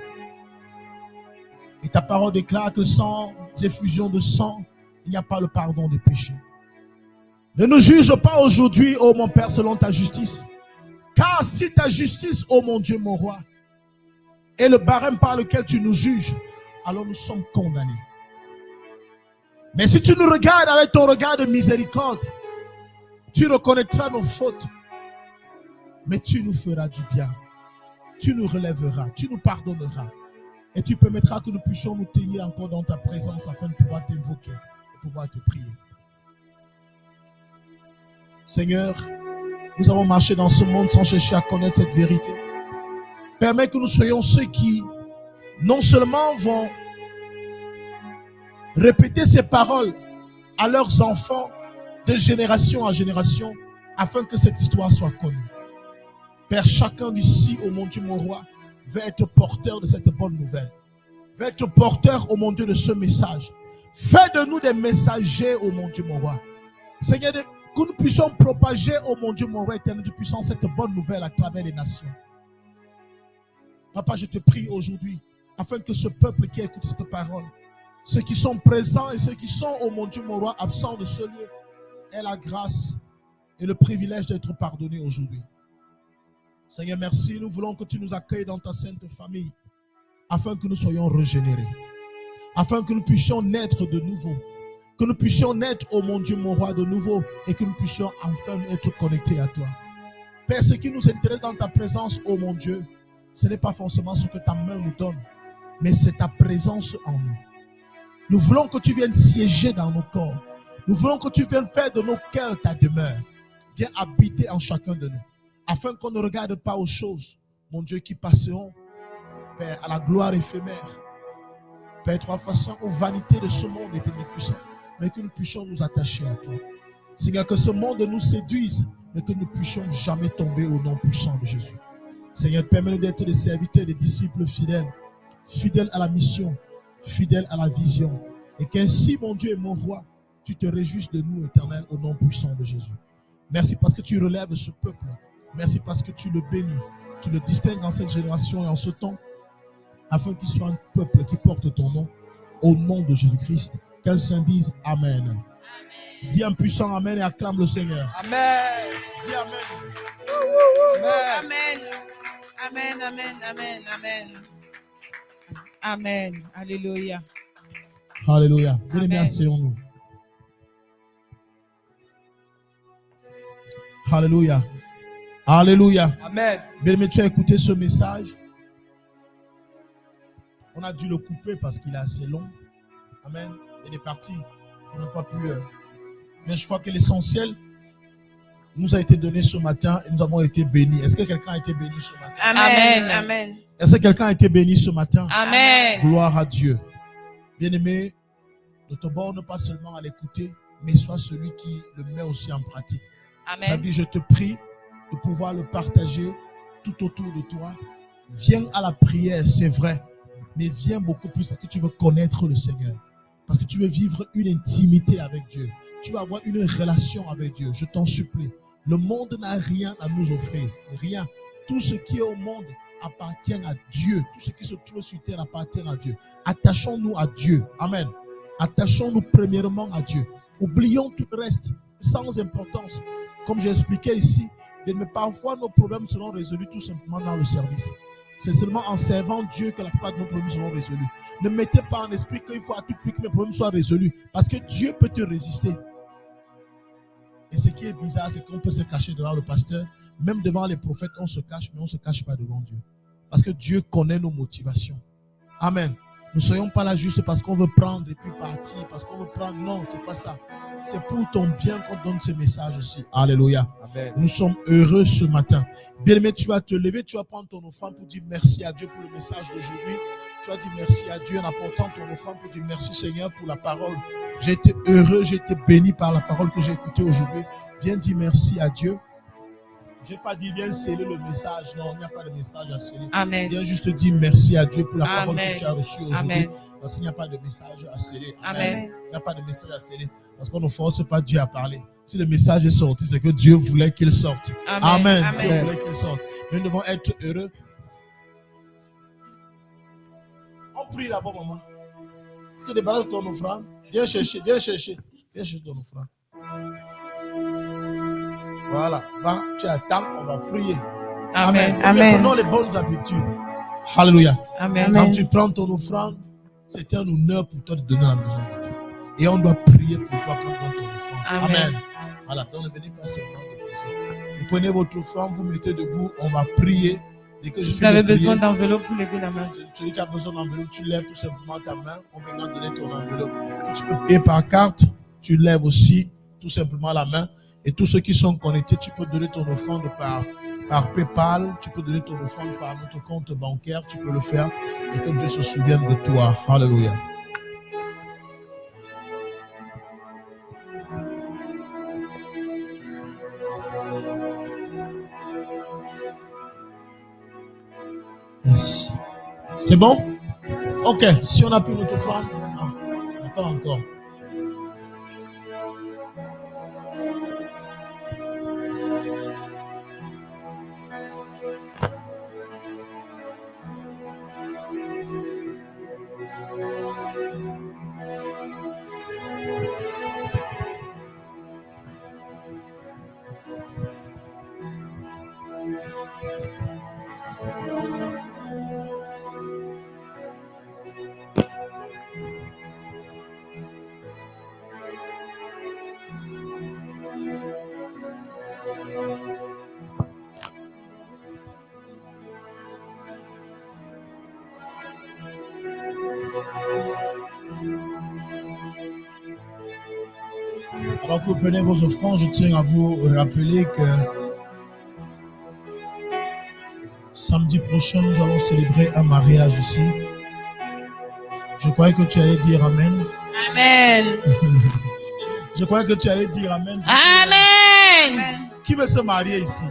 Et ta parole déclare que sans effusion de sang, il n'y a pas le pardon des péchés. Ne nous juge pas aujourd'hui, ô mon Père, selon ta justice. Car si ta justice, ô mon Dieu, mon roi, est le barème par lequel tu nous juges, alors nous sommes condamnés. Mais si tu nous regardes avec ton regard de miséricorde, tu reconnaîtras nos fautes, mais tu nous feras du bien. Tu nous relèveras, tu nous pardonneras. Et tu permettras que nous puissions nous tenir encore dans ta présence afin de pouvoir t'invoquer, de pouvoir te prier. Seigneur, nous avons marché dans ce monde sans chercher à connaître cette vérité. Permets que nous soyons ceux qui, non seulement vont répéter ces paroles à leurs enfants de génération en génération, afin que cette histoire soit connue. Père, chacun d'ici, ô mon Dieu, mon roi, veut être porteur de cette bonne nouvelle. Veut être porteur, ô mon Dieu, de ce message. Fais de nous des messagers, ô mon Dieu, mon roi. Seigneur, que nous puissions propager, ô mon Dieu, mon roi éternel, de puissance, cette bonne nouvelle à travers les nations. Papa, je te prie aujourd'hui, afin que ce peuple qui écoute cette parole, ceux qui sont présents et ceux qui sont, ô mon Dieu, mon roi, absents de ce lieu, aient la grâce et le privilège d'être pardonnés aujourd'hui. Seigneur, merci. Nous voulons que tu nous accueilles dans ta sainte famille, afin que nous soyons régénérés, afin que nous puissions naître de nouveau, que nous puissions naître, ô mon Dieu, mon roi, de nouveau, et que nous puissions enfin être connectés à toi. Père, ce qui nous intéresse dans ta présence, ô mon Dieu, ce n'est pas forcément ce que ta main nous donne, mais c'est ta présence en nous. Nous voulons que tu viennes siéger dans nos corps. Nous voulons que tu viennes faire de nos cœurs ta demeure. Viens habiter en chacun de nous, afin qu'on ne regarde pas aux choses, mon Dieu, qui passeront, Père, à la gloire éphémère. Père, trois façons aux vanités de ce monde éternel puissant, mais que nous puissions nous attacher à toi. Seigneur, que ce monde nous séduise, mais que nous ne puissions jamais tomber au nom puissant de Jésus. Seigneur, permets-nous d'être des serviteurs, des disciples fidèles, fidèles à la mission, fidèles à la vision, et qu'ainsi, mon Dieu et mon roi, tu te réjouisses de nous, éternel, au nom puissant de Jésus. Merci parce que tu relèves ce peuple. Merci parce que tu le bénis, tu le distingues en cette génération et en ce temps, afin qu'il soit un peuple qui porte ton nom, au nom de Jésus-Christ. Qu'un saint dise Amen. Amen. Dis un puissant Amen et acclame le Seigneur. Amen. Dis Amen. Amen. Amen, amen, amen, amen. Amen. Alléluia. Alléluia. Venez bien, asseyons-nous. Alléluia. Alléluia. Amen. Bien-aimé, tu as écouté ce message. On a dû le couper parce qu'il est assez long. Amen. Il est parti. On n'a pas pu. Mais je crois que l'essentiel nous a été donné ce matin et nous avons été bénis. Est-ce que quelqu'un a été béni ce matin? Amen. Amen. Est-ce que quelqu'un a été béni ce matin? Amen. Gloire à Dieu. Bien-aimé, ne te borne pas seulement à l'écouter, mais sois celui qui le met aussi en pratique. Ça Amen. dit, je te prie de pouvoir le partager tout autour de toi. Viens à la prière, c'est vrai, mais viens beaucoup plus parce que tu veux connaître le Seigneur. Parce que tu veux vivre une intimité avec Dieu. Tu veux avoir une relation avec Dieu. Je t'en supplie. Le monde n'a rien à nous offrir. Rien. Tout ce qui est au monde appartient à Dieu. Tout ce qui se trouve sur terre appartient à Dieu. Attachons-nous à Dieu. Amen. Attachons-nous premièrement à Dieu. Oublions tout le reste. Sans importance. Comme j'ai expliqué ici, mais parfois nos problèmes seront résolus tout simplement dans le service. C'est seulement en servant Dieu que la plupart de nos problèmes seront résolus. Ne mettez pas en esprit qu'il faut à tout prix que mes problèmes soient résolus. Parce que Dieu peut te résister. Et ce qui est bizarre, c'est qu'on peut se cacher devant le pasteur. Même devant les prophètes, on se cache, mais on ne se cache pas devant Dieu. Parce que Dieu connaît nos motivations. Amen. Nous ne soyons pas là juste parce qu'on veut prendre et puis partir. Parce qu'on veut prendre. Non, ce n'est pas ça. C'est pour ton bien qu'on donne ce message aussi. Alléluia. Amen. Nous sommes heureux ce matin. Bien-aimé, tu vas te lever, tu vas prendre ton offrande pour dire merci à Dieu pour le message d'aujourd'hui. Tu vas dire merci à Dieu en apportant ton offrande pour dire merci Seigneur pour la parole. J'ai été heureux, j'ai été béni par la parole que j'ai écoutée aujourd'hui. Viens dire merci à Dieu. Je n'ai pas dit viens sceller le message. Non, il n'y a pas de message à sceller. Amen. Viens juste dire merci à Dieu pour la parole Amen. que tu as reçue aujourd'hui. Amen. Parce qu'il n'y a pas de message à sceller. Amen. Il n'y a pas de message à sceller. Parce qu'on ne force pas Dieu à parler. Si le message est sorti, c'est que Dieu voulait qu'il sorte. Amen. Amen. Dieu voulait qu'il sorte. Mais nous devons être heureux. On prie d'abord, maman. Tu débarrasses ton offrande. Viens chercher ton offrande. Voilà, va, tu attends, on va prier. Amen. Amen. Prenons les bonnes habitudes. Alléluia. Amen. Quand tu prends ton offrande, c'est un honneur pour toi de donner à la maison de Dieu. Et on doit prier pour toi quand on donne ton offrande. Amen. Voilà, donc ne venez pas seulement déposer. Vous prenez votre offrande, vous mettez debout, on va prier. Dès que Si vous avez besoin d'enveloppe, vous levez la main. Celui qui a besoin d'enveloppe, tu lèves tout simplement ta main. On va donner ton enveloppe. Si tu peux payer par carte, tu lèves aussi tout simplement la main. Et tous ceux qui sont connectés, tu peux donner ton offrande par PayPal, tu peux donner ton offrande par notre compte bancaire, tu peux le faire et que Dieu se souvienne de toi. Alléluia. Yes. C'est bon? Ok, si on a pris notre offrande, attends encore. Alors que vous prenez vos offrandes, je tiens à vous rappeler que samedi prochain, nous allons célébrer un mariage ici. Je croyais que tu allais dire Amen. Amen. Je croyais que tu allais dire Amen. Amen. Qui veut se marier ici?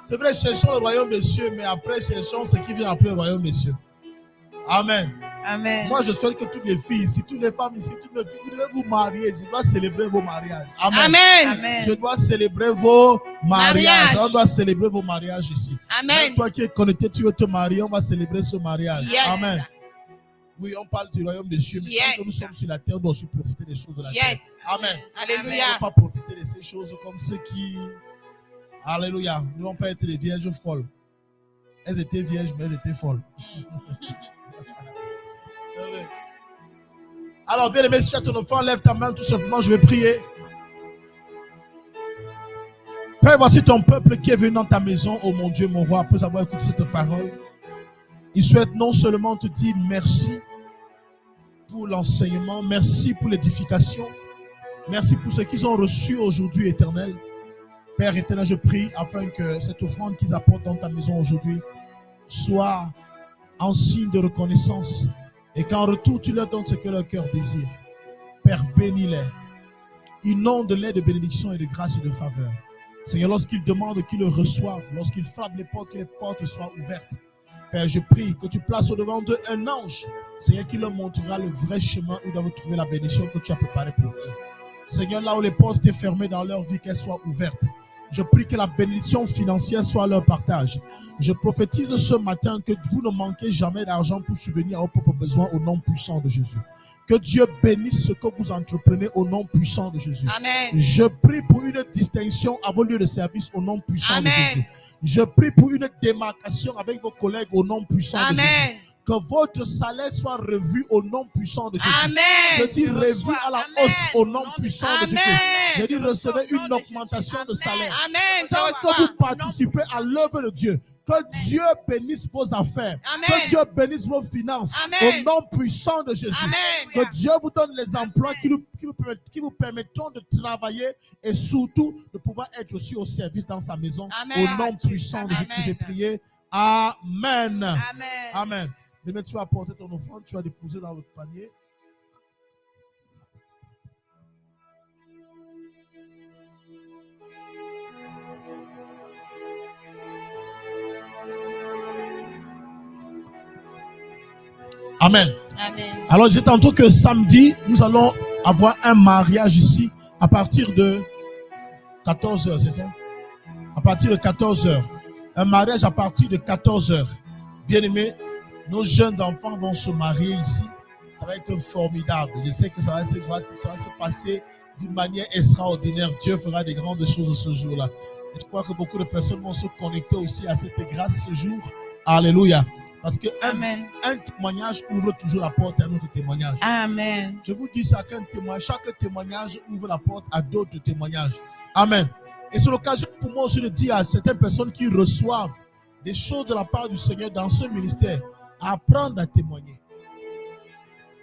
C'est vrai, cherchons le royaume des cieux, mais après, cherchons ce qui vient après le royaume des cieux. Amen. Amen. Moi, je souhaite que toutes les filles ici, toutes les femmes ici, toutes les filles, vous devez vous marier. Je dois célébrer vos mariages. Amen. Amen. Amen. Je dois célébrer vos mariages. Mariage. On doit célébrer vos mariages ici. Amen. Même toi qui es connecté, tu veux te marier, on va célébrer ce mariage. Yes. Amen. Oui, on parle du royaume des cieux, mais Yes. quand nous sommes sur la terre, on doit aussi profiter des choses de la terre. Yes. Amen. On ne Alléluia. peut pas profiter de ces choses comme ceux qui... Alléluia. Ne vont pas être des vierges folles. Elles étaient vierges, mais elles étaient folles. Alors, bien aimé, si tu as ton enfant, lève ta main tout simplement, je vais prier. Père, voici ton peuple qui est venu dans ta maison, oh mon Dieu, mon roi, après avoir écouté cette parole. Il souhaite non seulement te dire merci pour l'enseignement, merci pour l'édification, merci pour ce qu'ils ont reçu aujourd'hui, Éternel. Père éternel, je prie afin que cette offrande qu'ils apportent dans ta maison aujourd'hui soit en signe de reconnaissance et qu'en retour, tu leur donnes ce que leur cœur désire. Père, bénis-les. Inonde-les de bénédiction et de grâce et de faveur. Seigneur, lorsqu'ils demandent qu'ils le reçoivent, lorsqu'ils frappent les portes, que les portes soient ouvertes. Père, je prie que tu places au-devant d'eux un ange, Seigneur, qui leur montrera le vrai chemin où ils doivent trouver la bénédiction que tu as préparée pour eux. Seigneur, là où les portes étaient fermées dans leur vie, qu'elles soient ouvertes. Je prie que la bénédiction financière soit leur partage. Je prophétise ce matin que vous ne manquez jamais d'argent pour subvenir à vos propres besoins au nom puissant de Jésus. Que Dieu bénisse ce que vous entreprenez au nom puissant de Jésus. Amen. Je prie pour une distinction à vos lieux de service au nom puissant Amen. de Jésus. Je prie pour une démarcation avec vos collègues au nom puissant de Jésus. Amen. Que votre salaire soit revu au nom puissant de Jésus. Amen. Je dis revu à la Amen. hausse au nom puissant de Jésus. Amen. Je dis recevez une augmentation de salaire. Amen. Je Tant reçois. que vous participez à l'œuvre de Dieu, que Dieu bénisse vos affaires, Amen. que Dieu bénisse vos finances Amen. au nom puissant de Jésus. Amen. Que Dieu vous donne les emplois qui vous permettront de travailler et surtout de pouvoir être aussi au service dans sa maison. Amen. Au nom puissant de Jésus que Amen. j'ai prié. Amen. Amen. Amen. Demain, tu vas apporter ton offrande, tu vas déposer dans le panier. Amen. Amen. Alors, je disais tantôt que samedi, nous allons avoir un mariage ici à partir de 14h, c'est ça? À partir de 14h. Un mariage à partir de 14h. Bien aimé, nos jeunes enfants vont se marier ici. Ça va être formidable. Je sais que ça va se passer d'une manière extraordinaire. Dieu fera des grandes choses ce jour-là. Et je crois que beaucoup de personnes vont se connecter aussi à cette grâce ce jour. Alléluia. Parce qu'un témoignage ouvre toujours la porte à un autre témoignage. Amen. Je vous dis ça, chaque témoignage ouvre la porte à d'autres témoignages. Amen. Et c'est l'occasion pour moi aussi de dire à certaines personnes qui reçoivent des choses de la part du Seigneur dans ce ministère, à apprendre à témoigner.